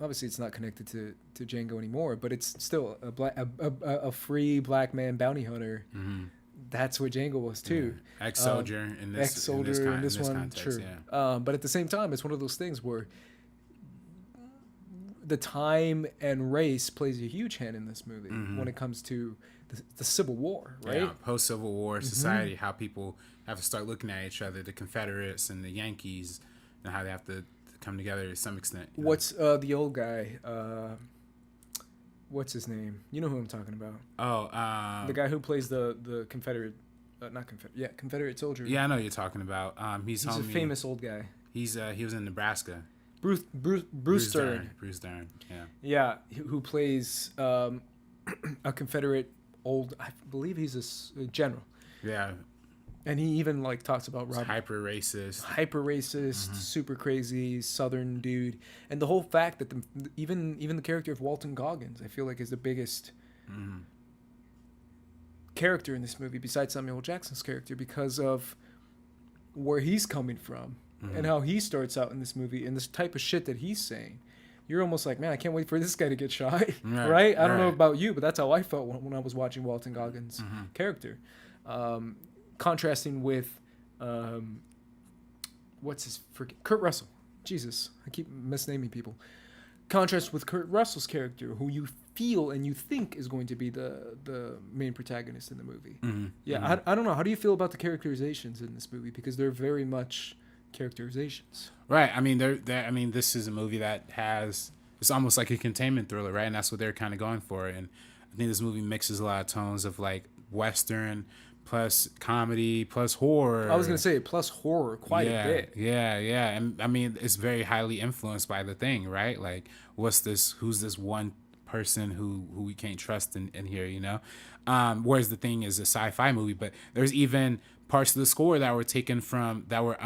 [SPEAKER 1] obviously, it's not connected to Django anymore, but it's still a free black man bounty hunter. That's what Django was too.
[SPEAKER 2] Ex-soldier in this one, context,
[SPEAKER 1] true.
[SPEAKER 2] Yeah.
[SPEAKER 1] But at the same time, it's one of those things where the time and race plays a huge hand in this movie when it comes to the Civil War, right? Yeah,
[SPEAKER 2] post-Civil War society, how people have to start looking at each other, the Confederates and the Yankees, and how they have to come together to some extent.
[SPEAKER 1] What's the old guy? What's his name? You know who I'm talking about.
[SPEAKER 2] Oh,
[SPEAKER 1] the guy who plays the Confederate, Confederate soldier.
[SPEAKER 2] Yeah, I know who you're talking about. He's
[SPEAKER 1] a famous old guy.
[SPEAKER 2] He was in Nebraska.
[SPEAKER 1] Bruce Dern.
[SPEAKER 2] Bruce Dern, yeah.
[SPEAKER 1] Yeah, who plays a Confederate I believe he's a general.
[SPEAKER 2] Yeah.
[SPEAKER 1] And he even like talks about Robert.
[SPEAKER 2] Hyper racist,
[SPEAKER 1] super crazy Southern dude, and the whole fact that even the character of Walton Goggins, I feel like, is the biggest character in this movie besides Samuel L. Jackson's character because of where he's coming from and how he starts out in this movie and this type of shit that he's saying. You're almost like, man, I can't wait for this guy to get shot, right? I don't know about you, but that's how I felt when I was watching Walton Goggins' character. Contrasting with, Kurt Russell. Jesus, I keep misnaming people. Contrast with Kurt Russell's character, who you feel and you think is going to be the main protagonist in the movie. I don't know. How do you feel about the characterizations in this movie? Because they're very much characterizations.
[SPEAKER 2] Right. I mean, this is a movie that it's almost like a containment thriller, right? And that's what they're kind of going for. And I think this movie mixes a lot of tones of like Western plus comedy plus horror.
[SPEAKER 1] I was going to say plus horror quite a bit.
[SPEAKER 2] Yeah. And I mean, it's very highly influenced by The Thing, right? Like, who's this one person who we can't trust in here, whereas The Thing is a sci-fi movie, but there's even parts of the score that were taken from that were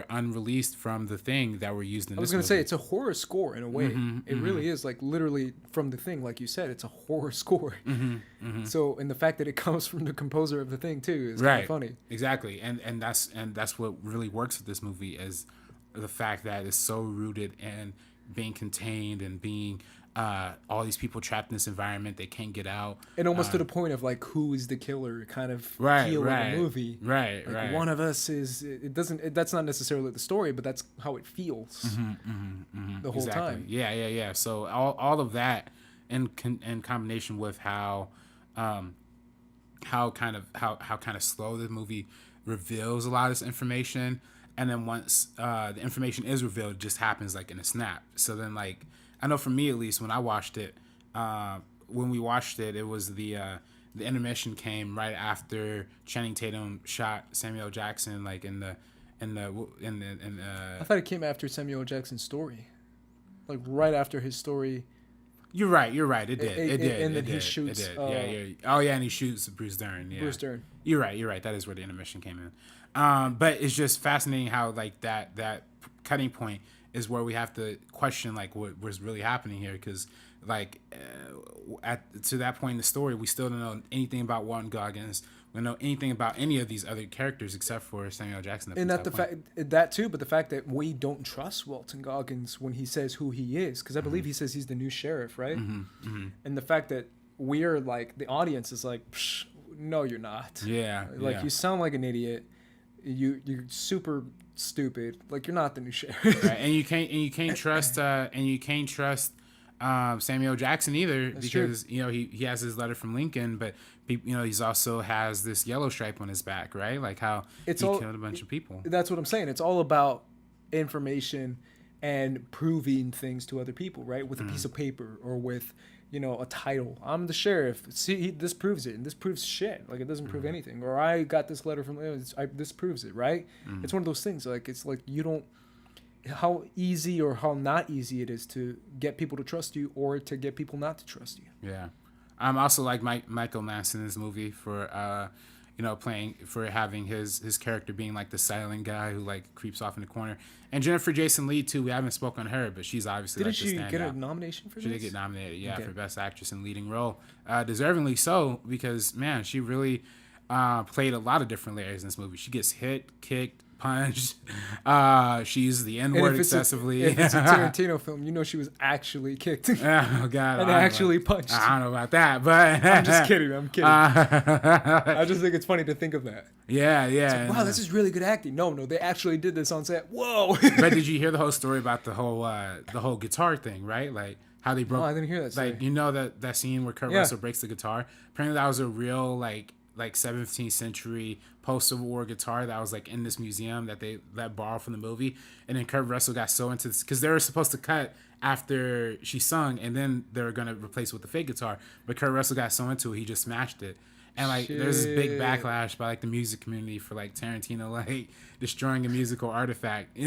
[SPEAKER 2] unreleased from The Thing that were used in this movie. I was going to
[SPEAKER 1] say it's a horror score in a way. It really is, like, literally from The Thing, like you said, it's a horror score. So, and the fact that it comes from the composer of The Thing too is kind of funny.
[SPEAKER 2] Exactly. And that's what really works with this movie is the fact that it's so rooted in being contained and being all these people trapped in this environment, they can't get out,
[SPEAKER 1] and almost to the point of like, who is the killer kind of feel in the movie,
[SPEAKER 2] right?
[SPEAKER 1] One of us is. It doesn't. That's not necessarily the story, but that's how it feels the whole time.
[SPEAKER 2] Yeah. So all of that in combination with how kind of slow the movie reveals a lot of this information, and then once the information is revealed, it just happens like in a snap. So then like I know for me at least, when I watched it, it was the intermission came right after Channing Tatum shot Samuel Jackson, like in the.
[SPEAKER 1] I thought it came after Samuel Jackson's story, like right after his story.
[SPEAKER 2] You're right. It did.
[SPEAKER 1] And then he shoots.
[SPEAKER 2] And he shoots Bruce Dern. Yeah.
[SPEAKER 1] Bruce Dern.
[SPEAKER 2] You're right. That is where the intermission came in. But it's just fascinating how like that cutting point is where we have to question like what was really happening here, because like to that point in the story, we still don't know anything about Walton Goggins. We don't know anything about any of these other characters except for Samuel Jackson.
[SPEAKER 1] And that the fact that too, but the fact that we don't trust Walton Goggins when he says who he is, because I believe he says he's the new sheriff, right? And the fact that we're like, the audience is like, no, you're not.
[SPEAKER 2] Yeah.
[SPEAKER 1] Like you sound like an idiot. You're super stupid. Like you're not the new sheriff.
[SPEAKER 2] Right. And you can't trust Samuel Jackson either. That's because true. He has his letter from Lincoln, but he's also has this yellow stripe on his back, right? Like how he killed a bunch of people.
[SPEAKER 1] That's what I'm saying. It's all about information and proving things to other people, right? With a piece of paper or with a title. I'm the sheriff. See, this proves it, and this proves shit. Like it doesn't prove anything. Or I got this letter from this proves it, right? It's one of those things. Like it's like you don't. How easy or how not easy it is to get people to trust you or to get people not to trust you.
[SPEAKER 2] Yeah. I'm also like Michael Mann in this movie for having his character being like the silent guy who like creeps off in the corner. And Jennifer Jason Leigh too. We haven't spoken on her, but she's obviously
[SPEAKER 1] didn't she get a nomination for this?
[SPEAKER 2] She did get nominated, for Best Actress in Leading Role, deservingly so, because man, she really played a lot of different layers in this movie. She gets hit, kicked, punched. She uses the N-word excessively.
[SPEAKER 1] If it's a Tarantino film, she was actually kicked.
[SPEAKER 2] Oh God!
[SPEAKER 1] And actually punched.
[SPEAKER 2] I don't know about that, but
[SPEAKER 1] I'm just kidding. I just think it's funny to think of that.
[SPEAKER 2] Yeah.
[SPEAKER 1] It's like, wow, this is really good acting. No, they actually did this on set. Whoa!
[SPEAKER 2] But did you hear the whole story about the whole guitar thing, right? Like how they broke.
[SPEAKER 1] No, I didn't hear that.
[SPEAKER 2] Like that scene where Kurt Russell breaks the guitar. Apparently, that was a real like 17th century post-Civil War guitar that was like in this museum that borrowed from the movie. And then Kurt Russell got so into this because they were supposed to cut after she sung, and then they were gonna replace it with the fake guitar. But Kurt Russell got so into it, he just smashed it. And like there's this big backlash by like the music community for like Tarantino like destroying a musical artifact,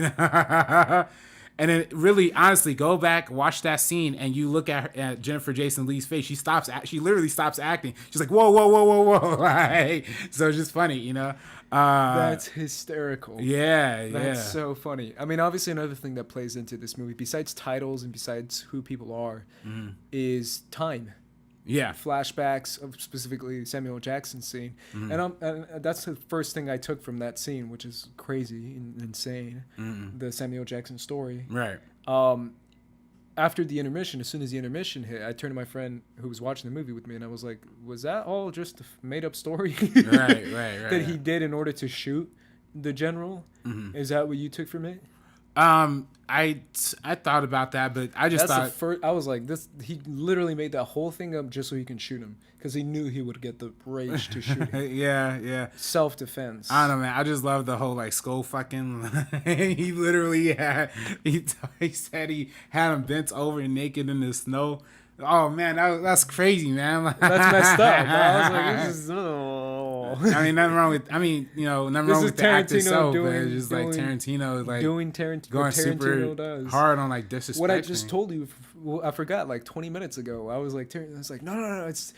[SPEAKER 2] And then really, honestly, go back, watch that scene, and you look at Jennifer Jason Leigh's face. She literally stops acting. She's like, whoa. Like, so it's just funny,
[SPEAKER 1] That's hysterical.
[SPEAKER 2] Yeah.
[SPEAKER 1] That's so funny. I mean, obviously, another thing that plays into this movie, besides titles and besides who people are, is time.
[SPEAKER 2] Yeah.
[SPEAKER 1] Flashbacks of specifically Samuel Jackson's scene. And that's the first thing I took from that scene, which is crazy and insane. The Samuel Jackson story.
[SPEAKER 2] Right.
[SPEAKER 1] After the intermission, as soon as the intermission hit, I turned to my friend who was watching the movie with me, and I was like, was that all just a made-up story?
[SPEAKER 2] Right.
[SPEAKER 1] That he did in order to shoot the general? Is that what you took from it?
[SPEAKER 2] I thought about that, but I just thought
[SPEAKER 1] I was like, he literally made that whole thing up just so he can shoot him, because he knew he would get the rage to shoot him.
[SPEAKER 2] Yeah.
[SPEAKER 1] Self-defense.
[SPEAKER 2] I don't know, man. I just love the whole like skull fucking. He literally he said he had him bent over naked in the snow. Oh man, that's crazy, man.
[SPEAKER 1] That's messed up. I was like, this is
[SPEAKER 2] I mean, nothing wrong with. Nothing wrong with the act itself, but it's just like Tarantino, like
[SPEAKER 1] going
[SPEAKER 2] super hard on like disrespect.
[SPEAKER 1] What I just told you, I forgot like 20 minutes ago. I was like, no, it's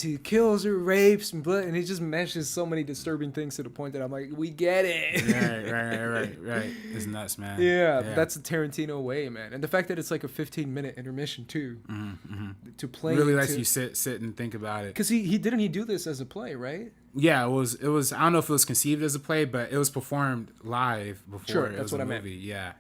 [SPEAKER 1] he kills her, rapes, and blood, and he just meshes so many disturbing things to the point that I'm like, we get it.
[SPEAKER 2] Right. It's nuts, man.
[SPEAKER 1] Yeah, that's the Tarantino way, man. And the fact that it's like a 15-minute intermission too, to play
[SPEAKER 2] really lets you sit and think about it.
[SPEAKER 1] Because he do this as a play, right?
[SPEAKER 2] Yeah, it was. I don't know if it was conceived as a play, but it was performed live before.
[SPEAKER 1] Sure,
[SPEAKER 2] it
[SPEAKER 1] that's
[SPEAKER 2] was
[SPEAKER 1] what
[SPEAKER 2] a
[SPEAKER 1] I meant.
[SPEAKER 2] movie. Yeah.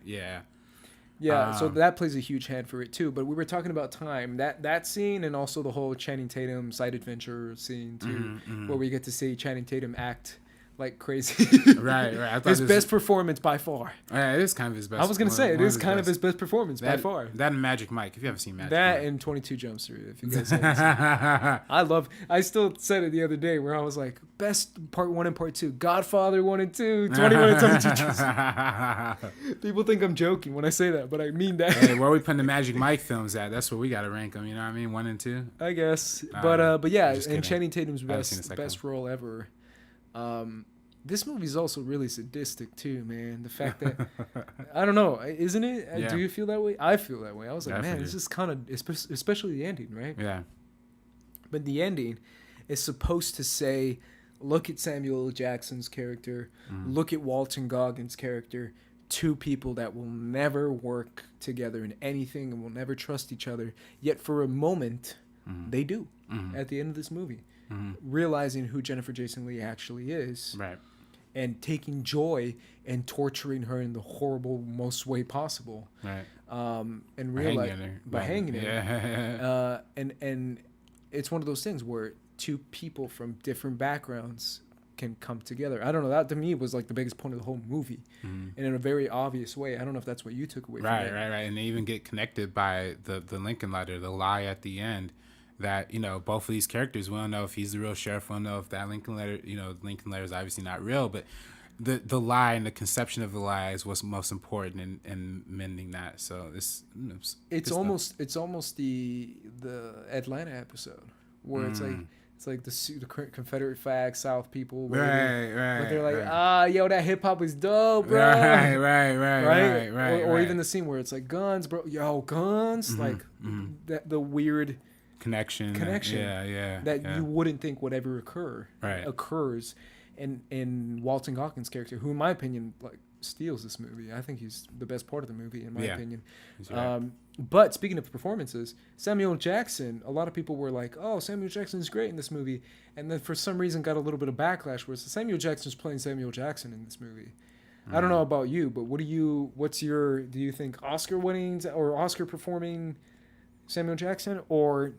[SPEAKER 1] Yeah, so that plays a huge hand for it too. But we were talking about time, that scene, and also the whole Channing Tatum side adventure scene too, where we get to see Channing Tatum act like crazy.
[SPEAKER 2] Right. I thought
[SPEAKER 1] his best performance by far.
[SPEAKER 2] Yeah, it is kind of his best.
[SPEAKER 1] I was gonna say it is kind of his best performance by far.
[SPEAKER 2] That and Magic Mike. If you haven't seen Magic
[SPEAKER 1] that
[SPEAKER 2] Mike.
[SPEAKER 1] and 22 Jump Street. If you guys haven't seen it. I still said it the other day where I was like, best part 1 and part 2, Godfather 1 and 2, 21 and 22 Jump Street. People think I'm joking when I say that, but I mean that.
[SPEAKER 2] Hey, where are we putting the Magic Mike films at? That's where we gotta rank them. You know what I mean? 1 and 2.
[SPEAKER 1] I guess, but yeah, and Channing Tatum's best role ever. This movie's also really sadistic too, man. The fact that I don't know, isn't it? Yeah. Do you feel that way? I feel that way. I was like, man, this is kind of, especially the ending, right?
[SPEAKER 2] Yeah.
[SPEAKER 1] But the ending is supposed to say, look at Samuel L. Jackson's character, look at Walton Goggins' character, two people that will never work together in anything and will never trust each other. Yet for a moment, they do at the end of this movie, realizing who Jennifer Jason Leigh actually is.
[SPEAKER 2] Right.
[SPEAKER 1] And taking joy in torturing her in the horrible most way possible,
[SPEAKER 2] right?
[SPEAKER 1] And realize by hanging her, and it's one of those things where two people from different backgrounds can come together. I don't know. That to me was like the biggest point of the whole movie, and in a very obvious way. I don't know if that's what you took away from it. Right.
[SPEAKER 2] And they even get connected by the Lincoln letter, the lie at the end. That, you know, both of these characters, we don't know if he's the real sheriff. We don't know if that Lincoln letter, you know, Lincoln letter is obviously not real, but the lie and the conception of the lie is what's most important in mending that. So it's almost
[SPEAKER 1] the Atlanta episode where it's like the Confederate flag South people, right. But they're like, yo, that hip hop is dope, bro. Right. Or even the scene where it's like guns, bro. Yo, guns, that the weird connection that you wouldn't think would ever occur occurs in Walton Goggins' character, who in my opinion like steals this movie. I think he's the best part of the movie in my opinion. Right. But speaking of performances, Samuel Jackson, a lot of people were like, oh, Samuel Jackson's great in this movie, and then for some reason got a little bit of backlash where Samuel Jackson's playing Samuel Jackson in this movie. I don't know about you, but do you think Oscar winnings or Oscar performing Samuel Jackson, or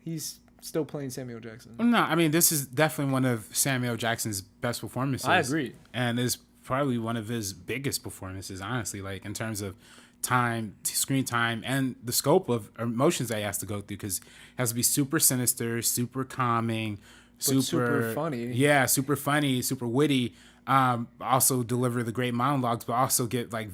[SPEAKER 1] he's still playing Samuel Jackson?
[SPEAKER 2] No, I mean, this is definitely one of Samuel Jackson's best performances.
[SPEAKER 1] I agree.
[SPEAKER 2] And is probably one of his biggest performances, honestly, like in terms of time, screen time, and the scope of emotions that he has to go through, because he has to be super sinister, super calming, super
[SPEAKER 1] funny.
[SPEAKER 2] Yeah, super funny, super witty. Also deliver the great monologues, but also get like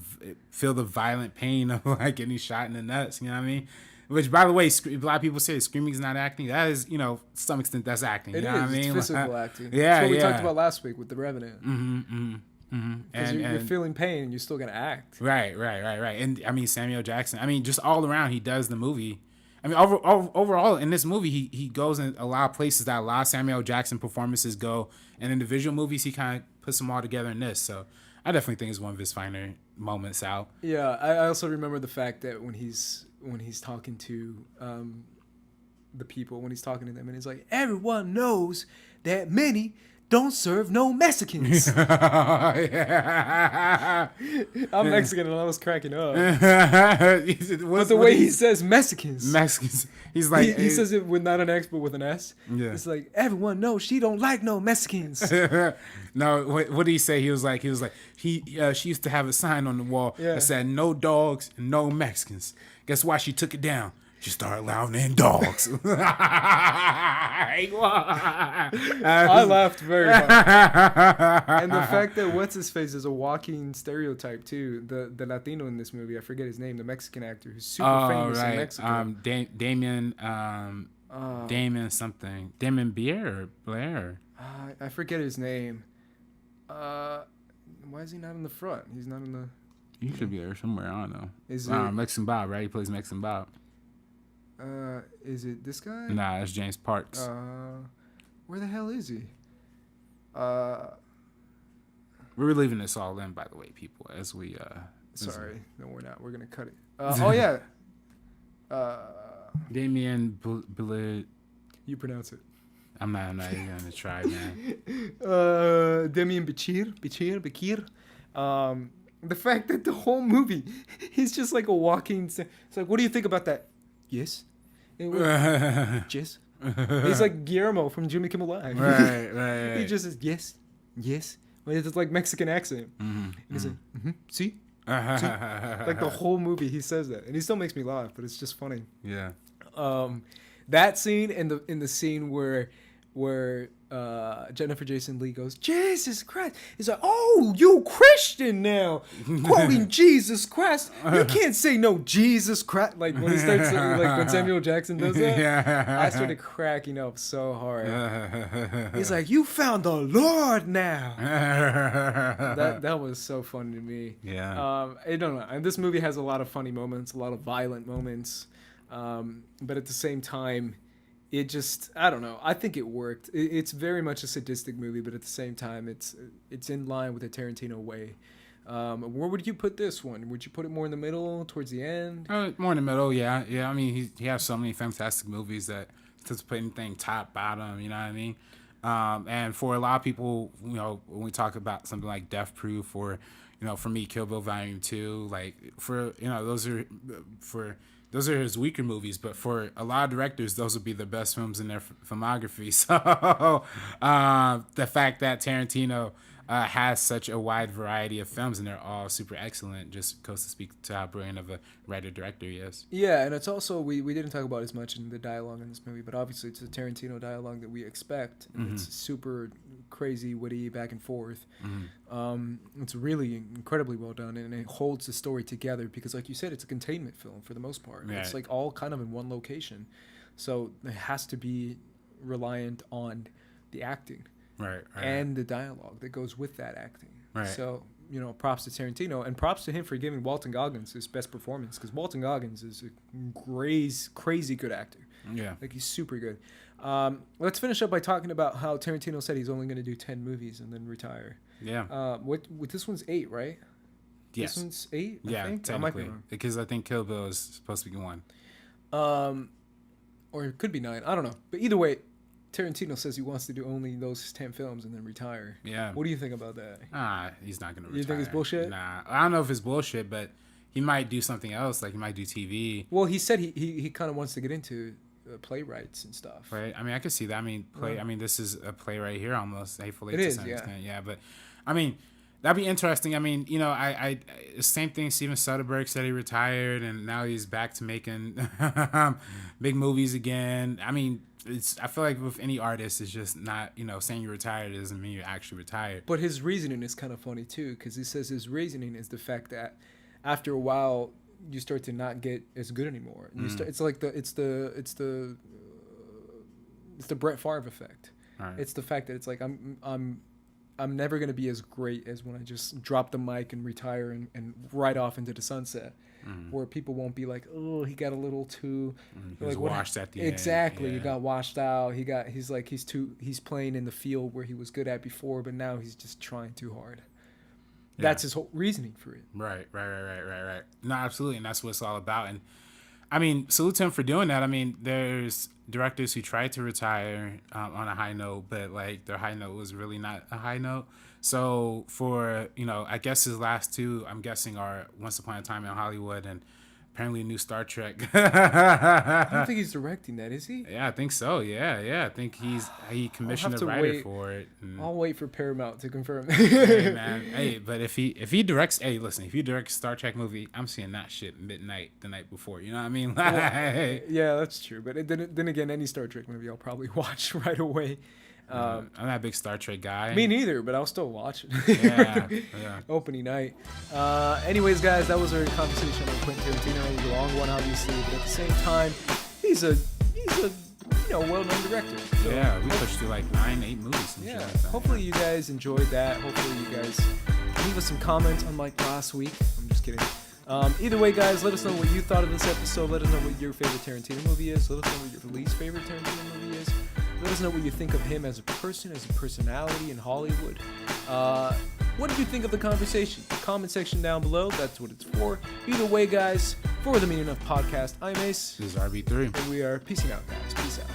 [SPEAKER 2] feel the violent pain of like getting shot in the nuts. You know what I mean? Which, by the way, a lot of people say screaming is not acting. That is, you know, to some extent, that's acting. You know what I mean?
[SPEAKER 1] It's physical acting.
[SPEAKER 2] Yeah,
[SPEAKER 1] that's what we talked about last week with The Revenant. Because
[SPEAKER 2] And
[SPEAKER 1] you're feeling pain, you're still gonna act.
[SPEAKER 2] Right. And I mean, Samuel Jackson. I mean, just all around, he does the movie. I mean, overall in this movie, he goes in a lot of places that a lot of Samuel Jackson performances go. In individual movies, he kind of puts them all together in this. So I definitely think it's one of his finer moments out.
[SPEAKER 1] Yeah, I also remember the fact that when he's talking to the people, when he's talking to them, and he's like, everyone knows that many don't serve no Mexicans. I'm Mexican and I was cracking up. But the way he says Mexicans.
[SPEAKER 2] He's like
[SPEAKER 1] he says it with not an X but with an S. Yeah. It's like, everyone knows she don't like no Mexicans.
[SPEAKER 2] No, what did he say? He was like she used to have a sign on the wall that said no dogs and no Mexicans. Guess why she took it down? She started allowing in dogs.
[SPEAKER 1] I laughed very hard. And the fact that what's-his-face is a walking stereotype, too. The Latino in this movie, I forget his name, the Mexican actor who's super famous in Mexico.
[SPEAKER 2] Damon something. Damon Beer or Blair?
[SPEAKER 1] I forget his name. Why is he not in the front? He's not in the...
[SPEAKER 2] He should be there somewhere. I don't know.
[SPEAKER 1] Is it
[SPEAKER 2] Mexican Bob, right? He plays Mexican Bob.
[SPEAKER 1] Is it this guy?
[SPEAKER 2] Nah, that's James Parks.
[SPEAKER 1] Where the hell is he?
[SPEAKER 2] We're leaving this all in, by the way, people, as we
[SPEAKER 1] Sorry, no, we're not. We're gonna cut it. Oh yeah.
[SPEAKER 2] Damien
[SPEAKER 1] You pronounce it.
[SPEAKER 2] I'm not even gonna try, man.
[SPEAKER 1] Damien Bakir. The fact that the whole movie, he's just like a walking. It's like, what do you think about that? Yes. Yes. He's like Guillermo from Jimmy Kimmel Live.
[SPEAKER 2] Right.
[SPEAKER 1] He just says yes. yes. It's like Mexican accent. And he's like, see? Like the whole movie he says that, and he still makes me laugh, but it's just funny.
[SPEAKER 2] Yeah.
[SPEAKER 1] That scene and in the scene where Jennifer Jason Leigh goes, Jesus Christ. He's like, oh, you Christian now. Quoting Jesus Christ. You can't say no Jesus Christ. Like when he starts, like when Samuel Jackson does that, yeah. I started cracking up so hard. He's like, you found the Lord now. That was so funny to me.
[SPEAKER 2] Yeah.
[SPEAKER 1] I don't know. And this movie has a lot of funny moments, a lot of violent moments. But at the same time, it just, I don't know. I think it worked. It's very much a sadistic movie, but at the same time, it's in line with the Tarantino way. Where would you put this one? Would you put it more in the middle, towards the end?
[SPEAKER 2] More in the middle, yeah. Yeah, I mean, he has so many fantastic movies that doesn't put anything top, bottom, you know what I mean? And for a lot of people, you know, when we talk about something like Death Proof or, you know, for me, Kill Bill Volume 2, like, for, you know, those are his weaker movies, but for a lot of directors, those would be the best films in their filmography. So the fact that Tarantino has such a wide variety of films and they're all super excellent just goes to speak to how brilliant of a writer-director he is.
[SPEAKER 1] Yeah, and it's also, we didn't talk about as much in the dialogue in this movie, but obviously it's a Tarantino dialogue that we expect. And it's super crazy, witty, back and forth. It's really incredibly well done, and it holds the story together because, like you said, it's a containment film for the most part. Yeah. It's like all kind of in one location. So it has to be reliant on the acting.
[SPEAKER 2] Right.
[SPEAKER 1] And the dialogue that goes with that acting.
[SPEAKER 2] Right.
[SPEAKER 1] So, you know, props to Tarantino, and props to him for giving Walton Goggins his best performance, because Walton Goggins is a crazy good actor.
[SPEAKER 2] Yeah.
[SPEAKER 1] Like, he's super good. Let's finish up by talking about how Tarantino said he's only going to do 10 movies and then retire.
[SPEAKER 2] Yeah.
[SPEAKER 1] With this one's 8, right?
[SPEAKER 2] Yes.
[SPEAKER 1] This one's 8, I
[SPEAKER 2] yeah,
[SPEAKER 1] think?
[SPEAKER 2] technically. Because I think Kill Bill is supposed to be 1.
[SPEAKER 1] Or it could be 9. I don't know. But either way, Tarantino says he wants to do only those 10 films and then retire.
[SPEAKER 2] Yeah.
[SPEAKER 1] What do you think about that?
[SPEAKER 2] He's not going to retire.
[SPEAKER 1] You think it's bullshit?
[SPEAKER 2] Nah. I don't know if it's bullshit, but he might do something else. Like, he might do TV.
[SPEAKER 1] Well, he said he kind of wants to get into playwrights and stuff.
[SPEAKER 2] Right. I mean, I could see that. I mean, I mean, this is a play right here almost. Hateful Eight
[SPEAKER 1] to
[SPEAKER 2] some
[SPEAKER 1] yeah.
[SPEAKER 2] extent. Yeah. But, I mean, that'd be interesting. I mean, you know, I same thing. Steven Soderbergh said he retired, and now he's back to making big movies again. I mean, I feel like with any artist, it's just not, you know, saying you're retired doesn't mean you're actually retired.
[SPEAKER 1] But his reasoning is kind of funny too, because he says his reasoning is the fact that after a while you start to not get as good anymore. You start, it's like it's the Brett Favre effect.
[SPEAKER 2] Right.
[SPEAKER 1] It's the fact that it's like I'm never gonna be as great as when I just drop the mic and retire and ride off into the sunset. Where people won't be like, oh, he got a little too
[SPEAKER 2] he was washed at the end.
[SPEAKER 1] Exactly, he got washed out. He's playing in the field where he was good at before, but now he's just trying too hard. Yeah. That's his whole reasoning for it.
[SPEAKER 2] Right. No, absolutely, and that's what it's all about. And I mean, salute to him for doing that. I mean, there's directors who tried to retire on a high note, but like their high note was really not a high note. So for, you know, I guess his last 2, I'm guessing, are Once Upon a Time in Hollywood and apparently a new Star Trek.
[SPEAKER 1] I don't think he's directing that, is he?
[SPEAKER 2] Yeah, I think so. Yeah. I think he commissioned a writer for it.
[SPEAKER 1] I'll wait for Paramount to confirm.
[SPEAKER 2] Hey, man. Hey, but if he directs, if he directs a Star Trek movie, I'm seeing that shit midnight the night before. You know what I mean?
[SPEAKER 1] Yeah, that's true. But then again, any Star Trek movie I'll probably watch right away.
[SPEAKER 2] I'm not a big Star Trek guy.
[SPEAKER 1] Me neither, but I'll still watch it.
[SPEAKER 2] Yeah.
[SPEAKER 1] Opening night. Anyways, guys, that was our conversation on Quentin Tarantino. It was a long one, obviously, but at the same time, he's a well-known director. So
[SPEAKER 2] yeah, we pushed through like 8 movies.
[SPEAKER 1] Yeah. Hopefully you guys enjoyed that. Hopefully you guys leave us some comments, unlike last week. I'm just kidding. Either way, guys, let us know what you thought of this episode. Let us know what your favorite Tarantino movie is. Let us know what your least favorite Tarantino movie is. Let us know what you think of him as a person, as a personality in Hollywood. What did you think of the conversation? Comment section down below. That's what it's for. Either way, guys, for the Meaning of Podcast, I'm Ace.
[SPEAKER 2] This is RB3.
[SPEAKER 1] And we are peacing out, guys. Peace out.